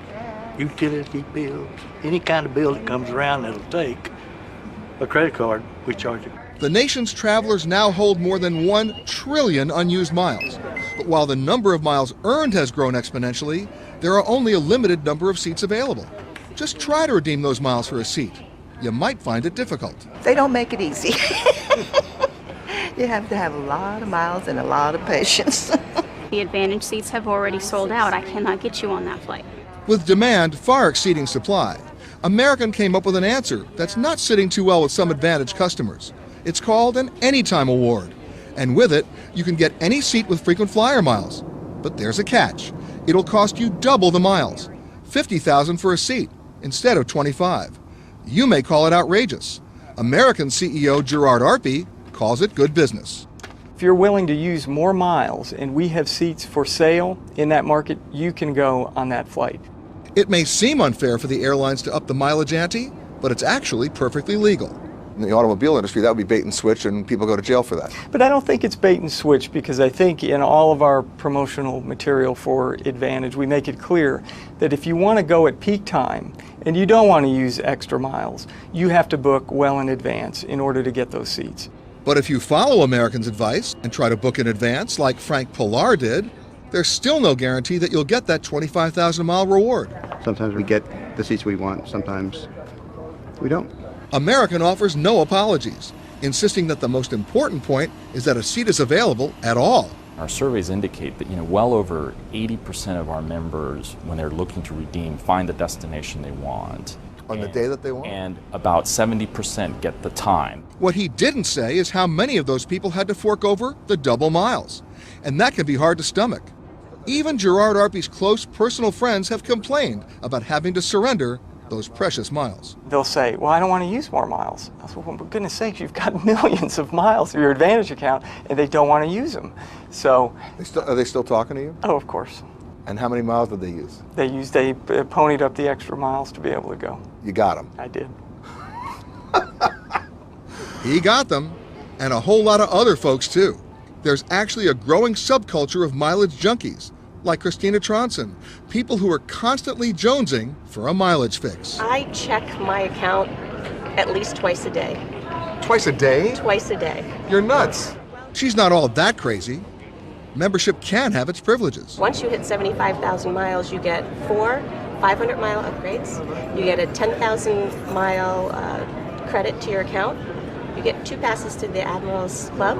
utility bills, any kind of bill that comes around that'll take a credit card, we charge it. The nation's travelers now hold more than 1 trillion unused miles. But while the number of miles earned has grown exponentially, there are only a limited number of seats available. Just try to redeem those miles for a seat. You might find it difficult. They don't make it easy. You have to have a lot of miles and a lot of patience. The Advantage seats have already sold out. I cannot get you on that flight. With demand far exceeding supply, American came up with an answer that's not sitting too well with some Advantage customers. It's called an Anytime Award. And with it, you can get any seat with frequent flyer miles. But there's a catch. It'll cost you double the miles, $50,000 for a seat instead of $25,000. You may call it outrageous. American CEO Gerard Arpey calls it good business. If you're willing to use more miles and we have seats for sale in that market, you can go on that flight. It may seem unfair for the airlines to up the mileage ante, but it's actually perfectly legal. In the automobile industry, that would be bait and switch, and people go to jail for that. But I don't think it's bait and switch, because I think in all of our promotional material for Advantage, we make it clear that if you want to go at peak time and you don't want to use extra miles, you have to book well in advance in order to get those seats. But if you follow American's advice and try to book in advance like Frank Pillar did, there's still no guarantee that you'll get that 25,000-mile reward. Sometimes we get the seats we want, sometimes we don't. American offers no apologies, insisting that the most important point is that a seat is available at all. Our surveys indicate that well over 80% of our members, when they're looking to redeem, find the destination they want. On the day that they want? And about 70% get the time. What he didn't say is how many of those people had to fork over the double miles. And that can be hard to stomach. Even Gerard Arpey's close personal friends have complained about having to surrender those precious miles. They'll say, well, I don't want to use more miles. I said, well, for goodness sakes, you've got millions of miles in your Advantage account, and they don't want to use them. So, Are they still talking to you? Oh, of course. And how many miles did they use? They ponied up the extra miles to be able to go. You got them. I did. He got them, and a whole lot of other folks too. There's actually a growing subculture of mileage junkies, like Christina Tronson, people who are constantly jonesing for a mileage fix. I check my account at least twice a day. Twice a day? Twice a day. You're nuts. She's not all that crazy. Membership can have its privileges. Once you hit 75,000 miles, you get 4 500-mile upgrades. You get a 10,000-mile credit to your account. You get 2 passes to the Admiral's Club.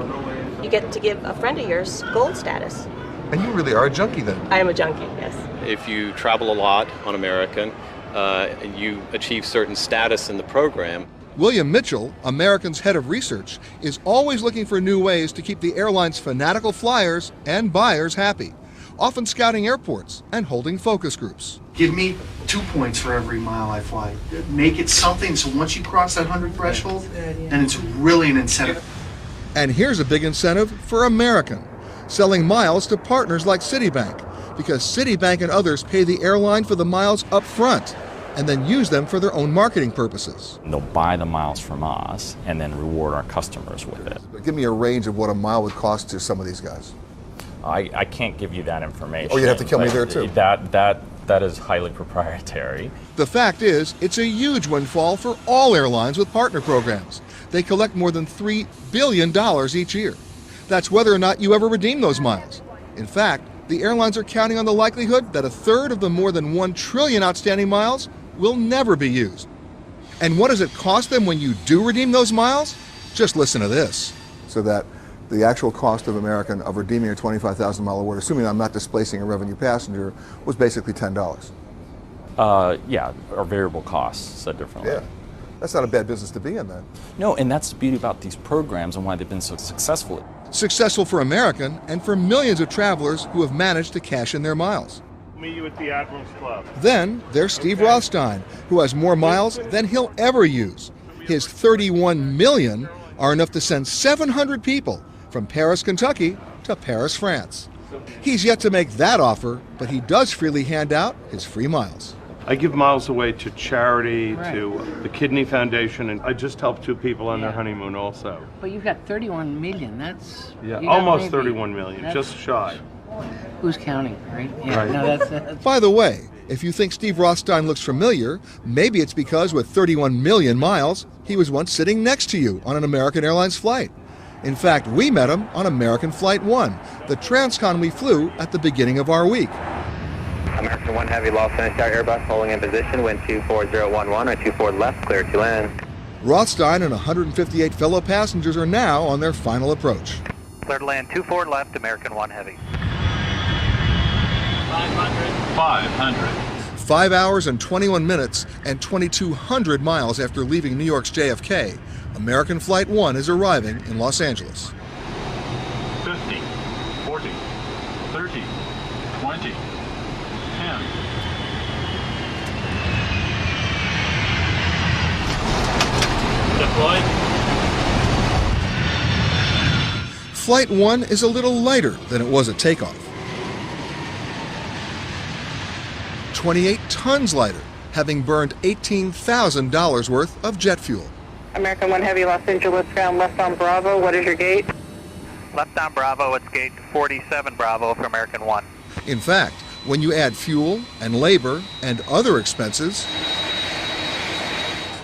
You get to give a friend of yours gold status. And you really are a junkie then? I am a junkie, yes. If you travel a lot on American, and you achieve certain status in the program. William Mitchell, American's head of research, is always looking for new ways to keep the airline's fanatical flyers and buyers happy, often scouting airports and holding focus groups. Give me 2 points for every mile I fly. Make it something so once you cross that 100 threshold, then it's really an incentive. And here's a big incentive for American, selling miles to partners like Citibank, because Citibank and others pay the airline for the miles up front and then use them for their own marketing purposes. They'll buy the miles from us and then reward our customers with it. Give me a range of what a mile would cost to some of these guys. I can't give you that information. Oh, you'd have to kill me there too. That is highly proprietary. The fact is, it's a huge windfall for all airlines with partner programs. They collect more than $3 billion each year. That's whether or not you ever redeem those miles. In fact, the airlines are counting on the likelihood that a third of the more than 1 trillion outstanding miles will never be used. And what does it cost them when you do redeem those miles? Just listen to this. So that the actual cost of American of redeeming a 25,000-mile award, assuming I'm not displacing a revenue passenger, was basically $10. Yeah, our variable costs, said differently. Yeah. That's not a bad business to be in then. No, and that's the beauty about these programs and why they've been so successful. Successful for American and for millions of travelers who have managed to cash in their miles. Meet you at the Admiral's Club. Then there's Steve Rothstein, who has more miles than he'll ever use. His 31 million are enough to send 700 people from Paris, Kentucky to Paris, France. He's yet to make that offer, but he does freely hand out his free miles. I give miles away to charity, to the Kidney Foundation, and I just helped 2 people on their honeymoon also. But you've got 31 million. That's Almost 31 million, just shy. Who's counting, right? Yeah, Right. no, that's By the way, if you think Steve Rothstein looks familiar, maybe it's because with 31 million miles, he was once sitting next to you on an American Airlines flight. In fact, we met him on American Flight 1, the transcon we flew at the beginning of our week. American 1 Heavy, Los Angeles Airbus holding in position, wind 24011 or 24 left, clear to land. Rothstein and 158 fellow passengers are now on their final approach. Clear to land 24 left, American 1 Heavy. 500. 5 hours and 21 minutes and 2,200 miles after leaving New York's JFK, American Flight 1 is arriving in Los Angeles. 50, 40, 30, 20, 10. Deploy. Flight 1 is a little lighter than it was at takeoff. 28 tons lighter, having burned $18,000 worth of jet fuel. American 1 Heavy, Los Angeles ground left on Bravo, what is your gate? Left on Bravo, it's gate 47 Bravo for American 1. In fact, when you add fuel and labor and other expenses,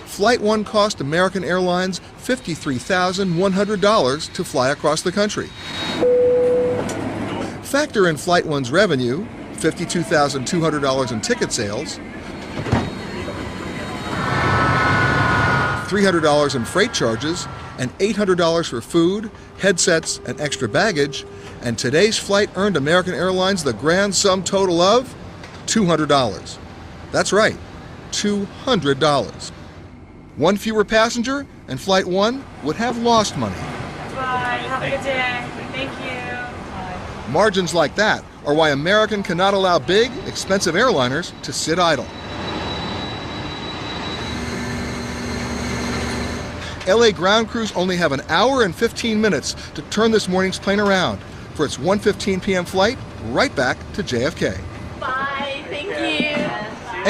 Flight 1 cost American Airlines $53,100 to fly across the country. Factor in Flight 1's revenue, $52,200 in ticket sales, $300 in freight charges, and $800 for food, headsets, and extra baggage, and today's flight earned American Airlines the grand sum total of $200. That's right, $200. One fewer passenger, and Flight 1 would have lost money. Bye. Have a good day. Thank you. Margins like that are why American cannot allow big, expensive airliners to sit idle. LA ground crews only have an hour and 15 minutes to turn this morning's plane around for its 1:15 p.m. flight right back to JFK. Bye. Thank you.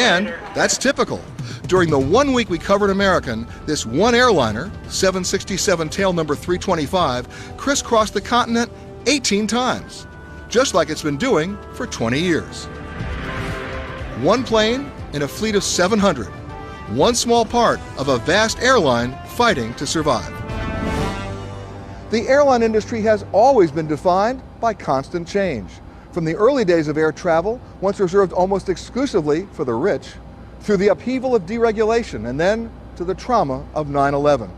And that's typical. During the 1 week we covered American, this one airliner, 767 tail number 325, crisscrossed the continent 18 times, just like it's been doing for 20 years. One plane in a fleet of 700, one small part of a vast airline fighting to survive. The airline industry has always been defined by constant change. From the early days of air travel, once reserved almost exclusively for the rich, through the upheaval of deregulation, and then to the trauma of 9/11.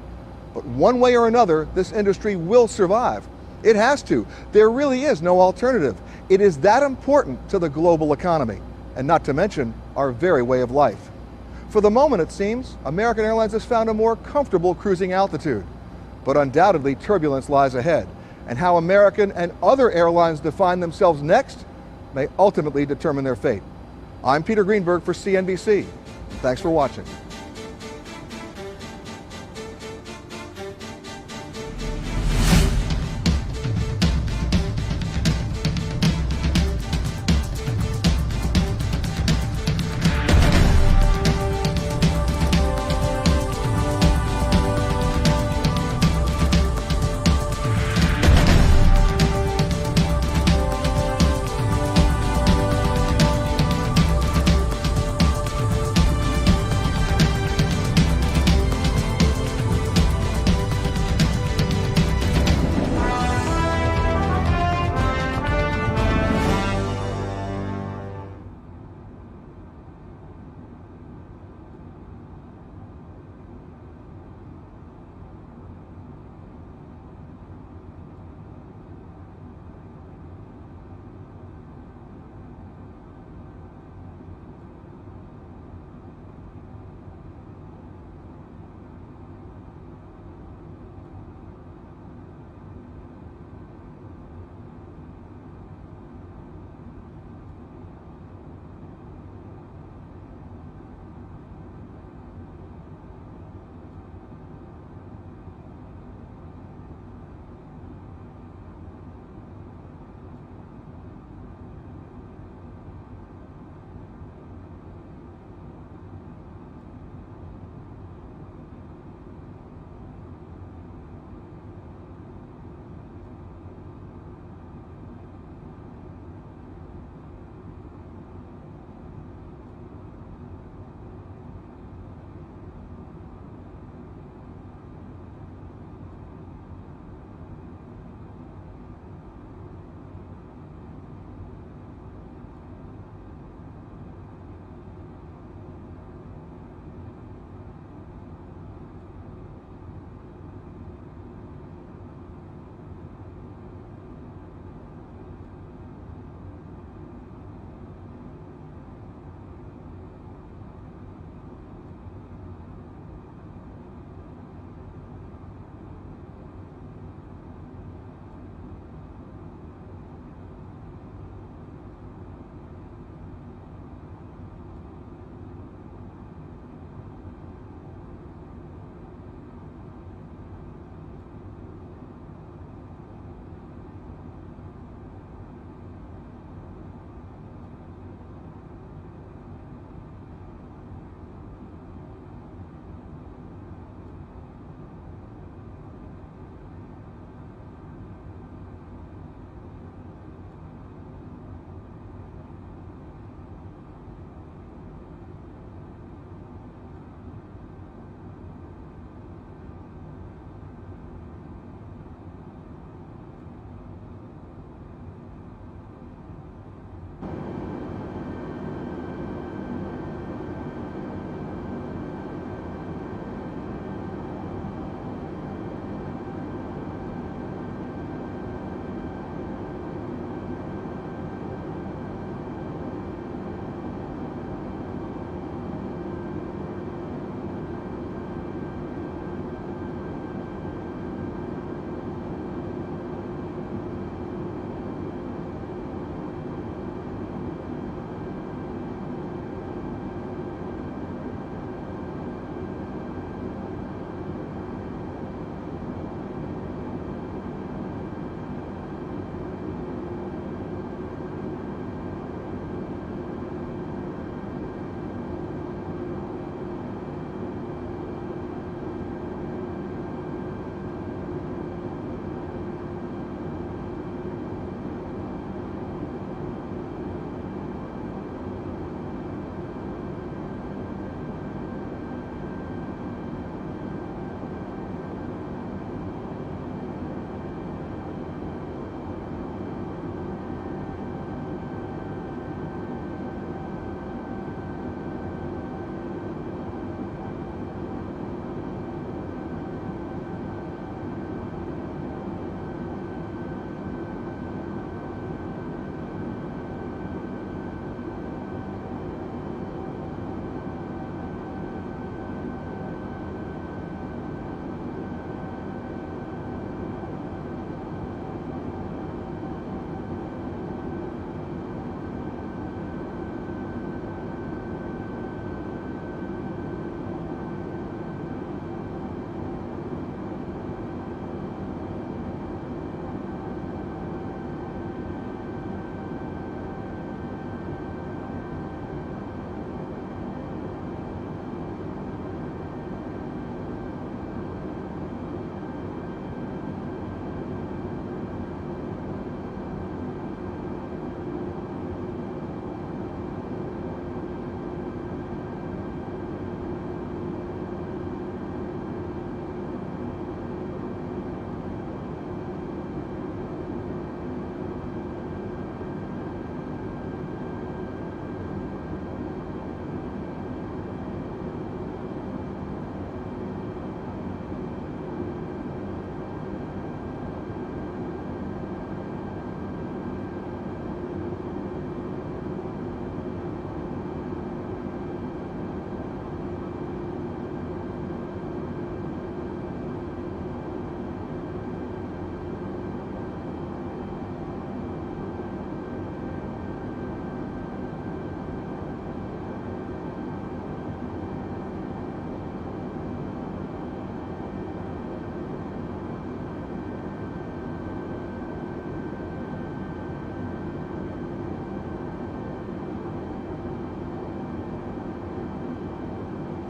But one way or another, this industry will survive. It has to. There really is no alternative. It is that important to the global economy, and not to mention our very way of life. For the moment, it seems, American Airlines has found a more comfortable cruising altitude. But undoubtedly, turbulence lies ahead, and how American and other airlines define themselves next may ultimately determine their fate. I'm Peter Greenberg for CNBC. Thanks for watching.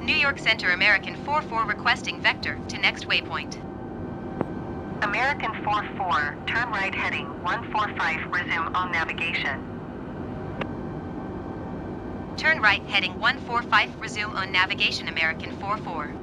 New York Center American 44 requesting vector to next waypoint. American 44, turn right heading 145, resume on navigation. Turn right heading 145, resume on navigation American 44.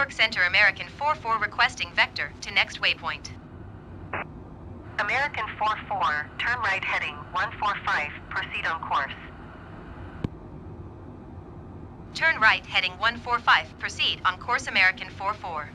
York Center American 44 requesting vector to next waypoint. American 44, turn right heading 145, proceed on course. Turn right heading 145, proceed on course American 44.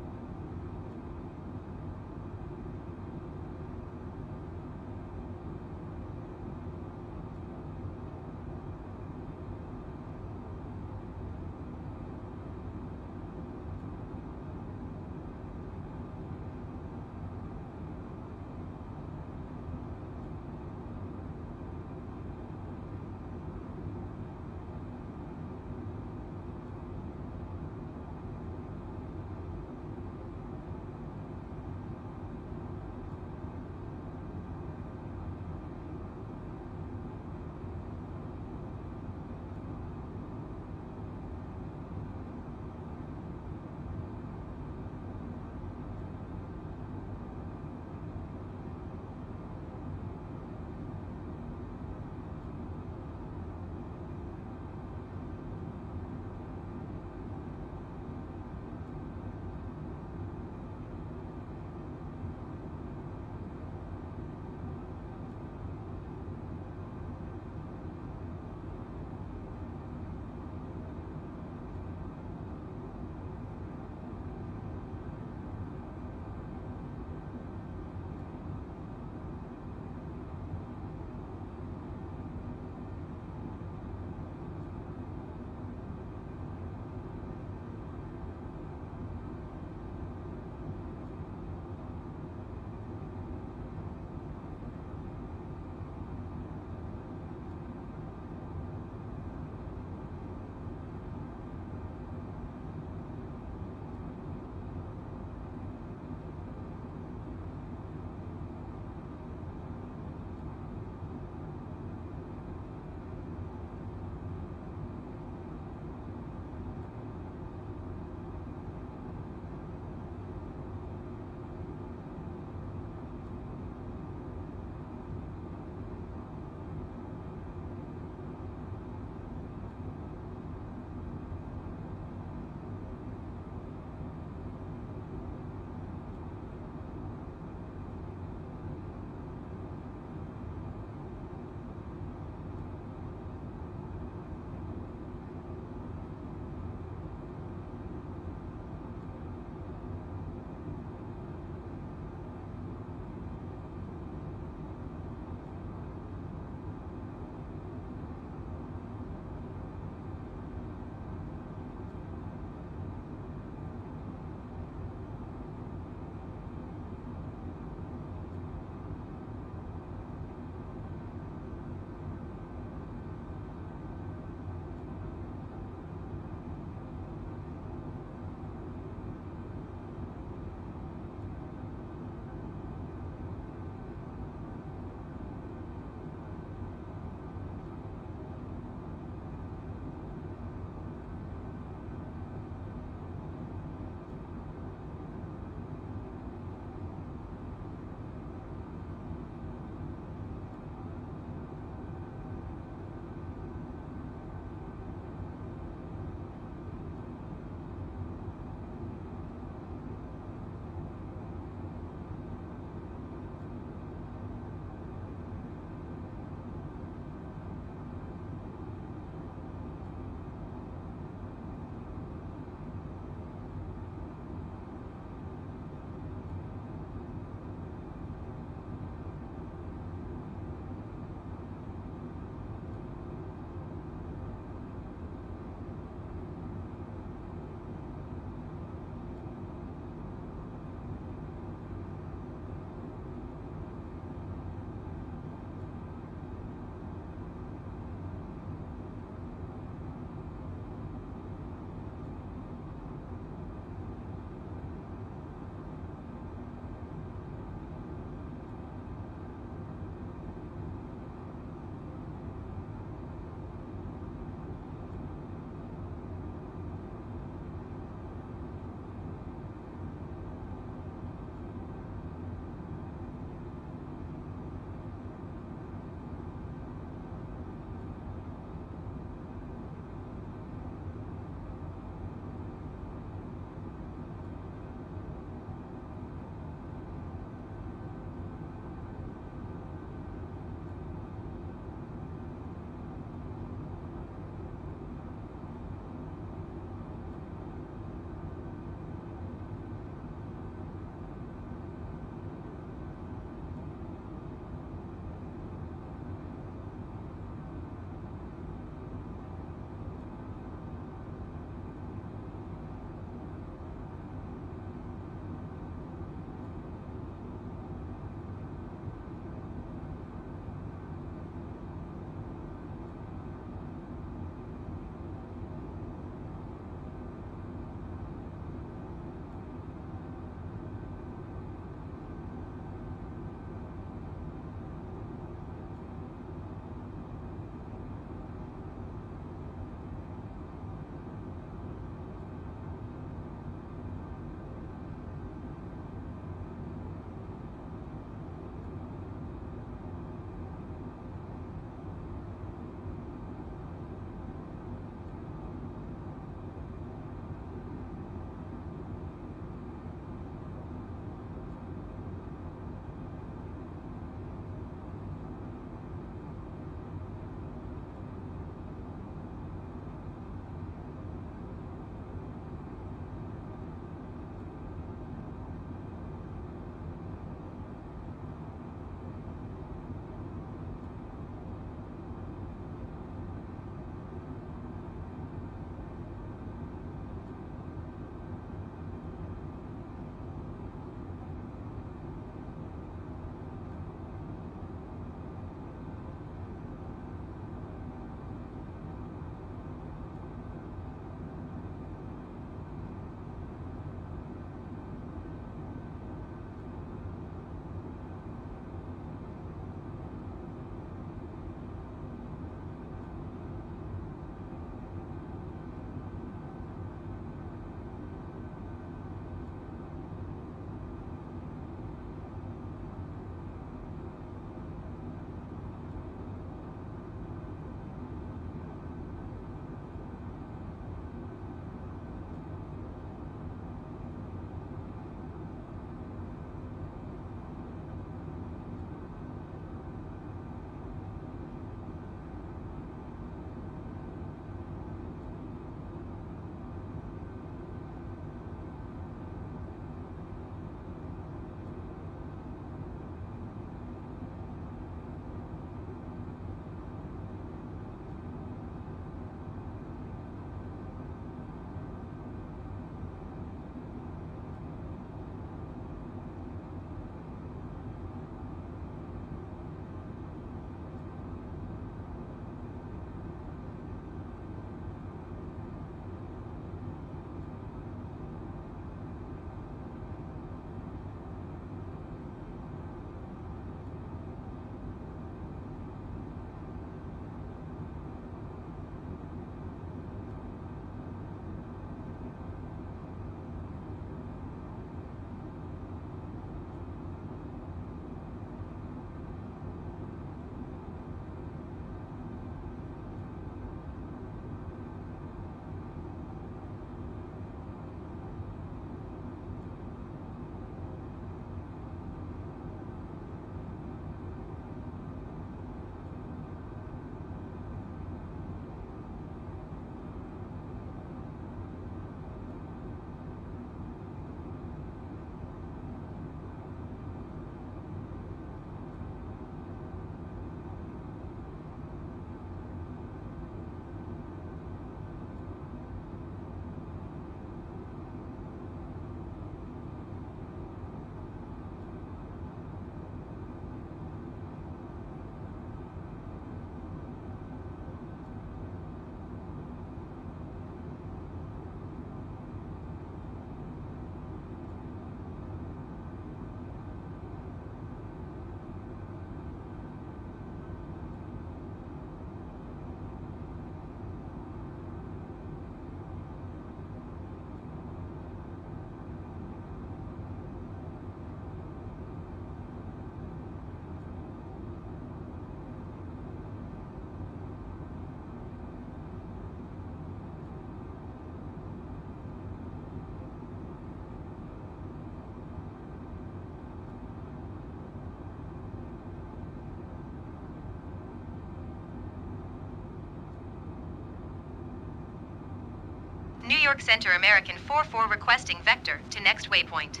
York Center American 44 requesting vector to next waypoint.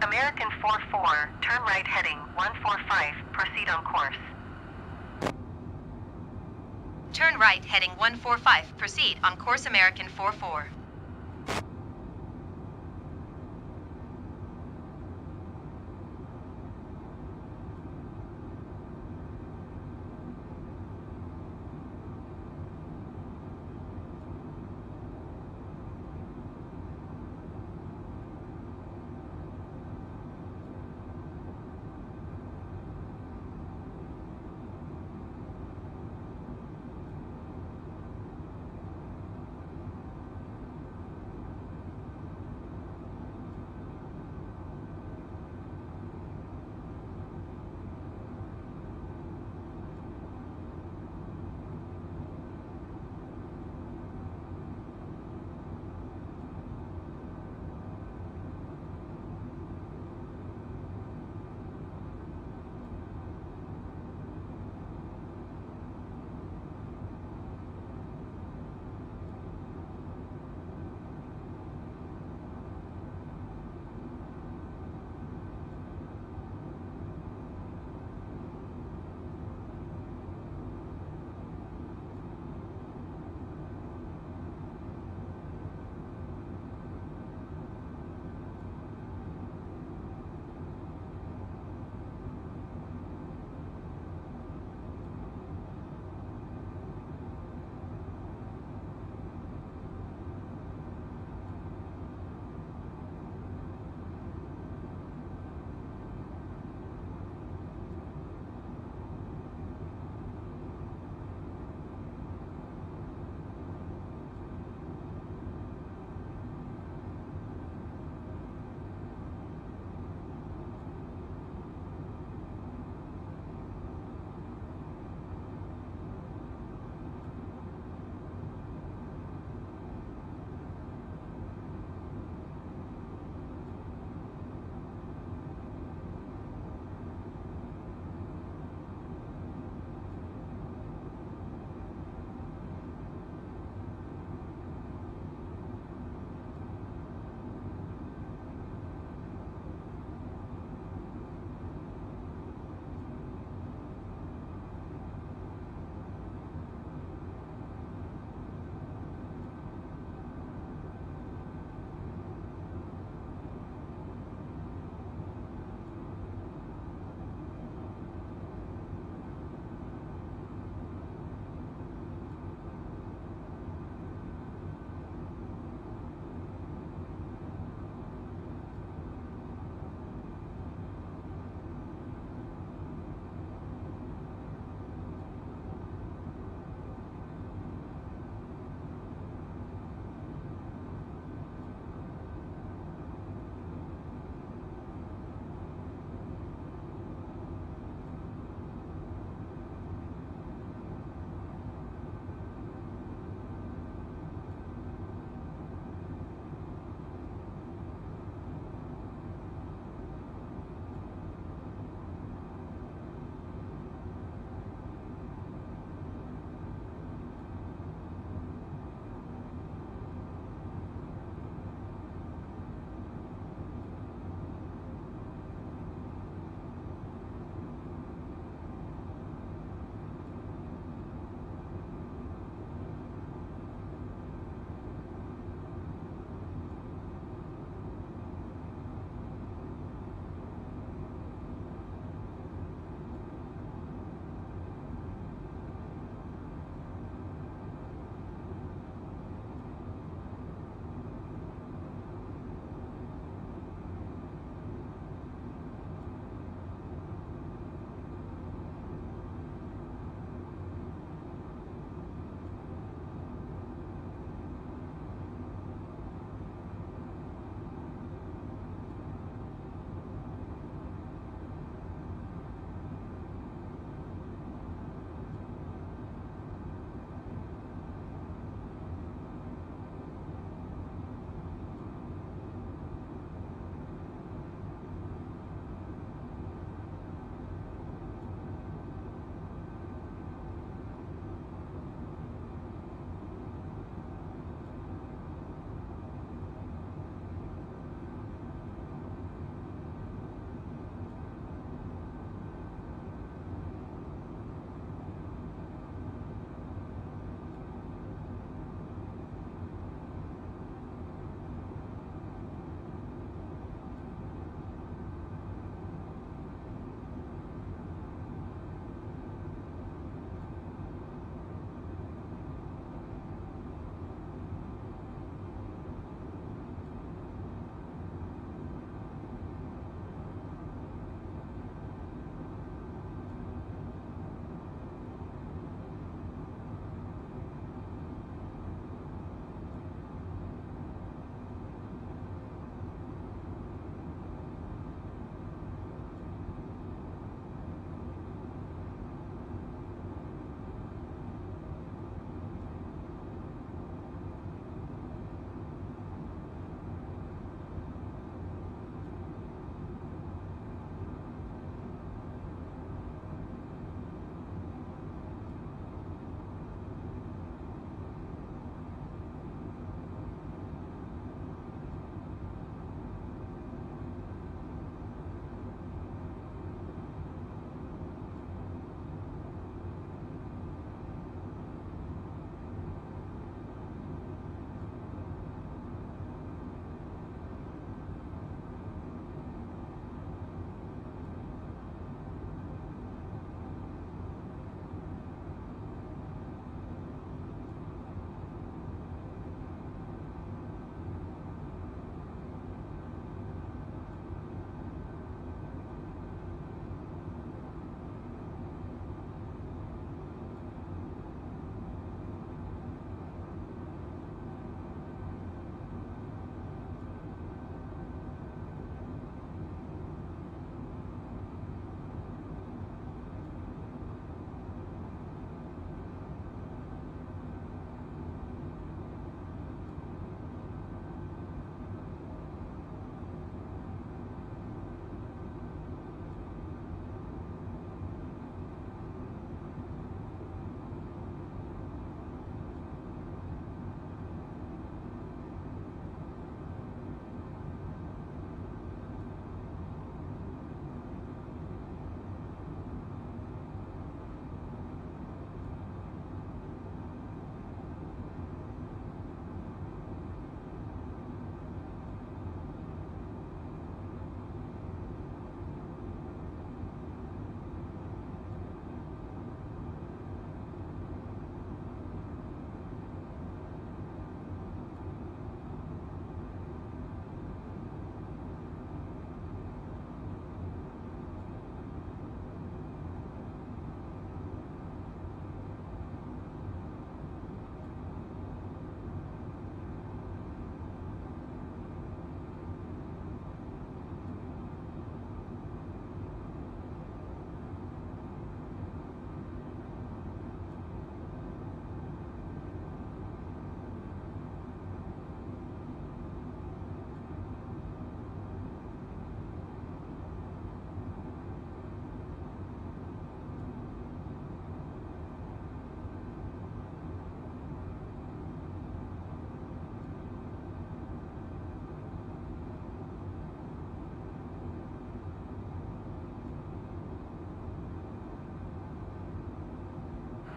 American 44, turn right heading 145, proceed on course. Turn right heading 145, proceed on course American 44.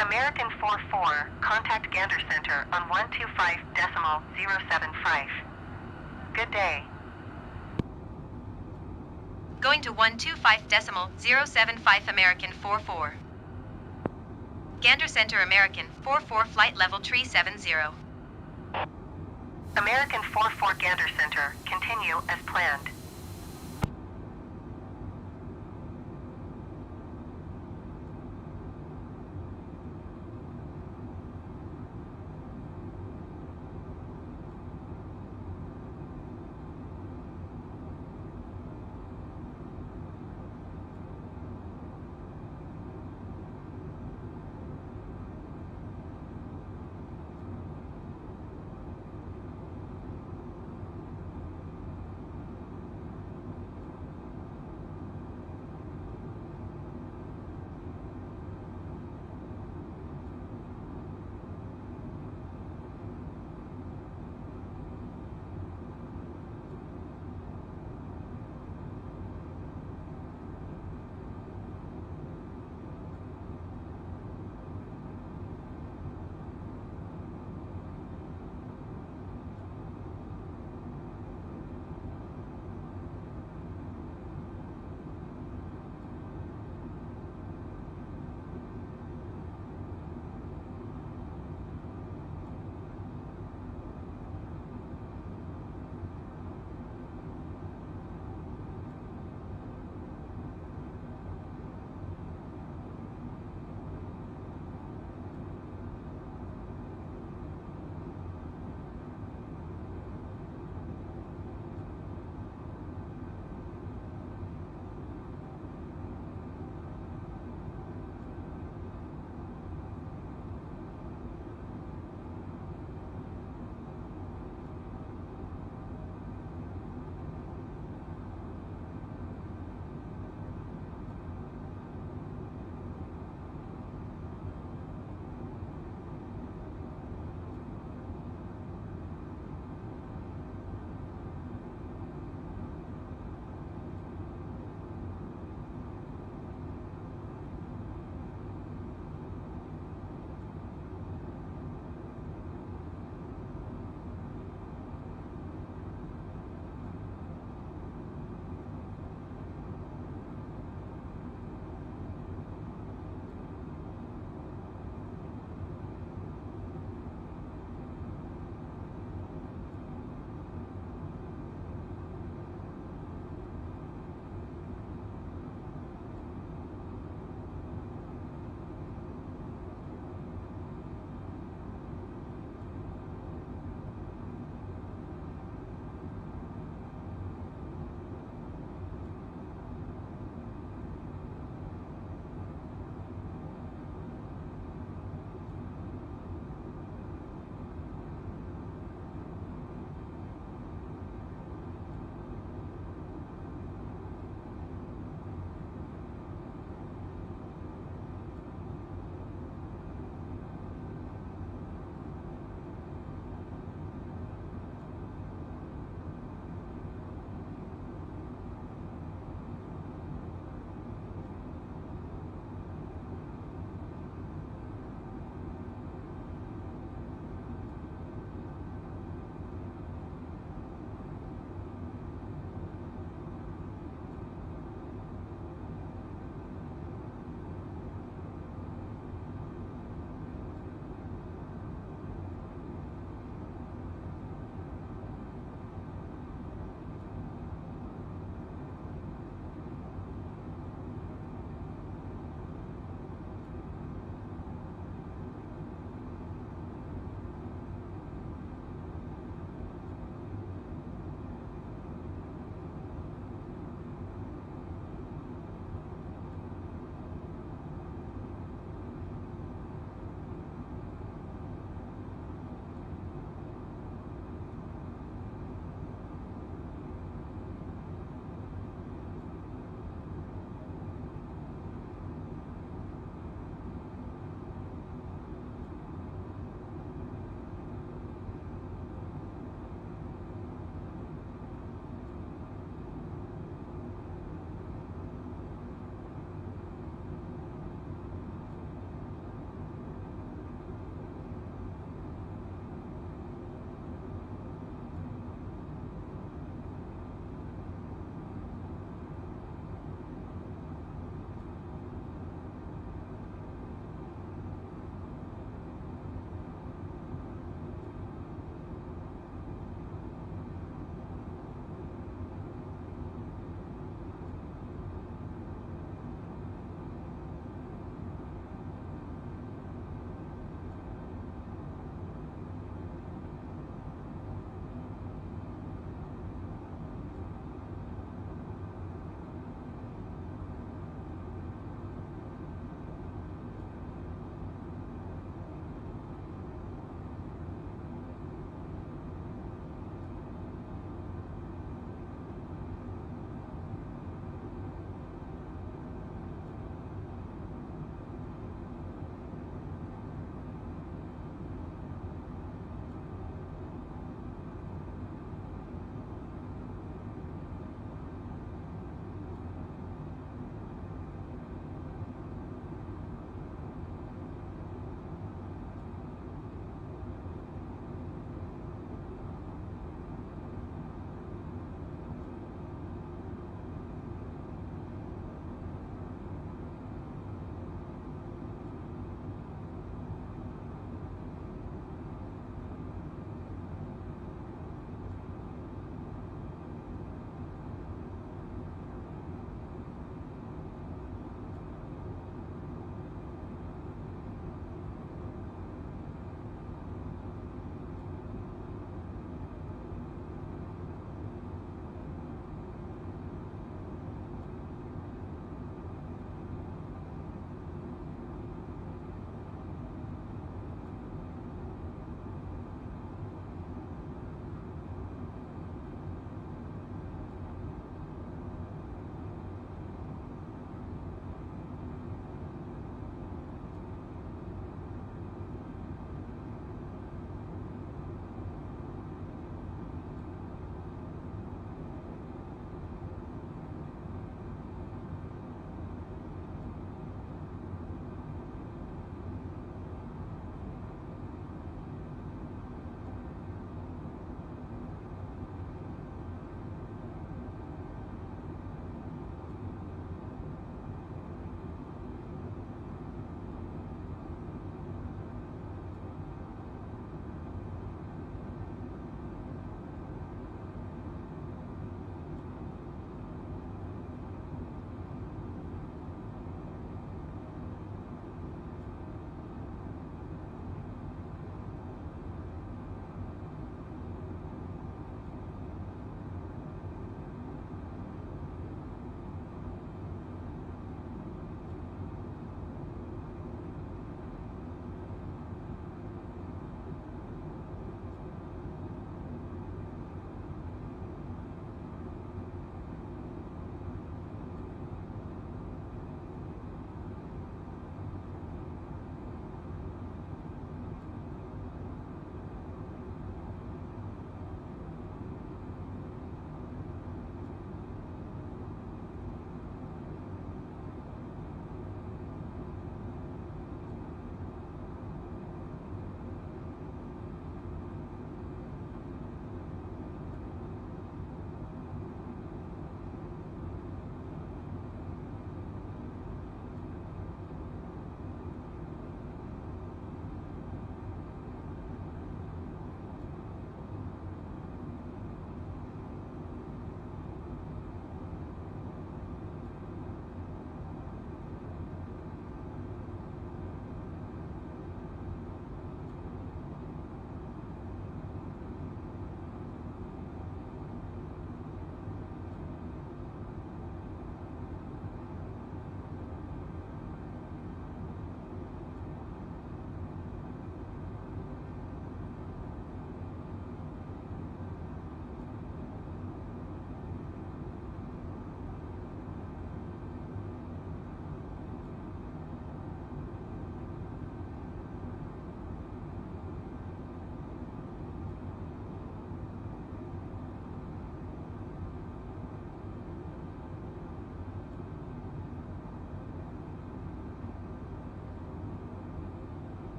American 44, contact Gander Center on 125.075. Good day. Going to 125.075 American 44. Gander Center American 44 flight level 370. American 44 Gander Center, continue as planned.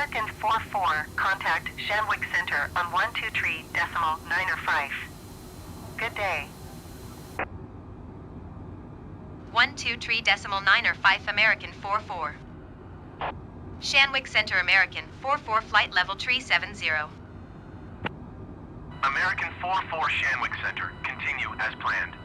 American 44, contact Shanwick Center on 123.905. Good day. 123.905 American 44. Shanwick Center American 44 flight level 370. American 44 Shanwick Center. Continue as planned.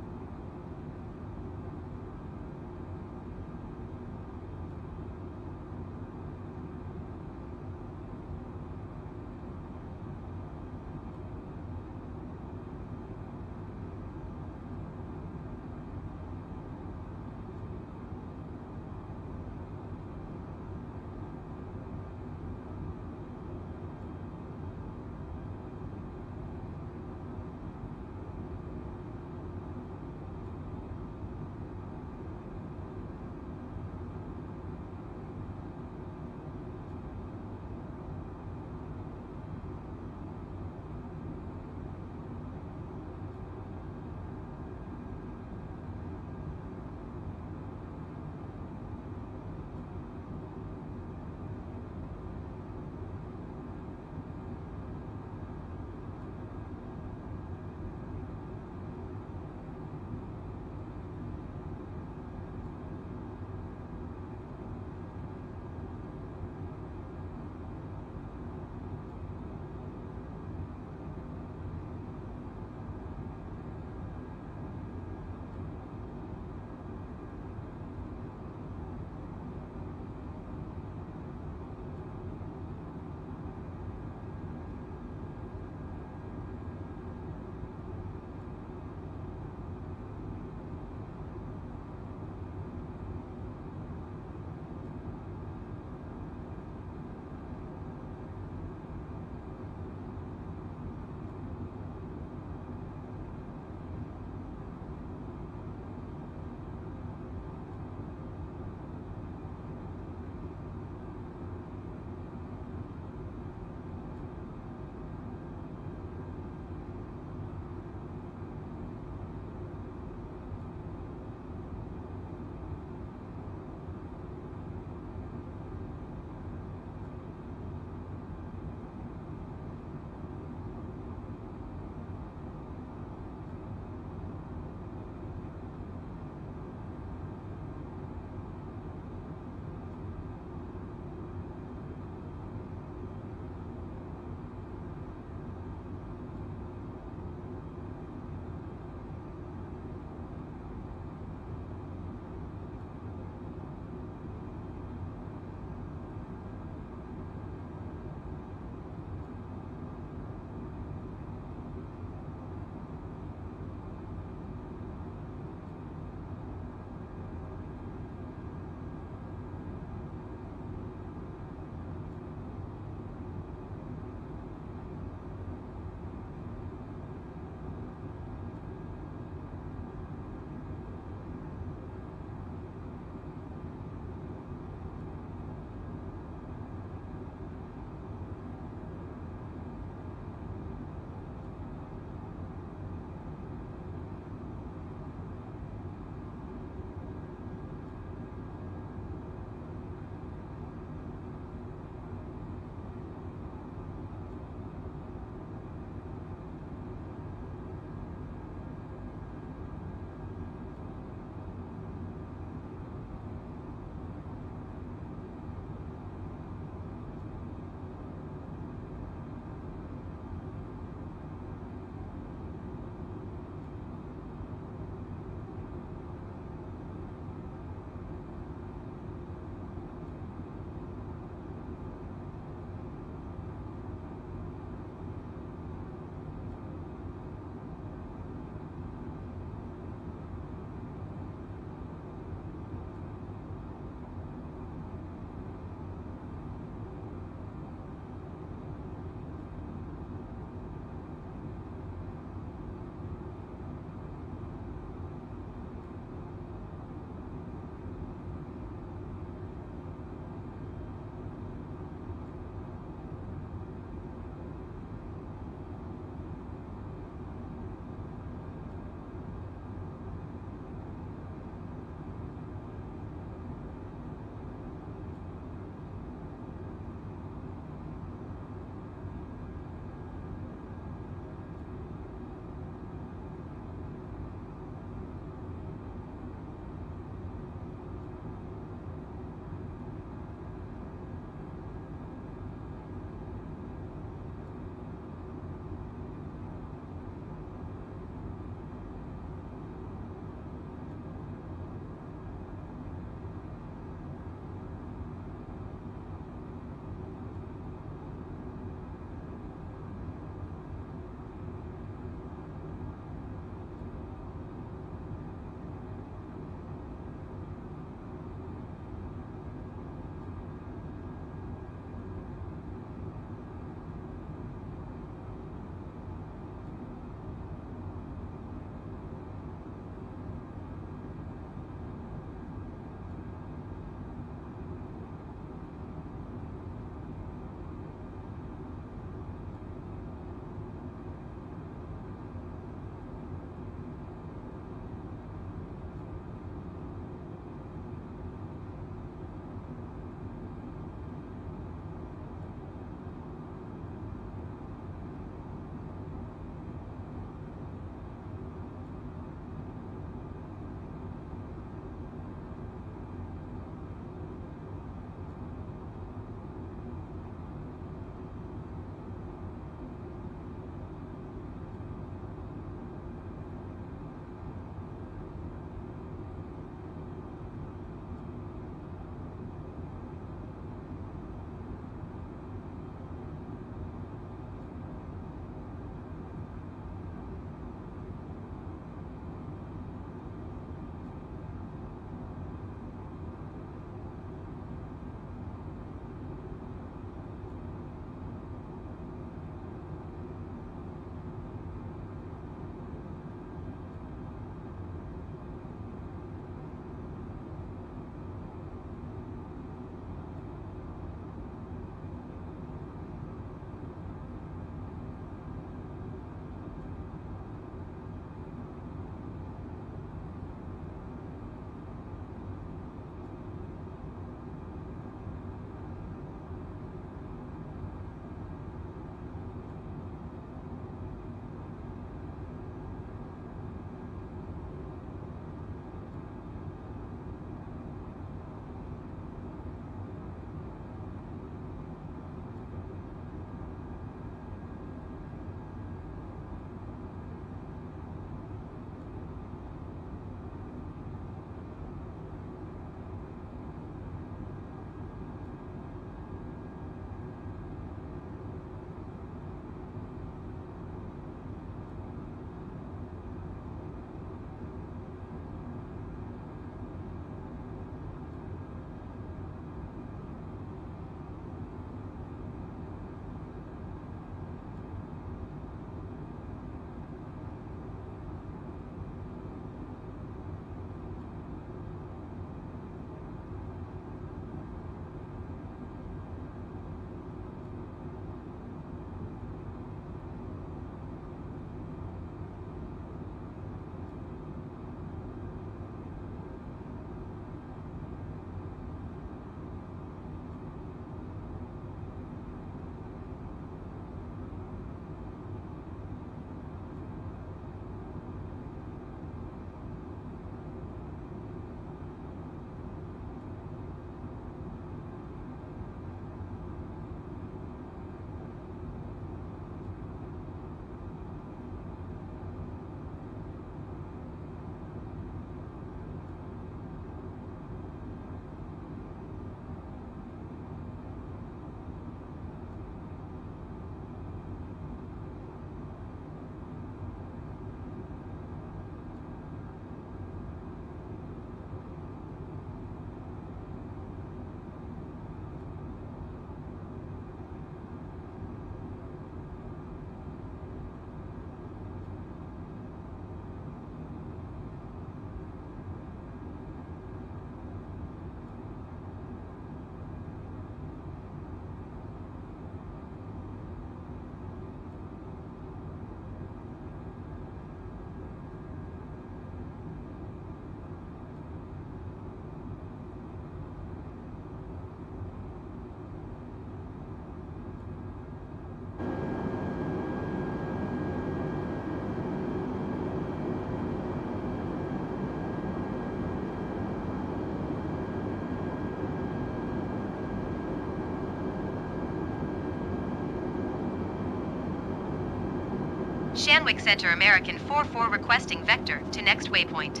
Shanwick Center American 44 requesting vector to next waypoint.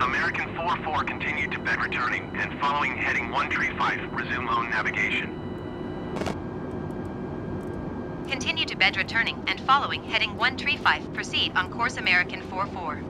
American 44 continue to bed returning and following heading 135, resume own navigation. Continue to bed returning and following heading 135, proceed on course American 44.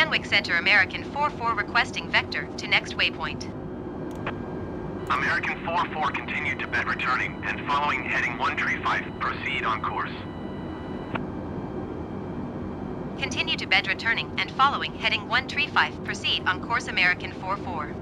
Shanwick Center American 44 requesting vector to next waypoint. American 44 continue to bed returning and following heading 135, proceed on course. Continue to bed returning and following heading 135, proceed on course American 44.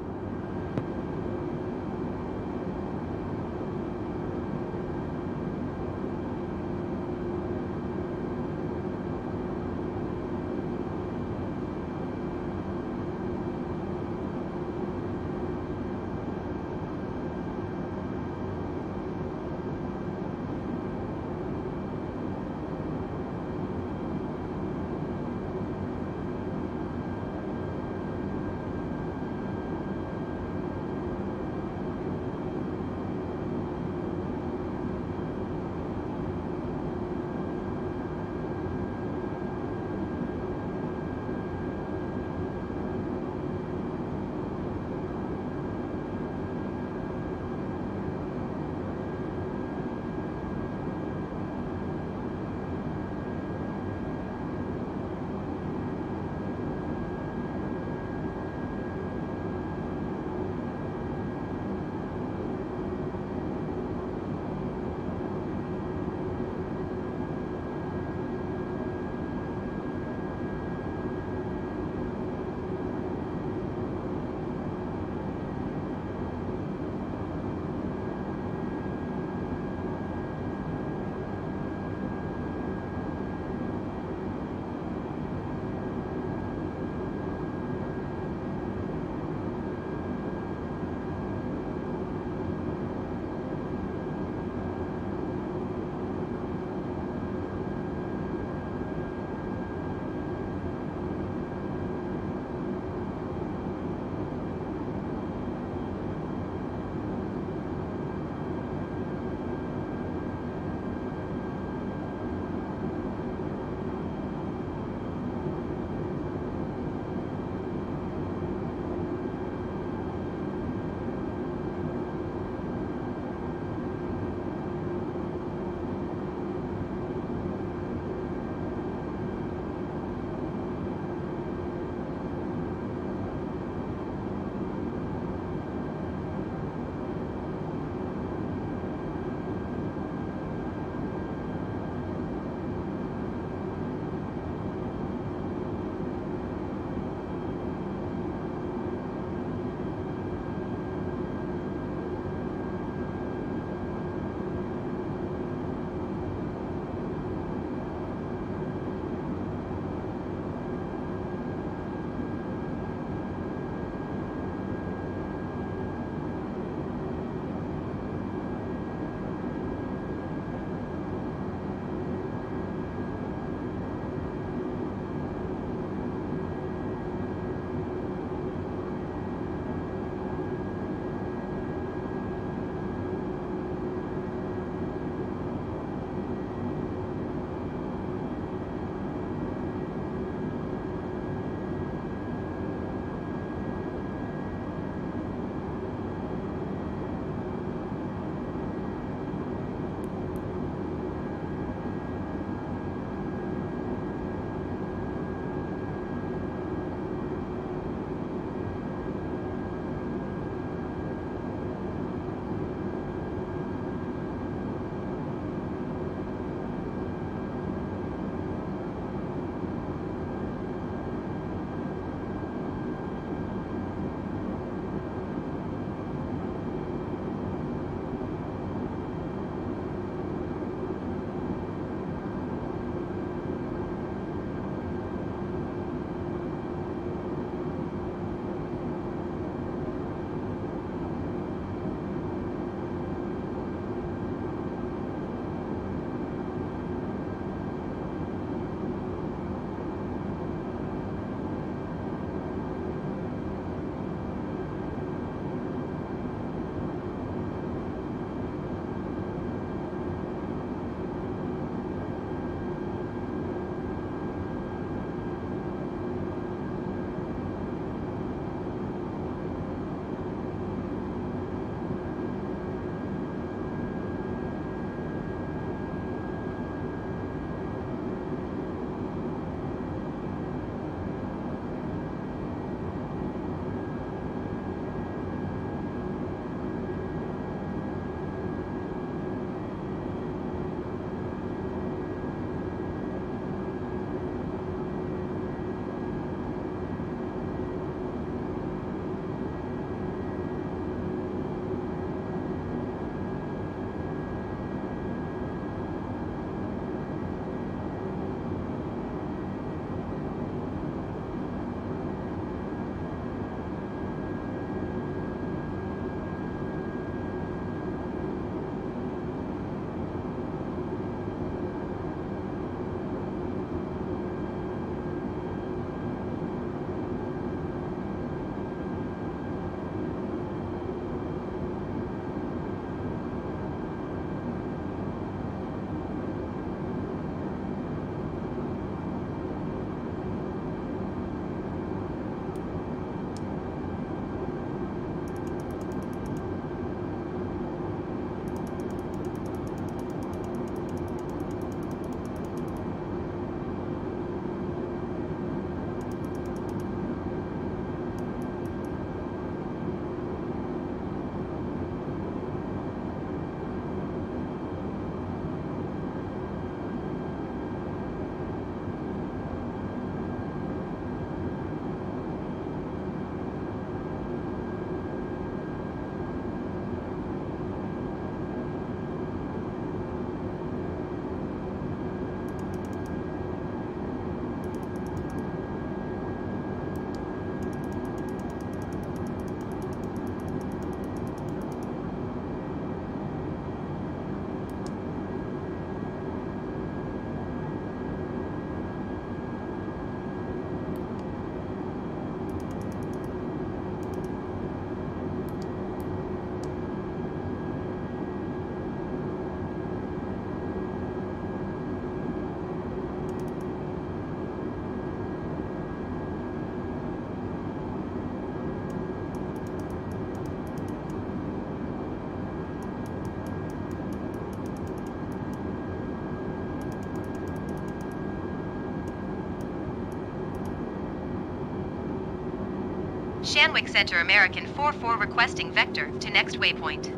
Shanwick Center American 44 requesting vector to next waypoint.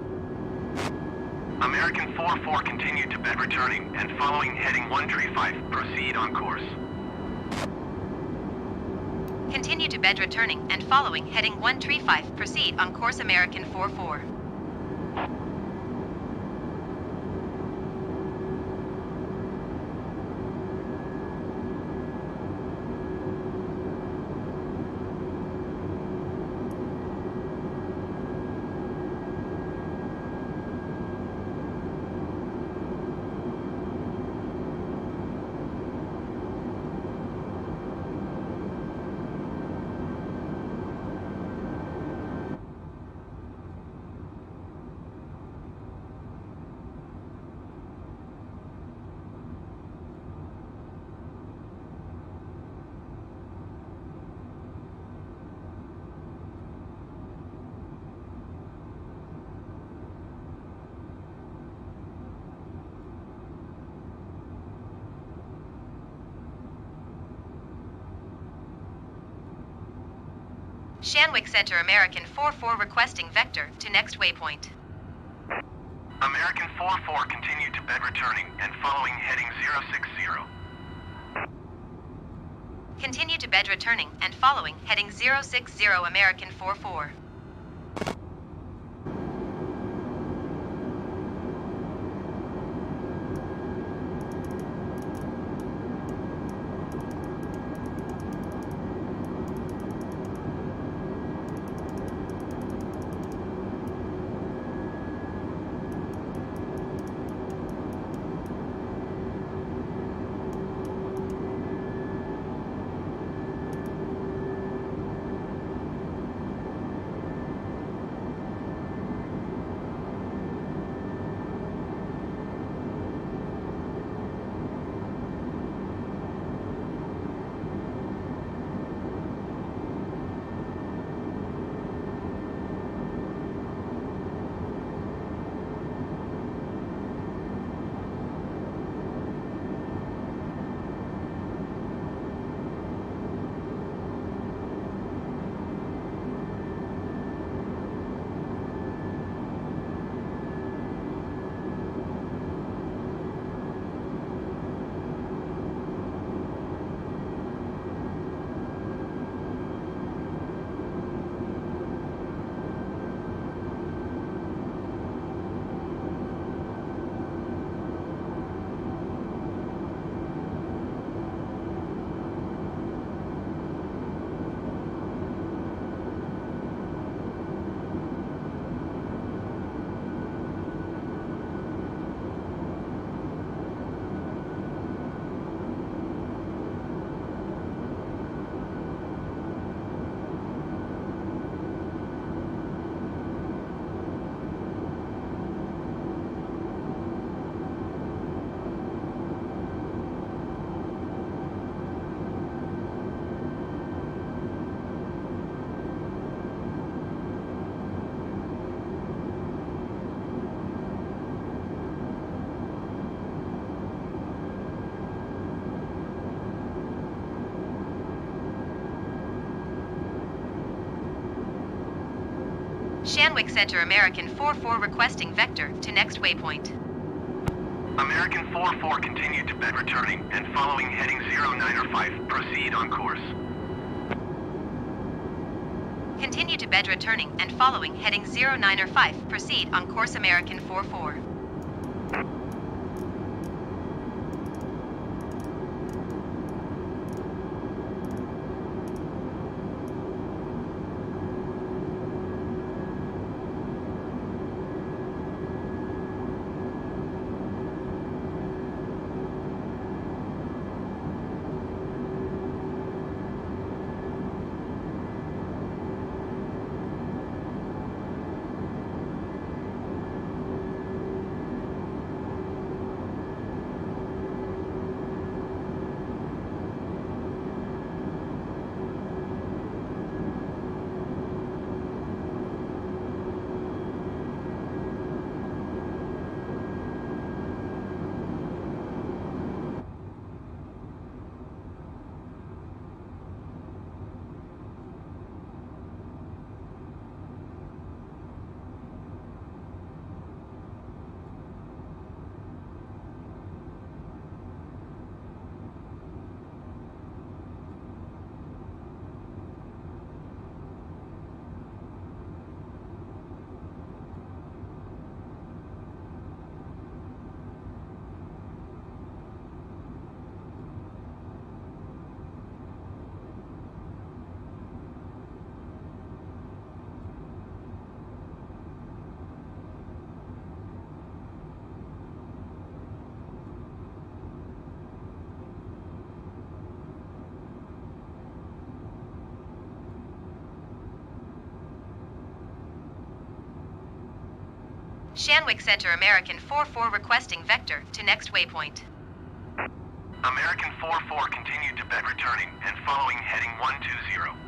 American 4-4 continue to bed returning and following heading 135, proceed on course. Continue to bed returning and following heading 135, proceed on course American 44. Shanwick Center American 44 requesting vector to next waypoint. American 4-4 continue to bed returning and following heading 060. Continue to bed returning and following heading 060 American 44. Shanwick Center American 44 requesting vector to next waypoint. American 4-4 continue to bed returning and following heading 095, proceed on course. Continue to bed returning and following heading 095, proceed on course American 44. Shanwick Center American 44 requesting vector to next waypoint. American 44 continued to bed returning and following heading 120.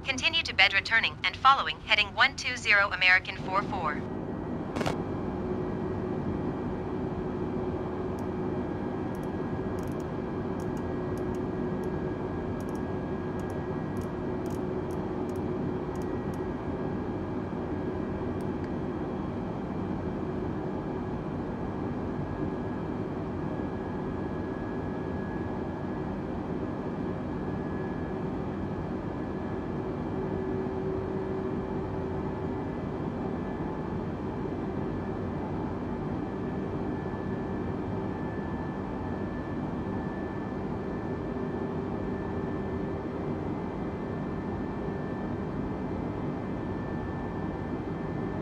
Continue to bed returning and following heading 120 American 44.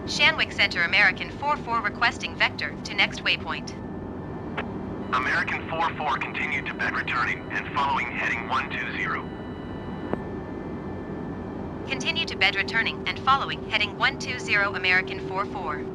Shanwick Center American 44 requesting vector to next waypoint. American 44 continued to bed returning and following heading 120. Continue to bed returning and following heading 120 American 44.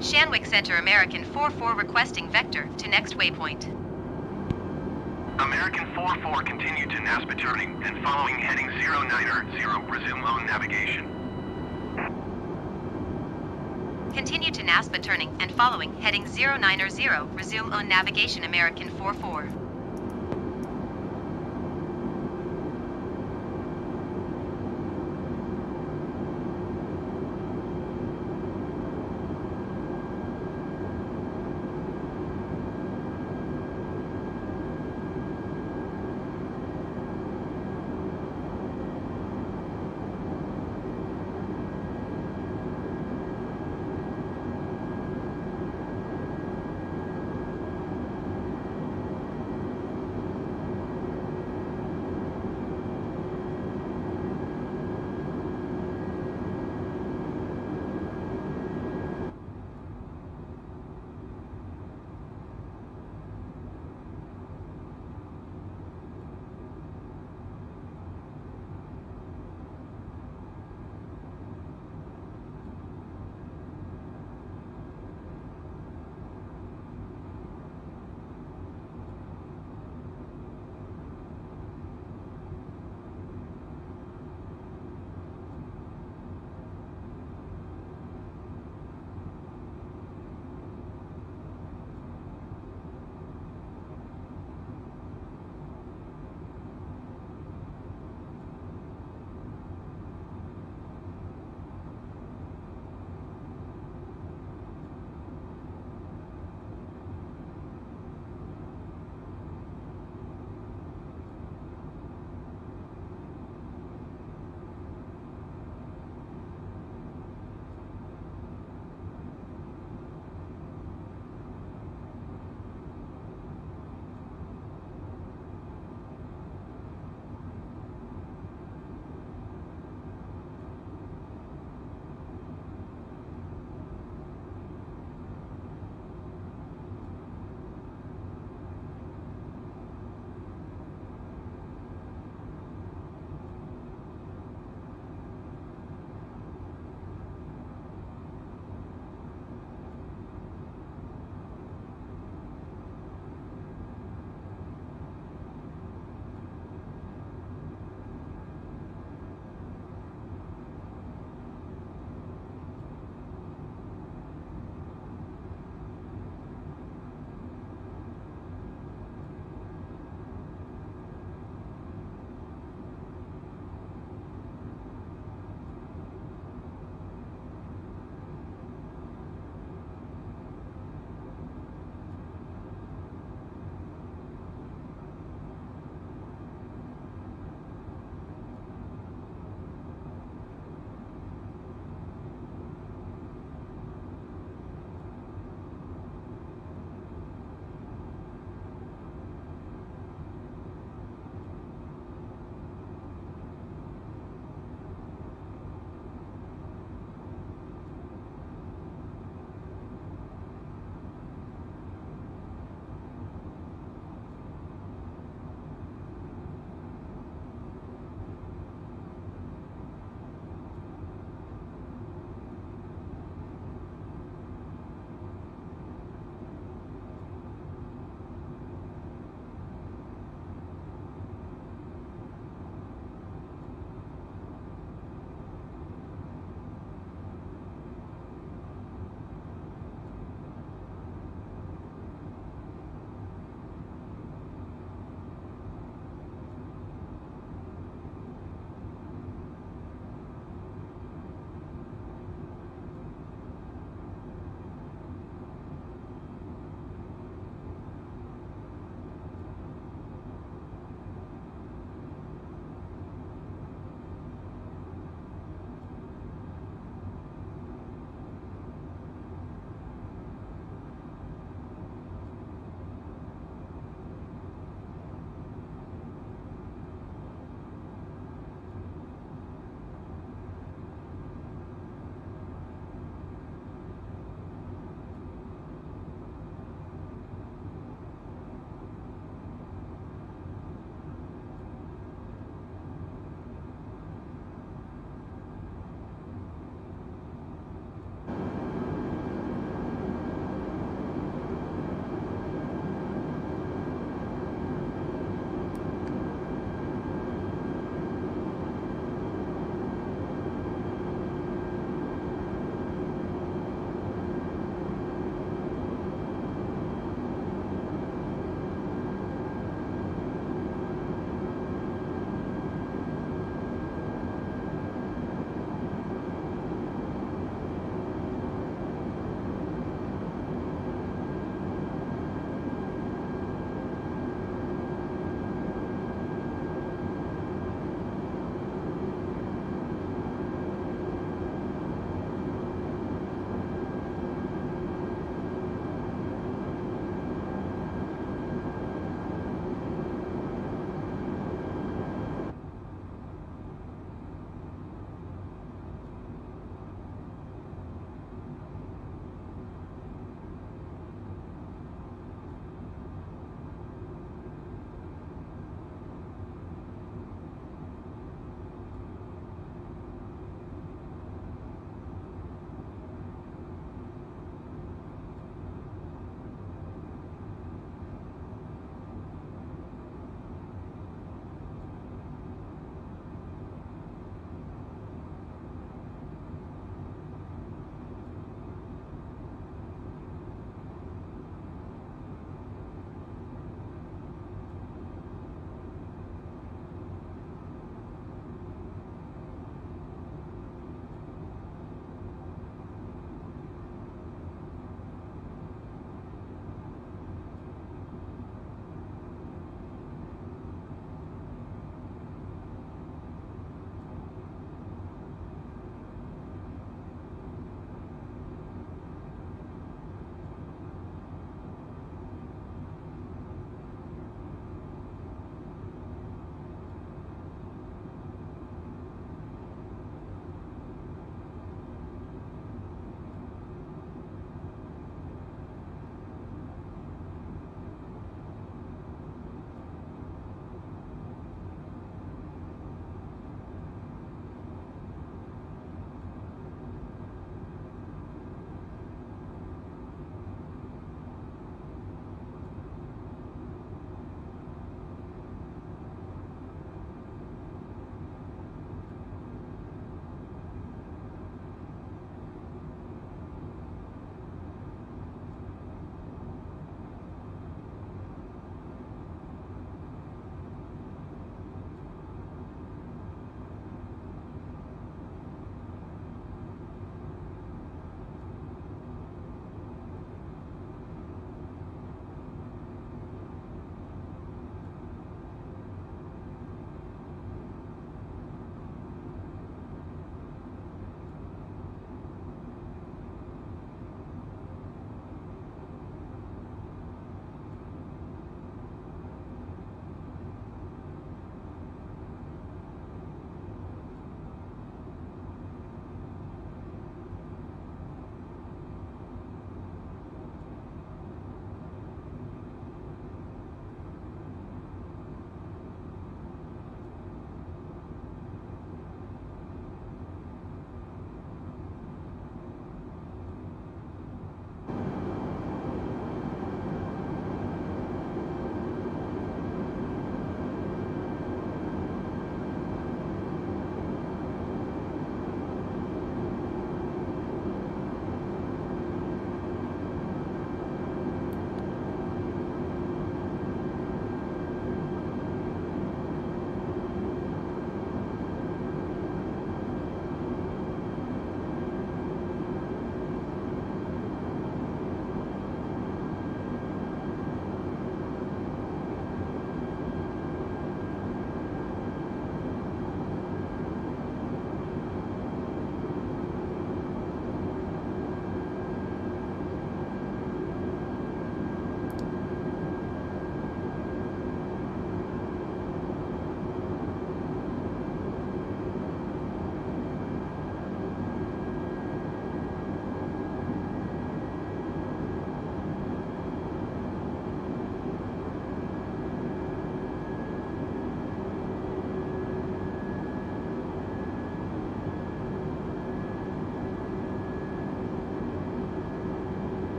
Shanwick Center American 44 requesting vector to next waypoint. American 44 continued to NASPA turning and following heading 090, resume on navigation. Continue to NASPA turning and following heading 090, resume on navigation American 44.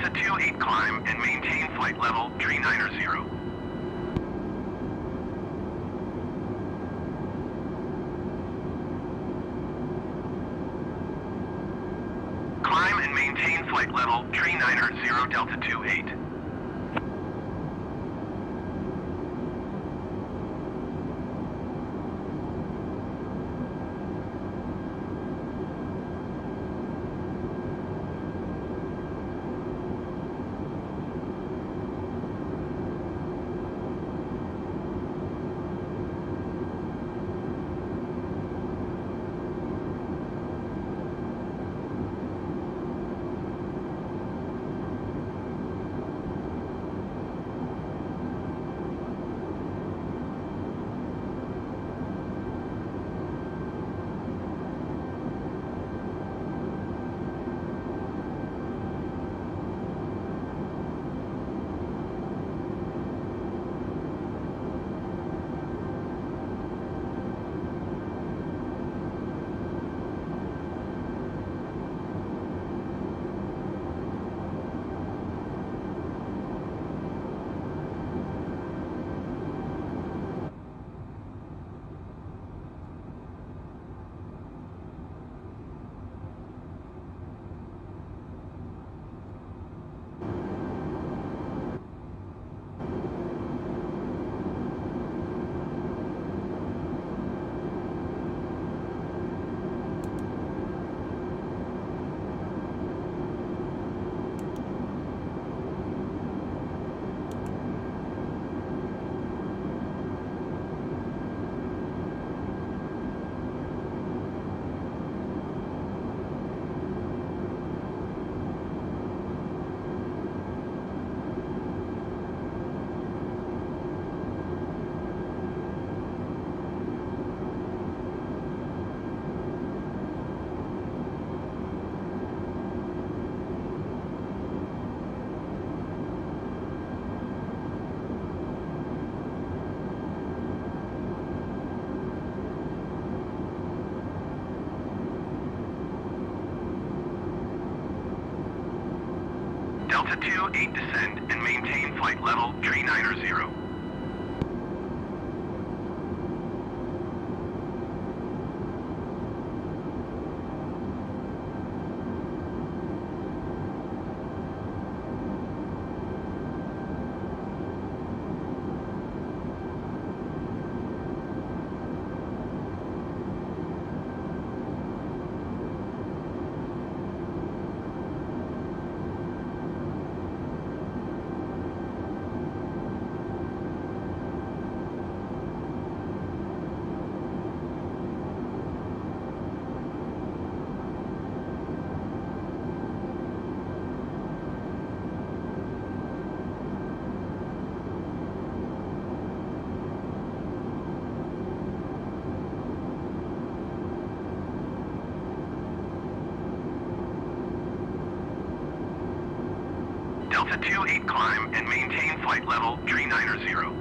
Delta 28 climb and maintain flight level 390. Climb and maintain flight level 390 Delta 28. Delta 28 descend and maintain flight level 390. Delta 28 climb and maintain flight level 390.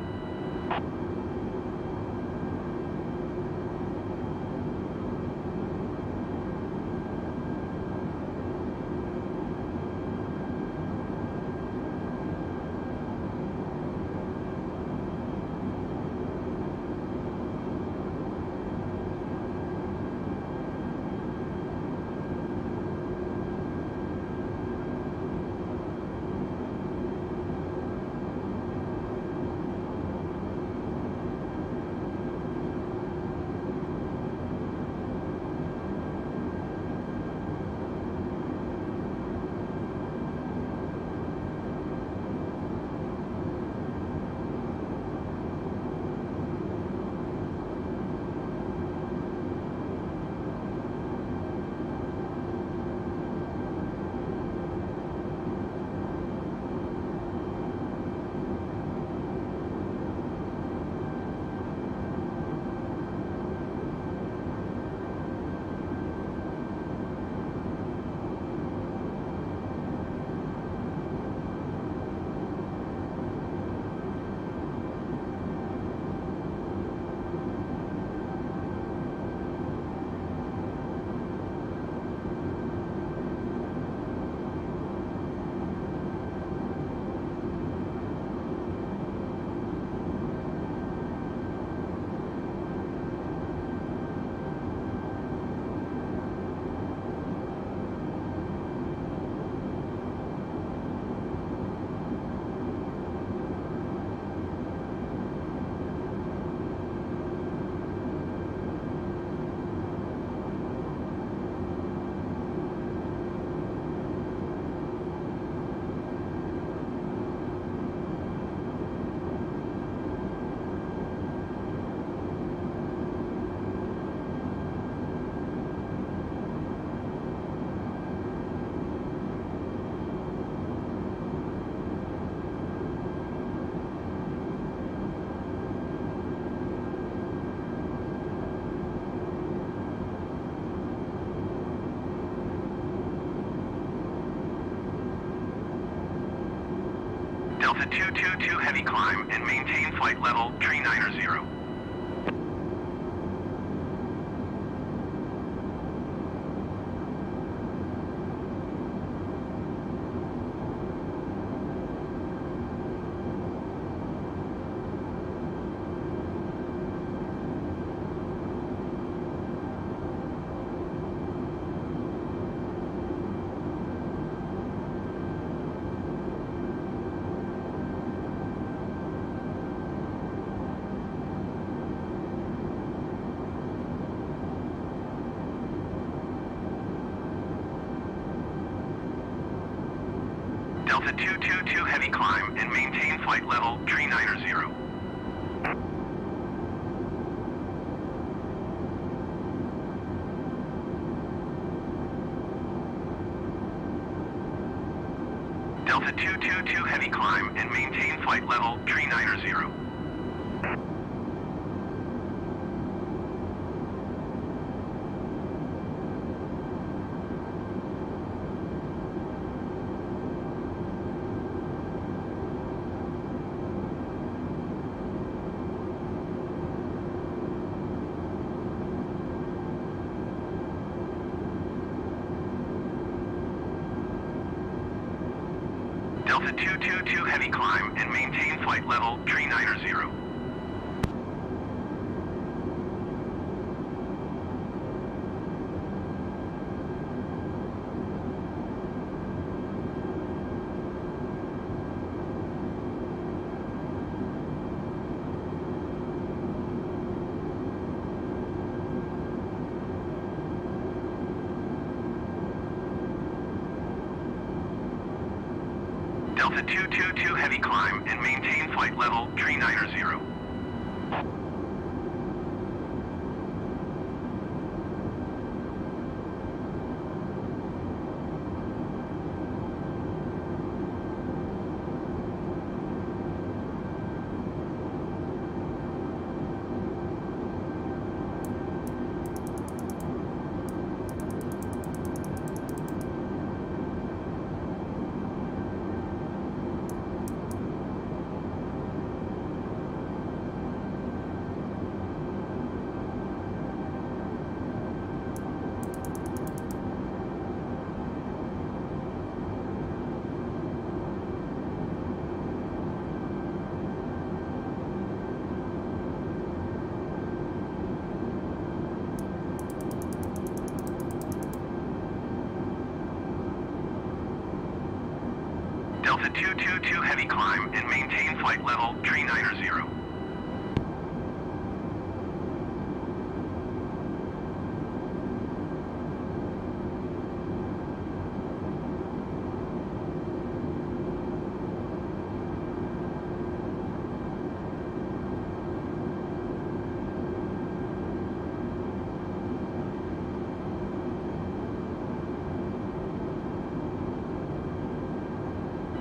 Delta 222 heavy climb and maintain flight level tree 90. Delta 222 heavy climb and maintain flight level tree 90. Delta 222 heavy climb and maintain flight level tree 90. Delta 222 heavy climb and maintain flight level tree 90. Delta 222 heavy climb and maintain flight level tree 90. Delta 222 heavy climb and maintain flight level tree 90.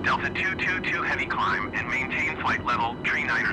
Delta 222 heavy climb and maintain flight level tree 90.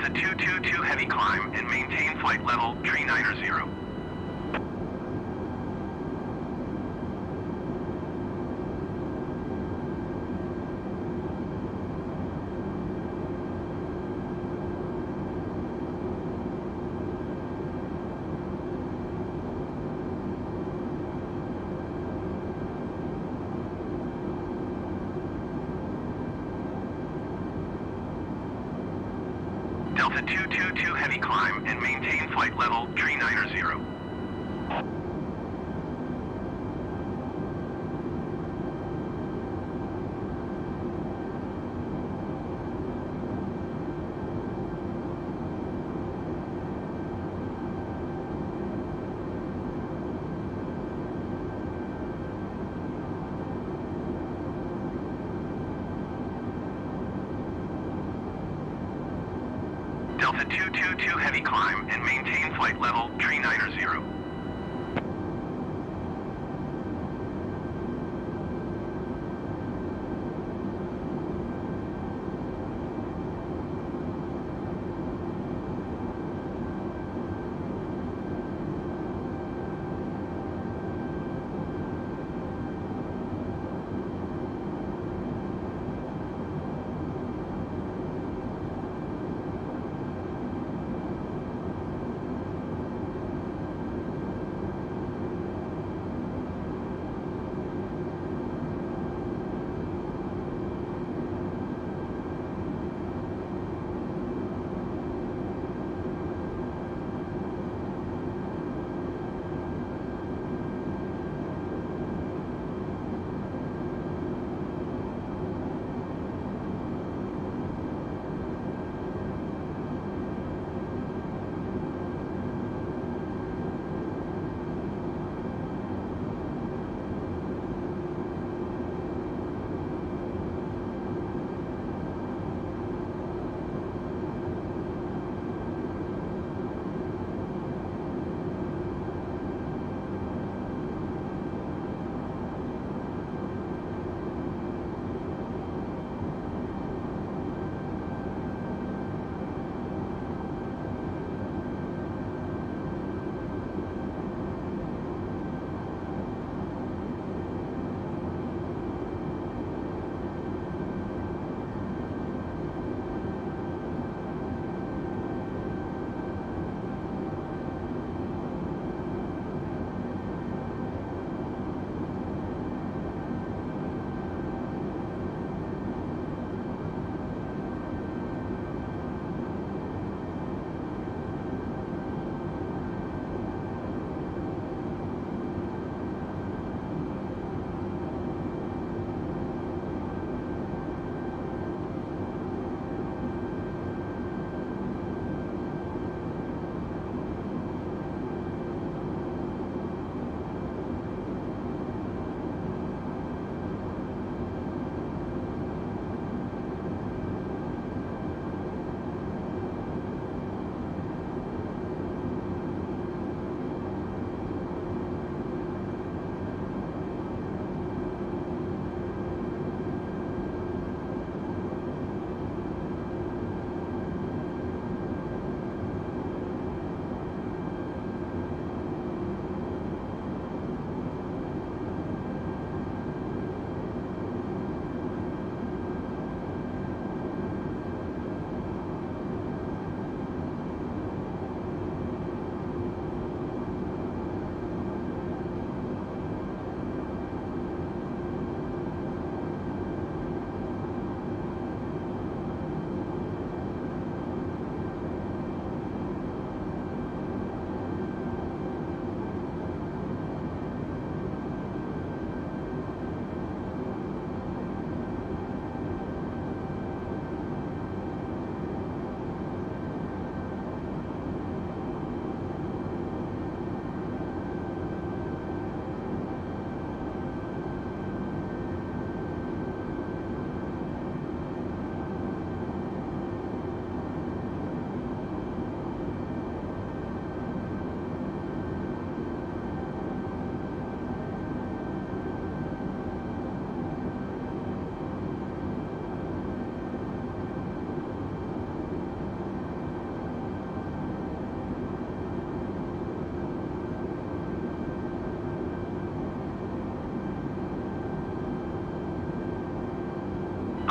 Delta 222 heavy climb and maintain flight level tree 90. Delta 222 heavy climb and maintain flight level tree 90. Delta 222 heavy climb and maintain flight level tree 90.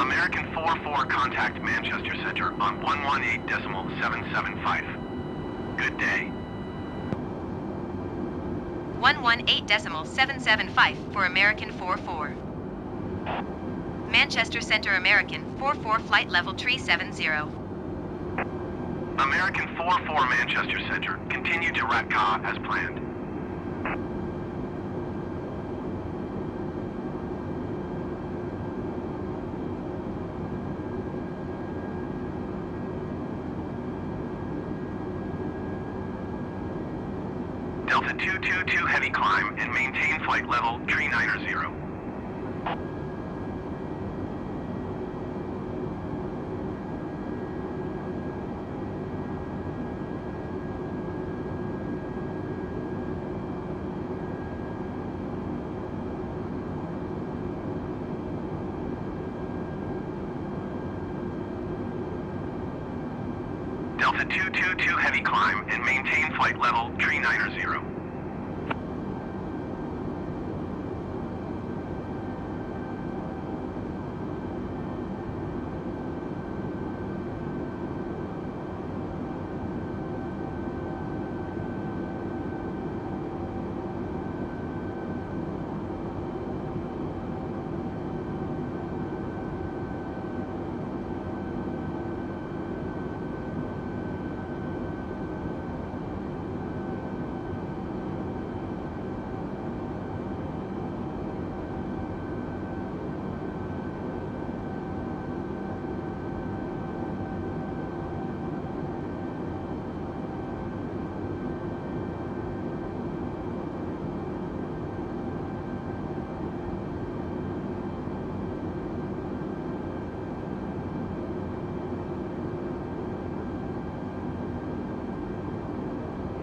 American 44 contact Manchester Center on 118.775. Good day. 118.775 for American 44. Manchester Center American 44 flight level 370. American 44 Manchester Center, continue to Ratka as planned. Delta 222 heavy climb and maintain flight level 390. Delta 222 heavy climb and maintain flight level 390.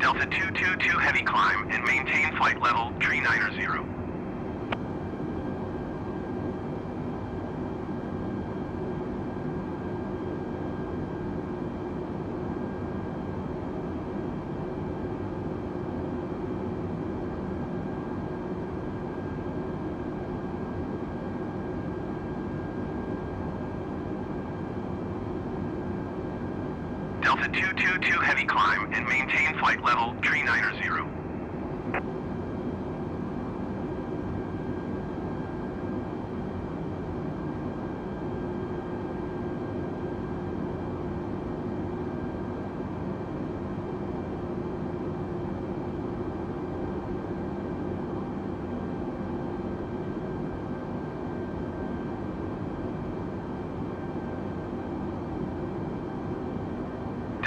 Delta 222 heavy climb and maintain flight level 390. Delta 222 heavy climb and maintain flight level 390.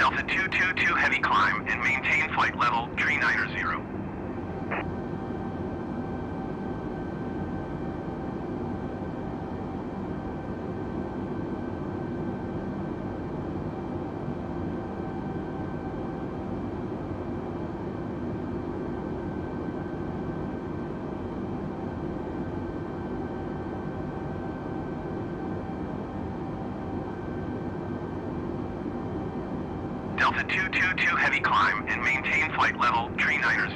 Delta 222 heavy climb and maintain flight level 390. Delta 222 heavy climb and maintain flight level 390.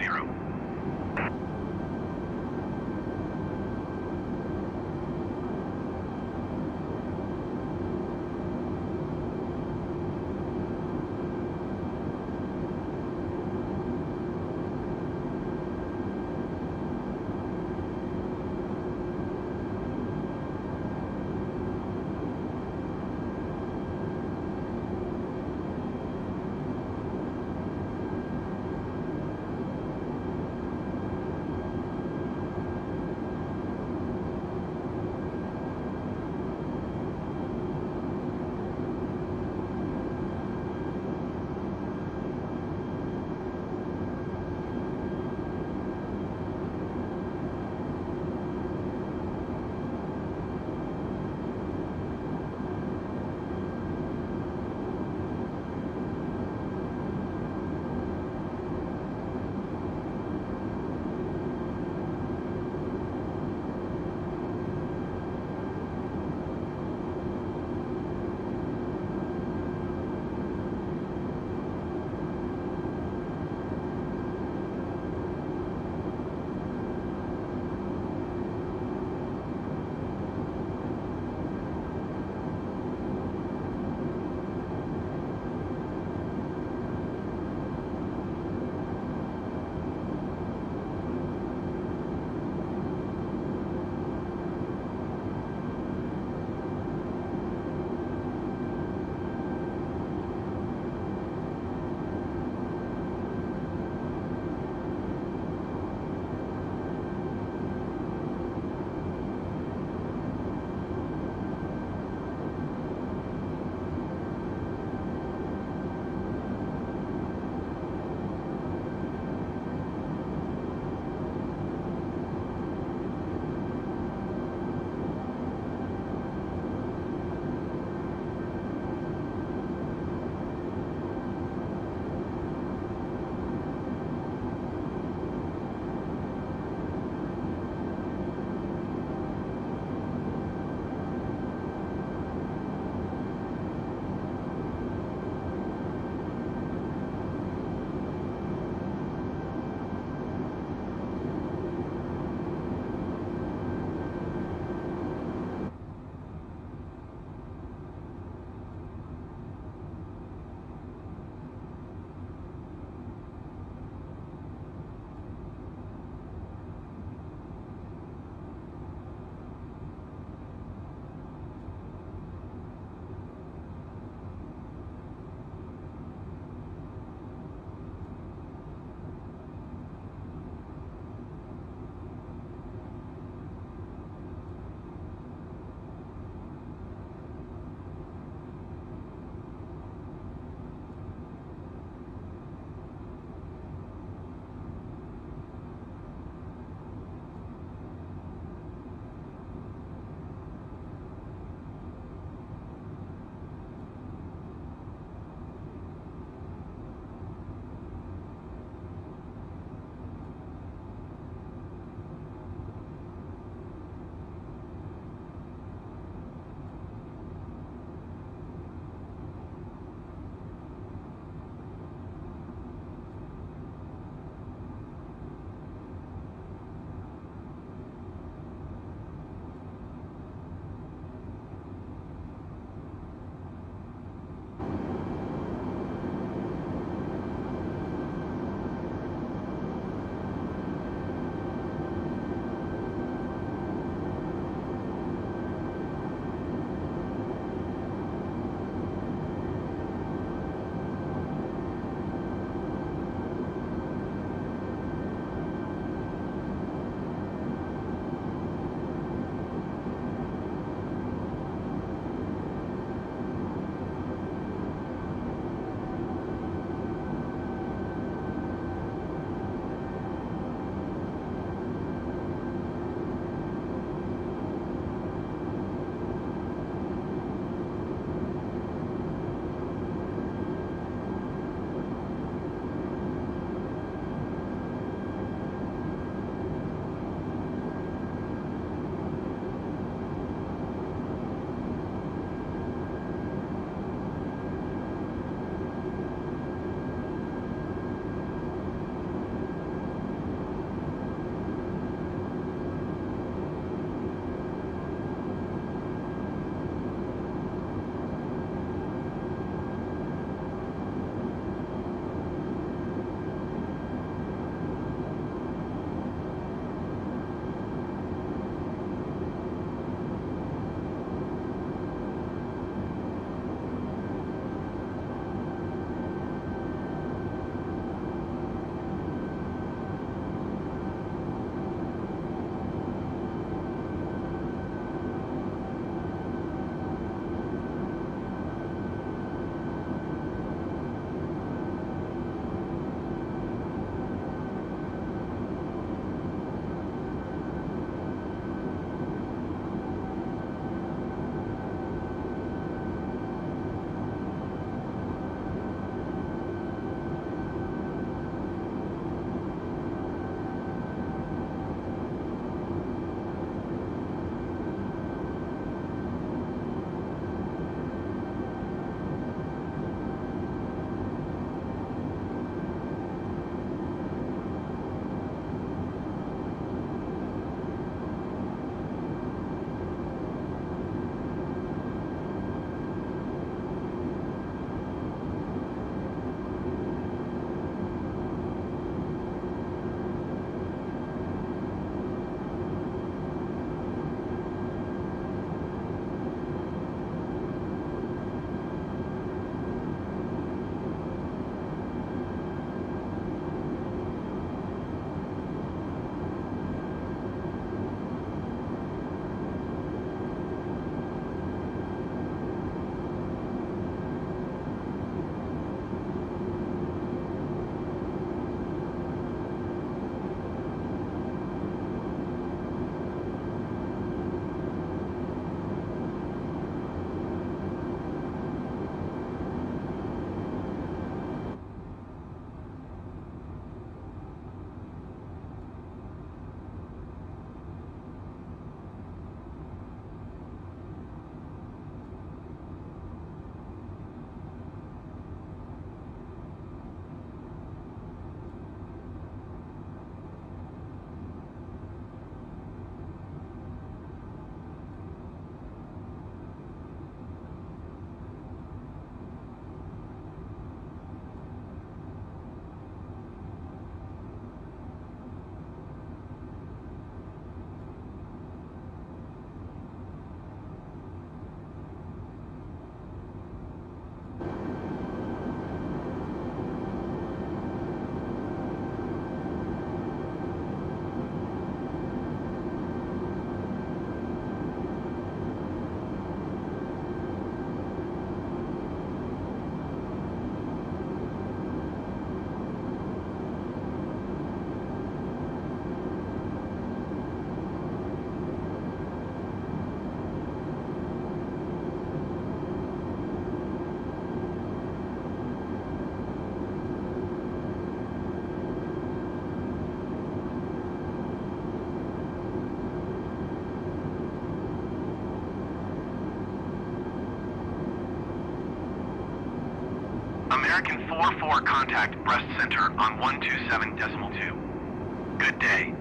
American 4-4 contact breast center on 127.2. Good day.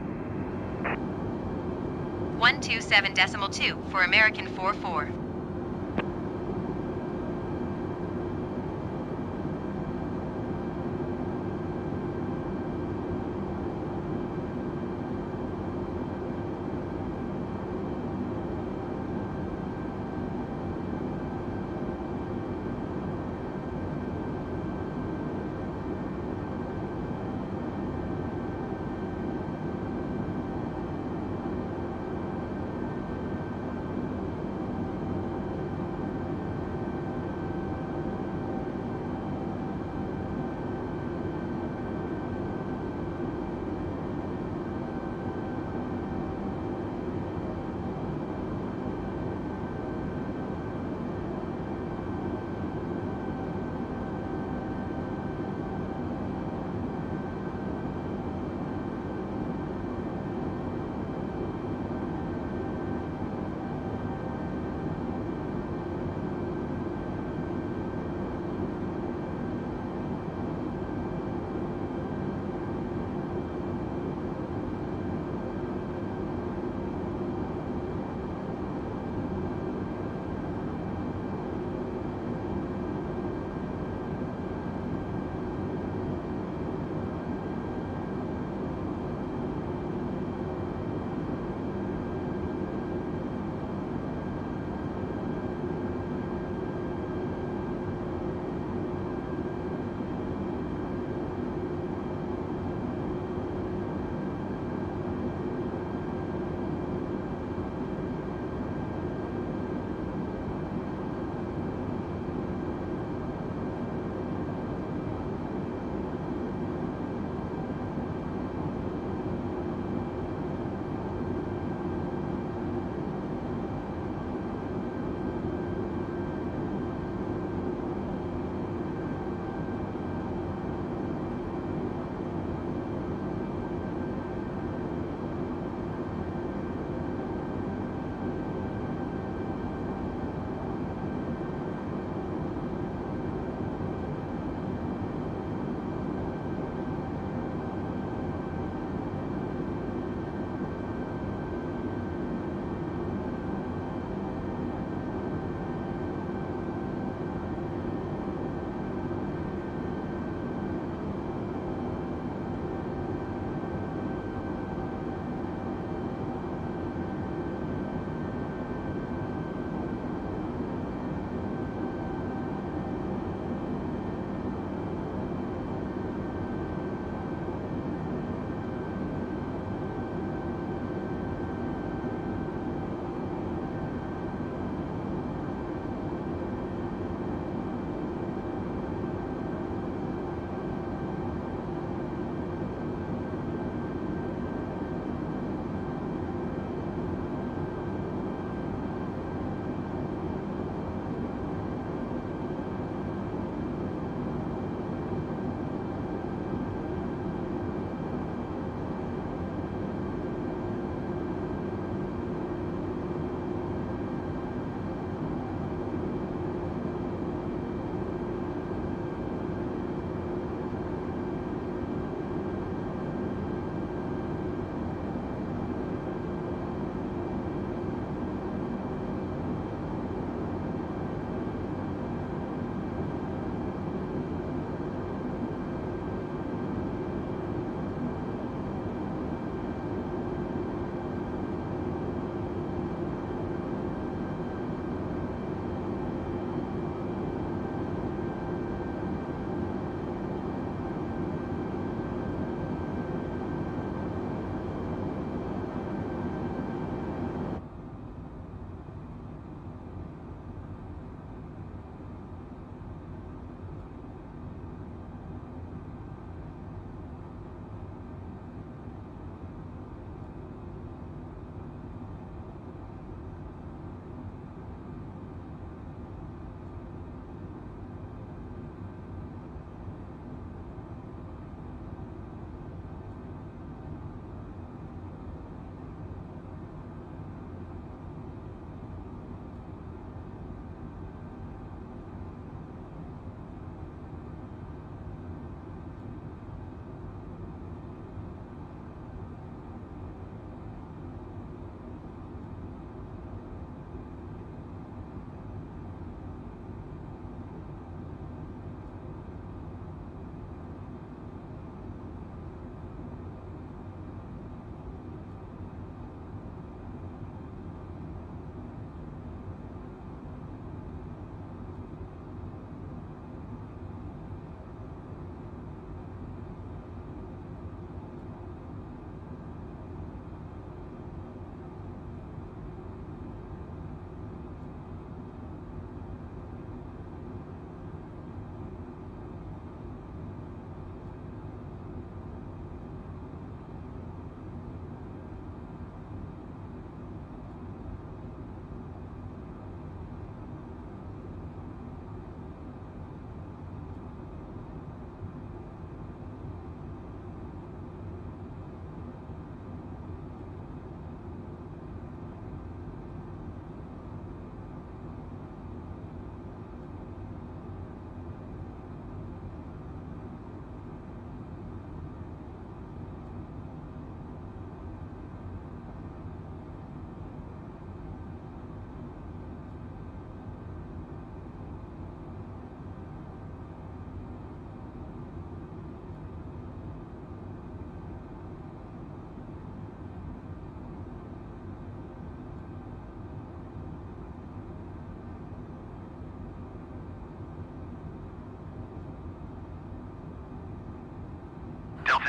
127.2 for American 4-4.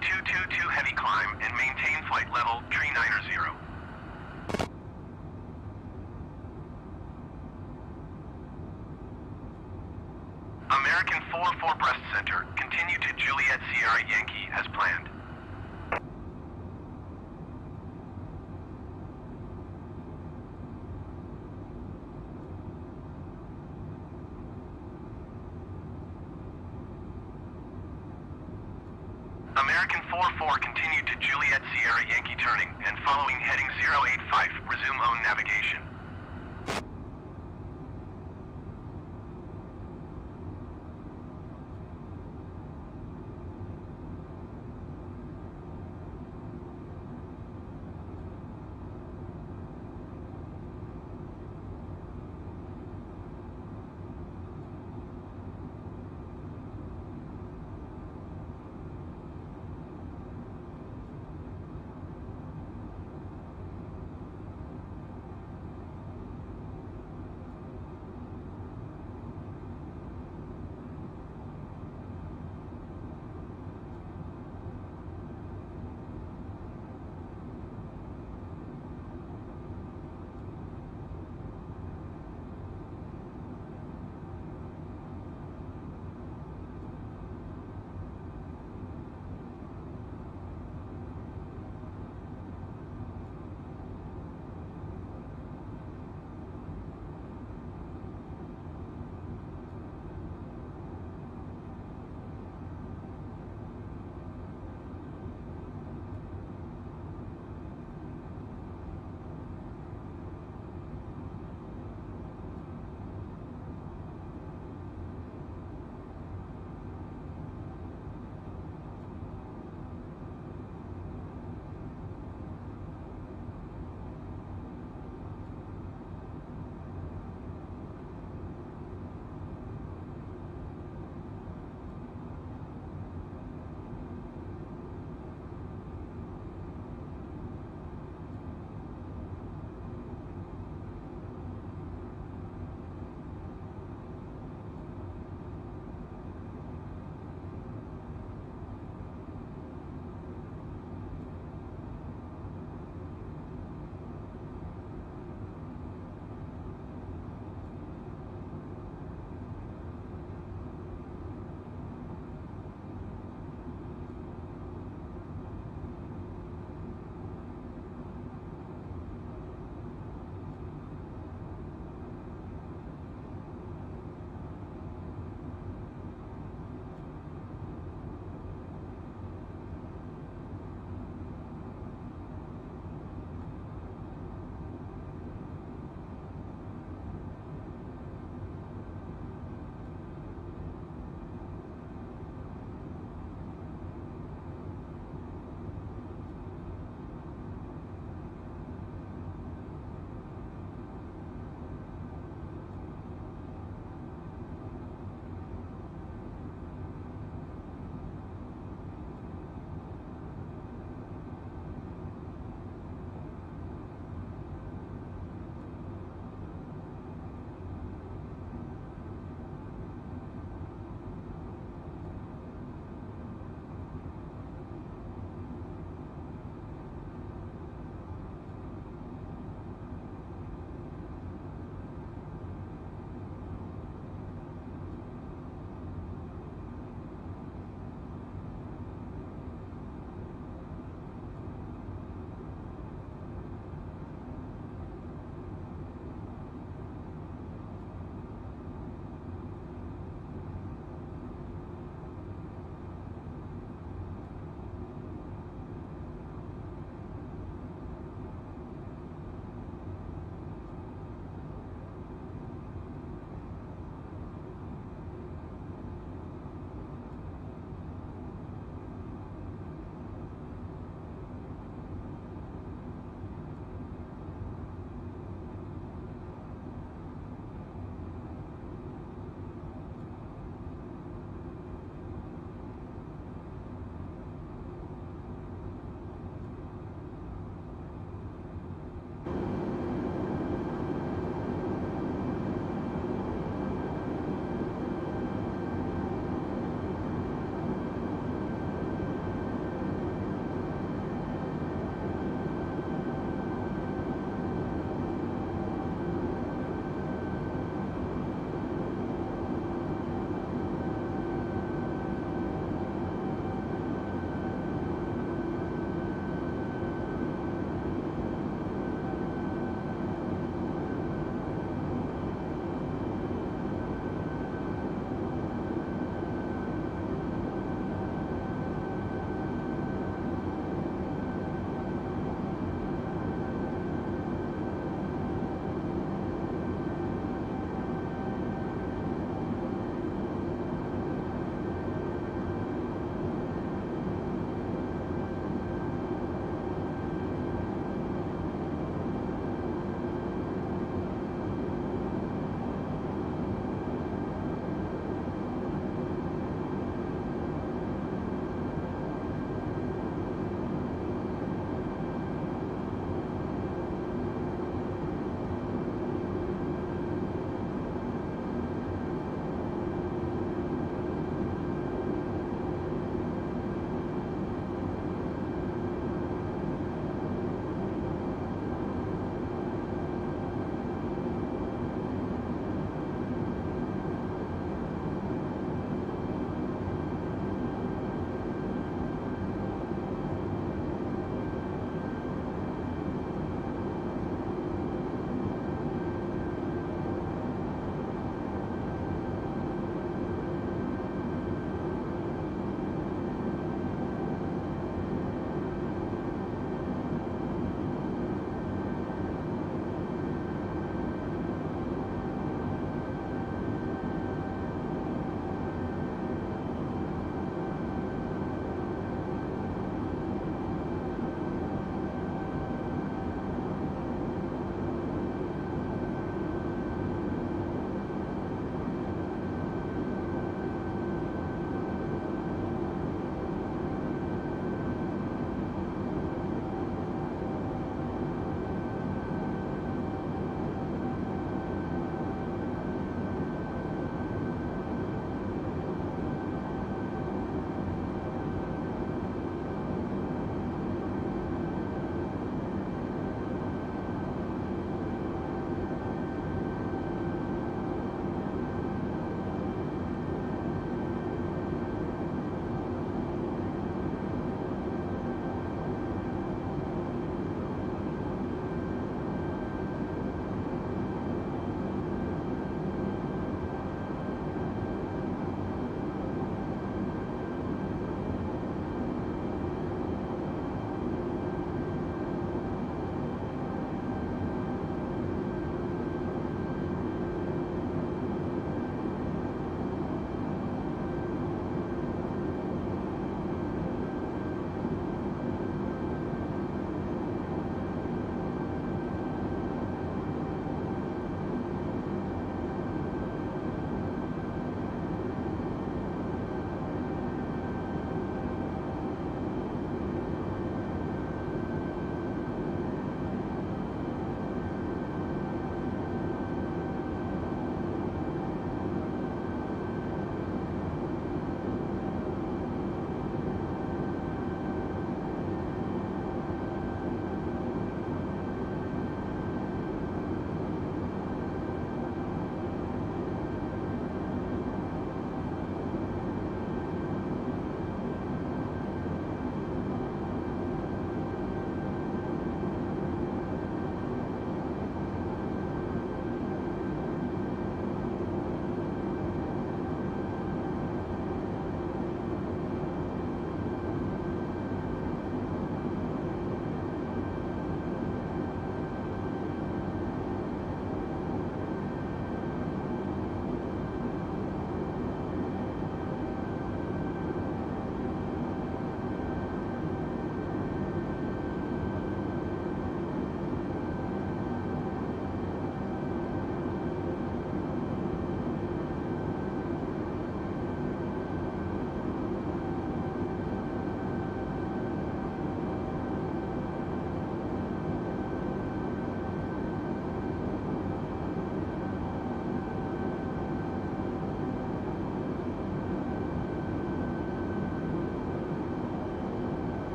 222 heavy climb and maintain flight level 390. American 44 Breast Center, continue to Juliet Sierra Yankee as planned. American 44 continue to Juliet Sierra Yankee turning and following heading 085, resume own navigation.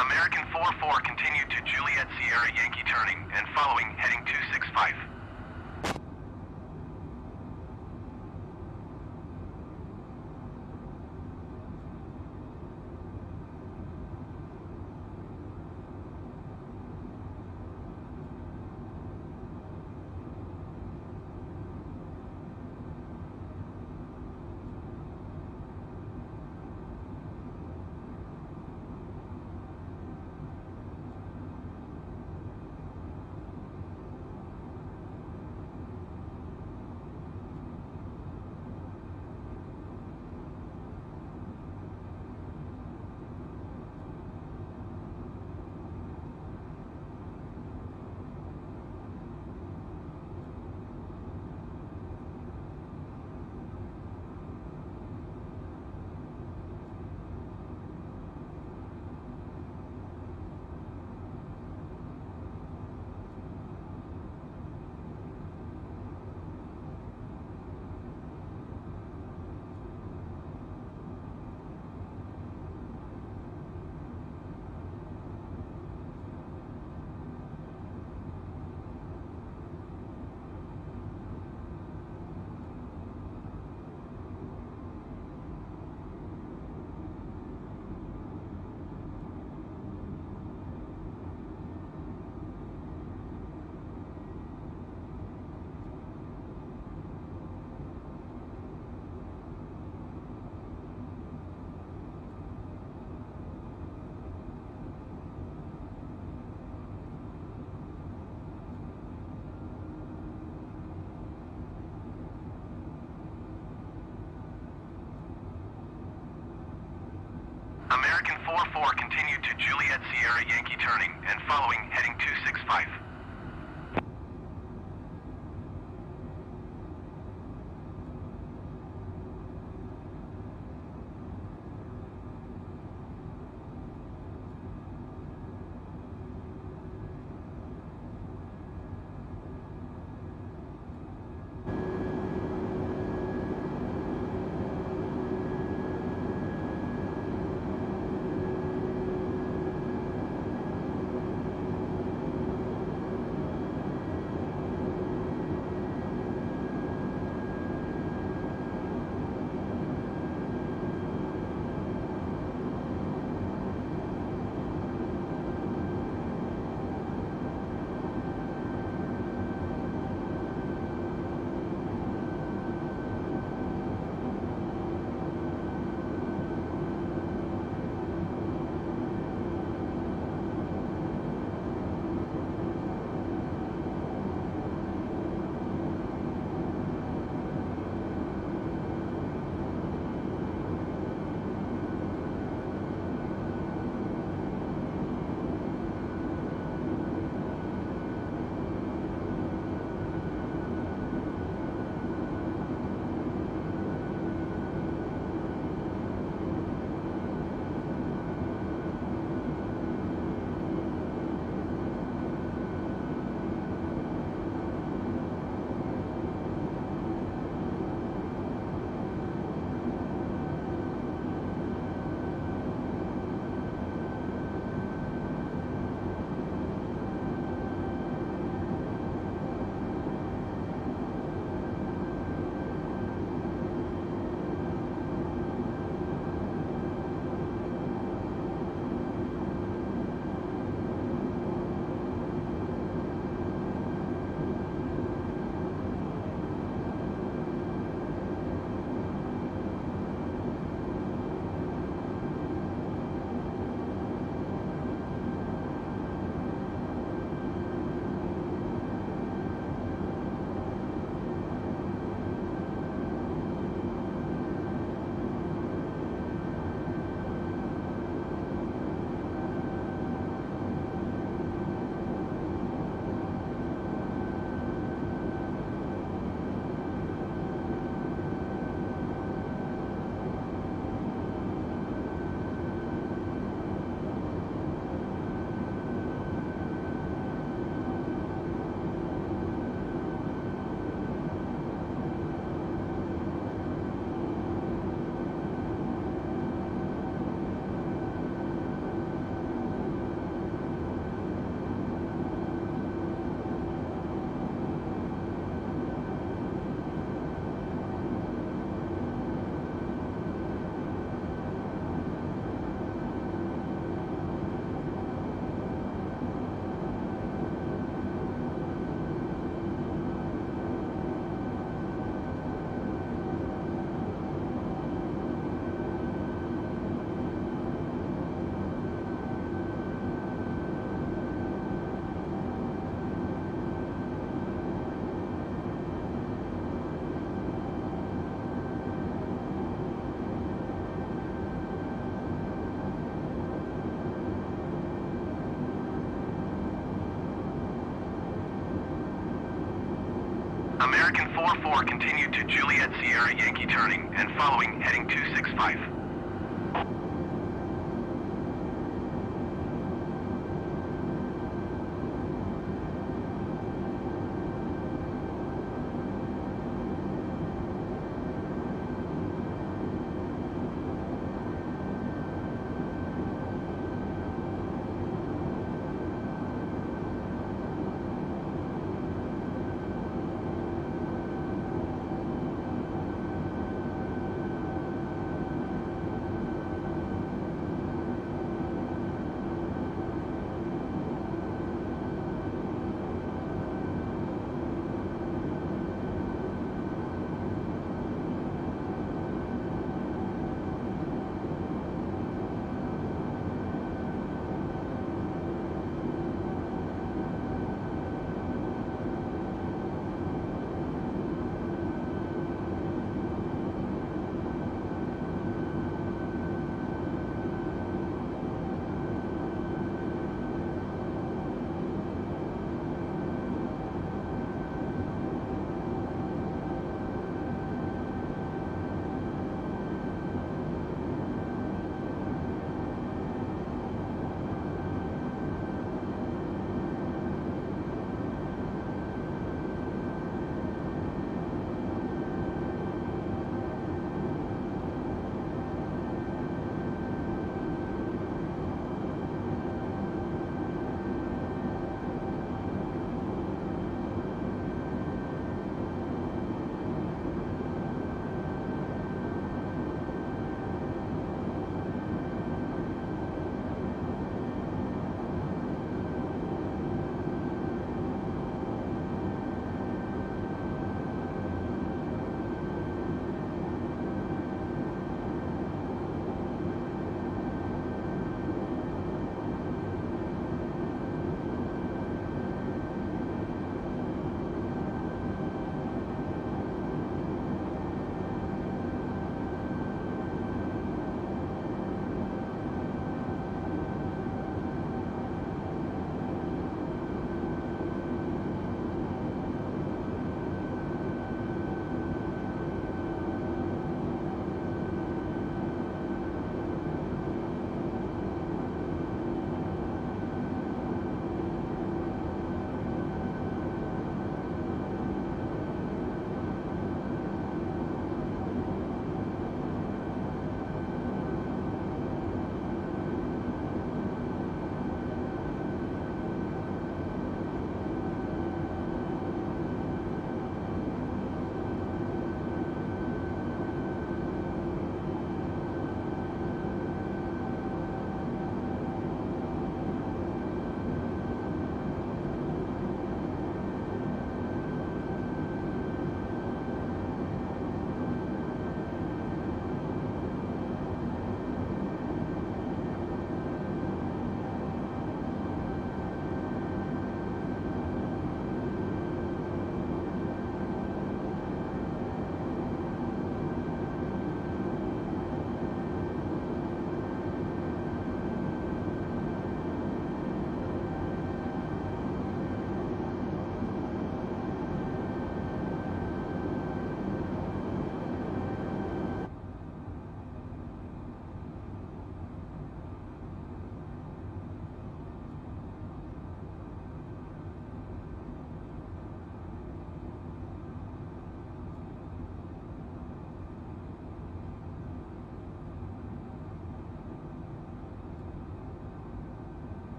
American 44 continue to Juliet Sierra Yankee turning and following heading 265. American 44 continue to Juliet Sierra Yankee turning and following heading 265. American 44 continue to Juliet Sierra Yankee turning and following heading 265.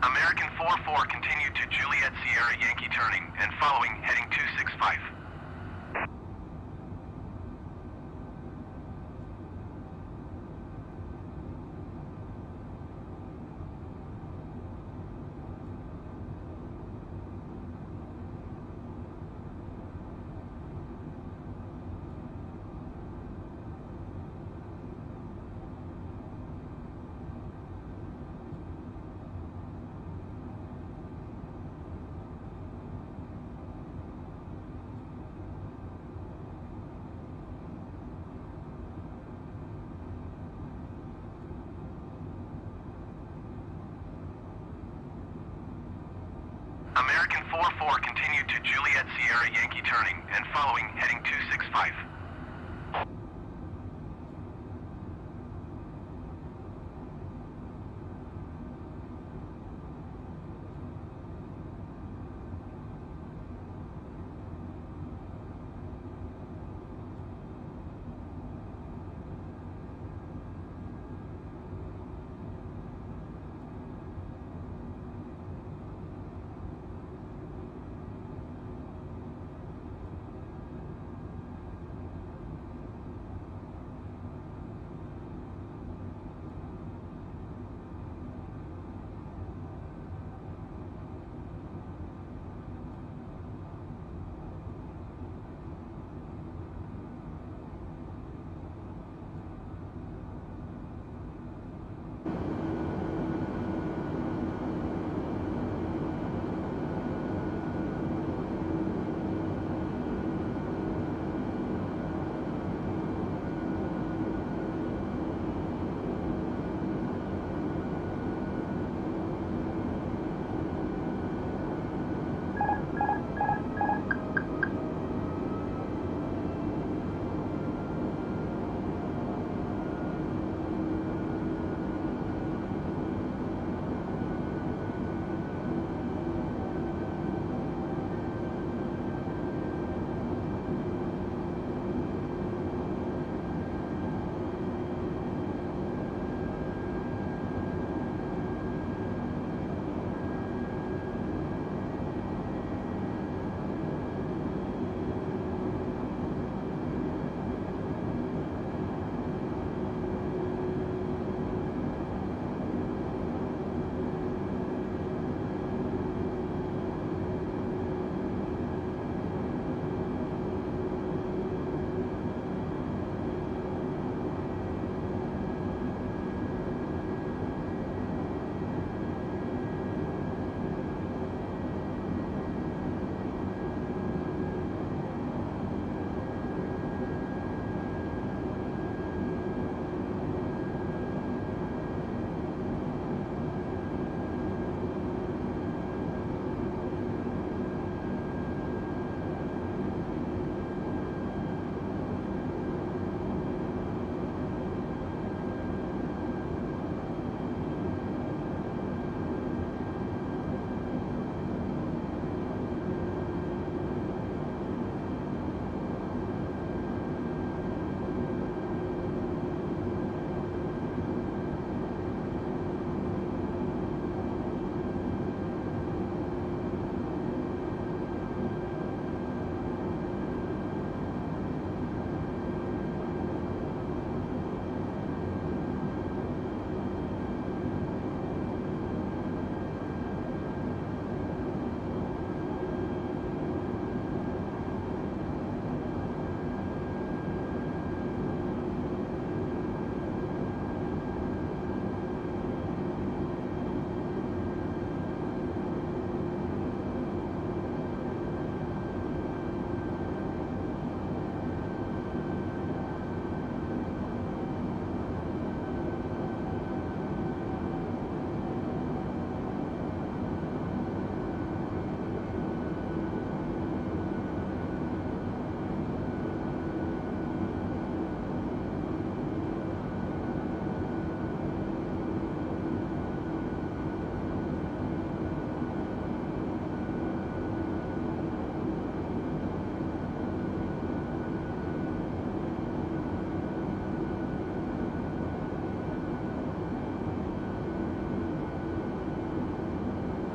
American 44 continue to Juliet Sierra Yankee turning and following heading 265. American 44 continue to Juliet Sierra Yankee turning and following heading 265.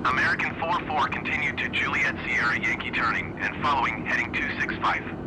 American 44 continue to Juliet Sierra Yankee turning and following heading 265.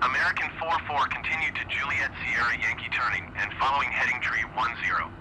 American 44 continued to Juliet Sierra Yankee turning and following heading tree 10.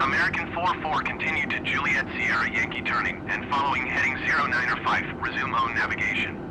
American 44 continue to Juliet Sierra Yankee turning and following heading 0905, resume own navigation.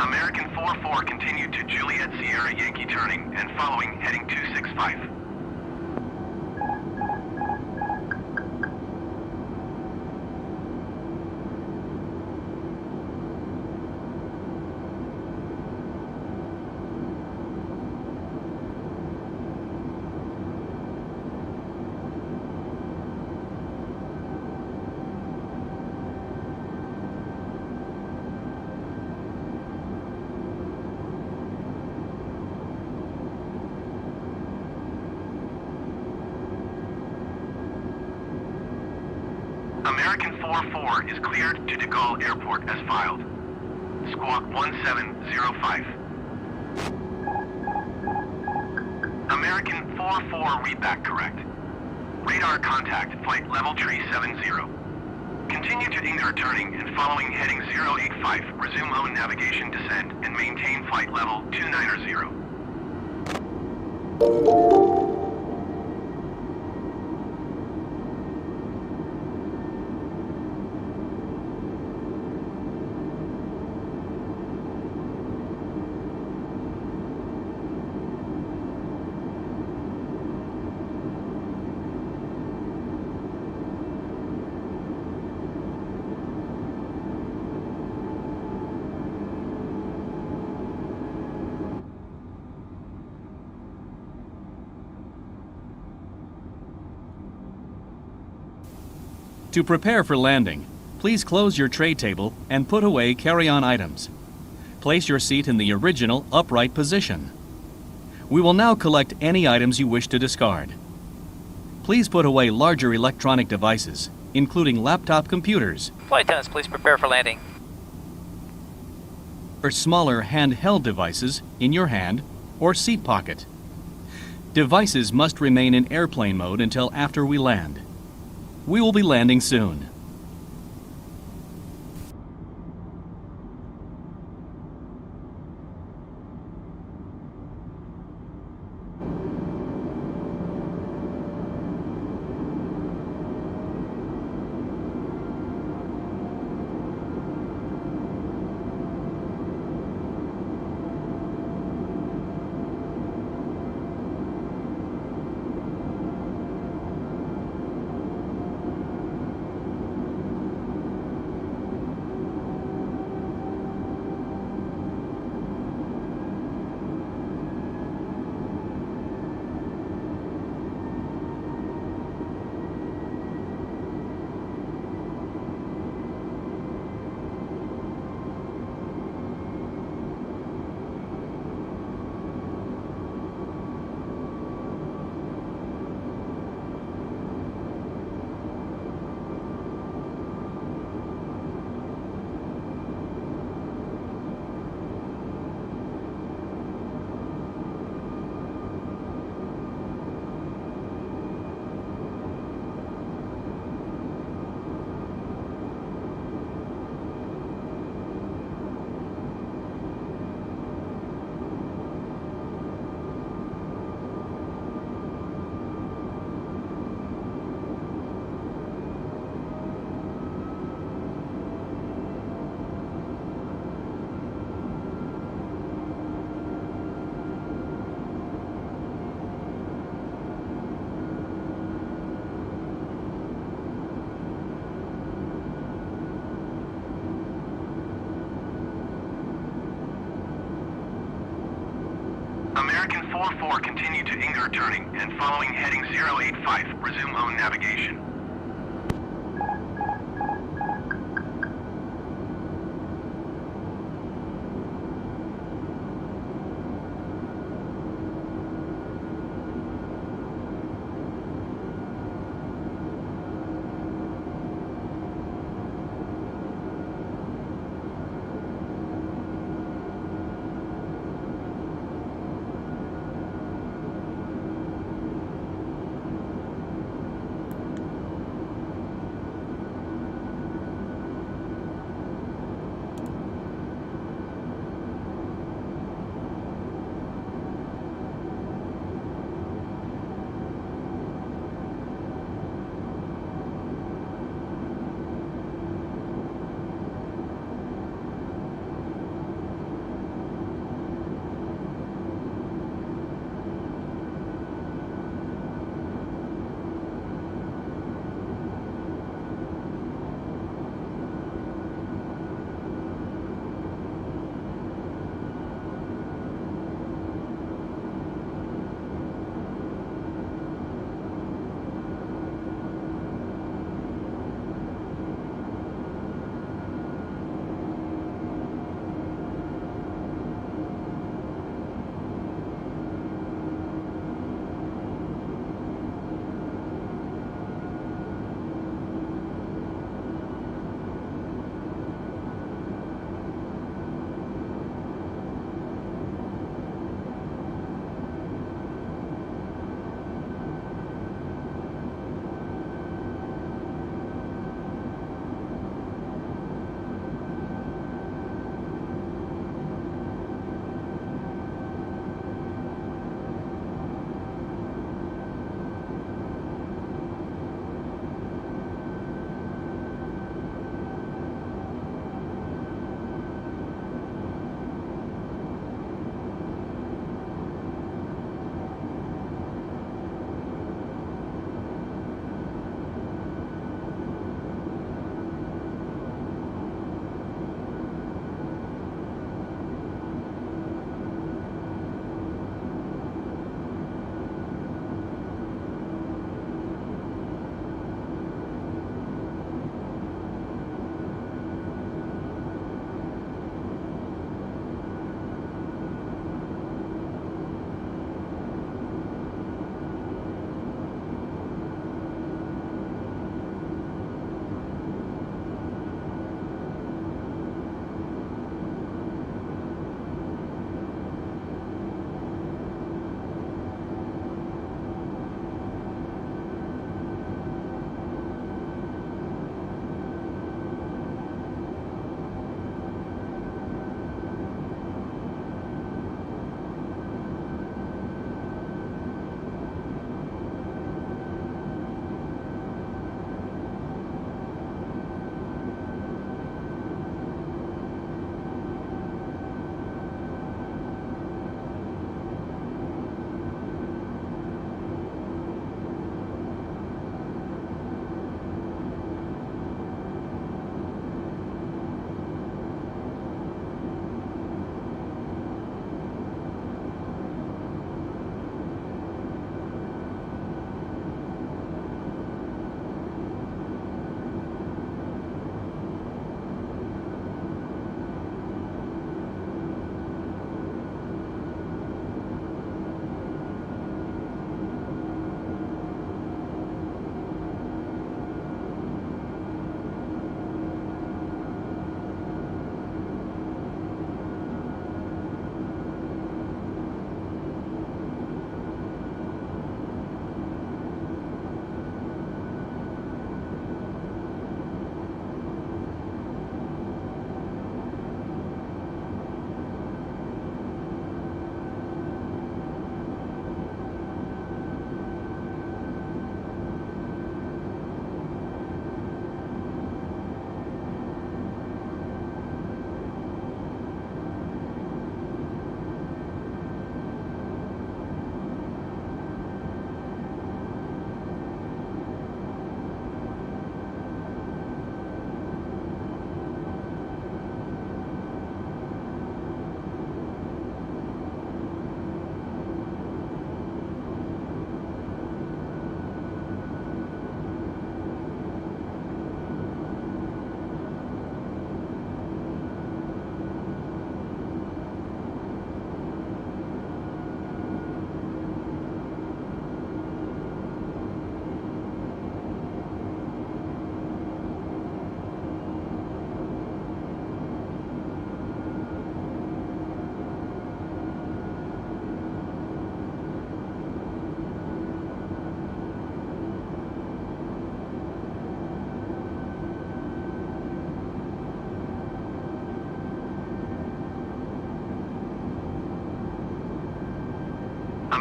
American 44 continued to Juliet Sierra Yankee turning and following heading 265. American 44 is cleared to De Gaulle Airport as filed. Squawk 1705. American 44 read back correct. Radar contact flight level tree 70. Continue to Ingler turning and following heading 085. Resume own navigation descent and maintain flight level 290. To prepare for landing, please close your tray table and put away carry-on items. Place your seat in the original upright position. We will now collect any items you wish to discard. Please put away larger electronic devices, including laptop computers, Flight attendants, please prepare for landing. or smaller handheld devices in your hand or seat pocket. Devices must remain in airplane mode until after we land. We will be landing soon. American 44 continue to Ingler turning and following heading 085. Resume own navigation.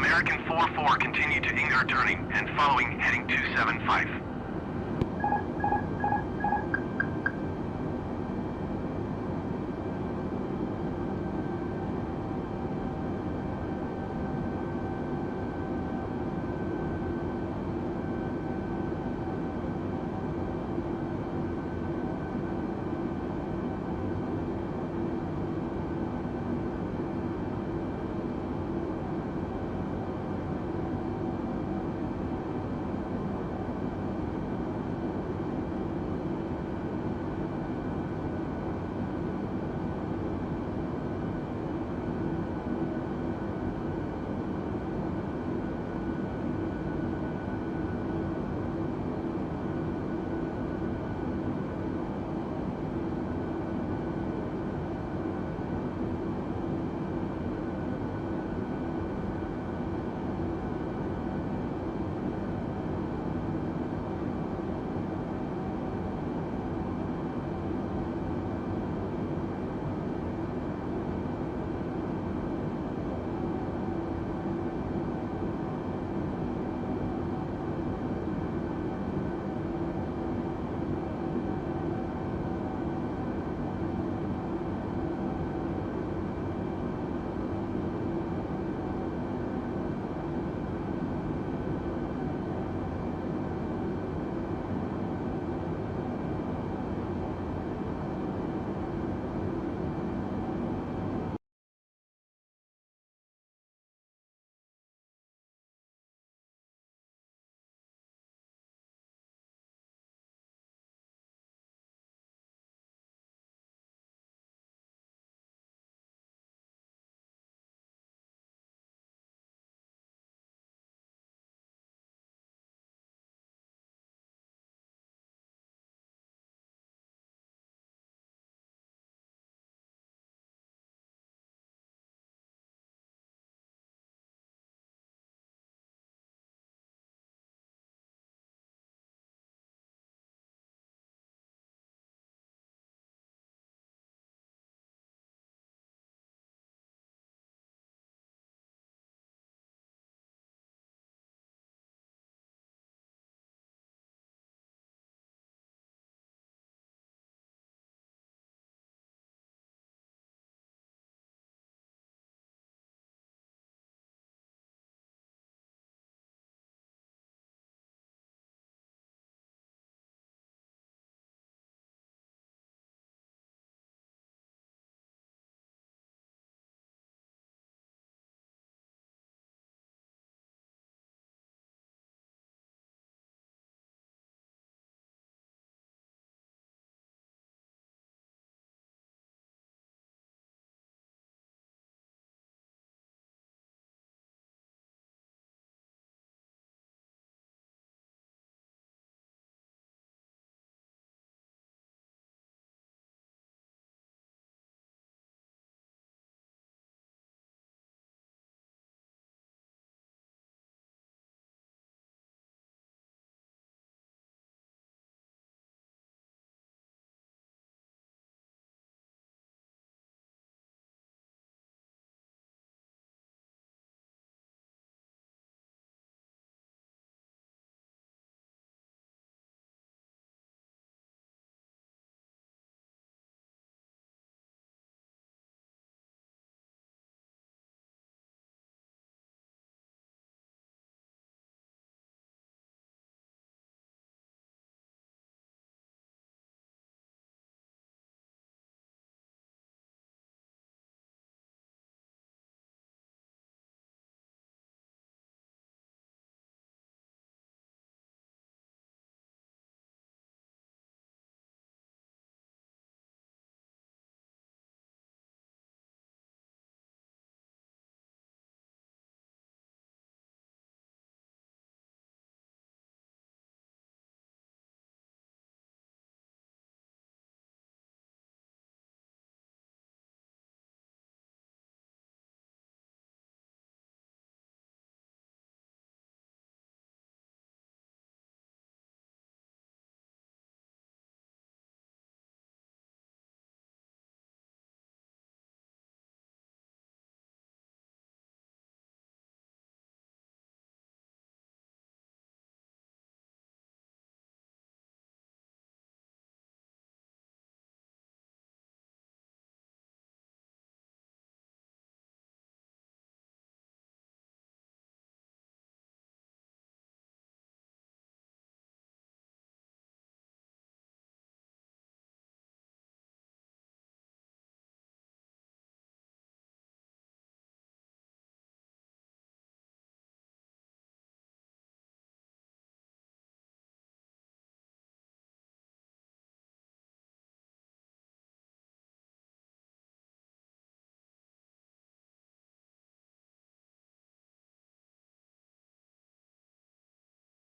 American 4-4, continue to English turning and following heading 275.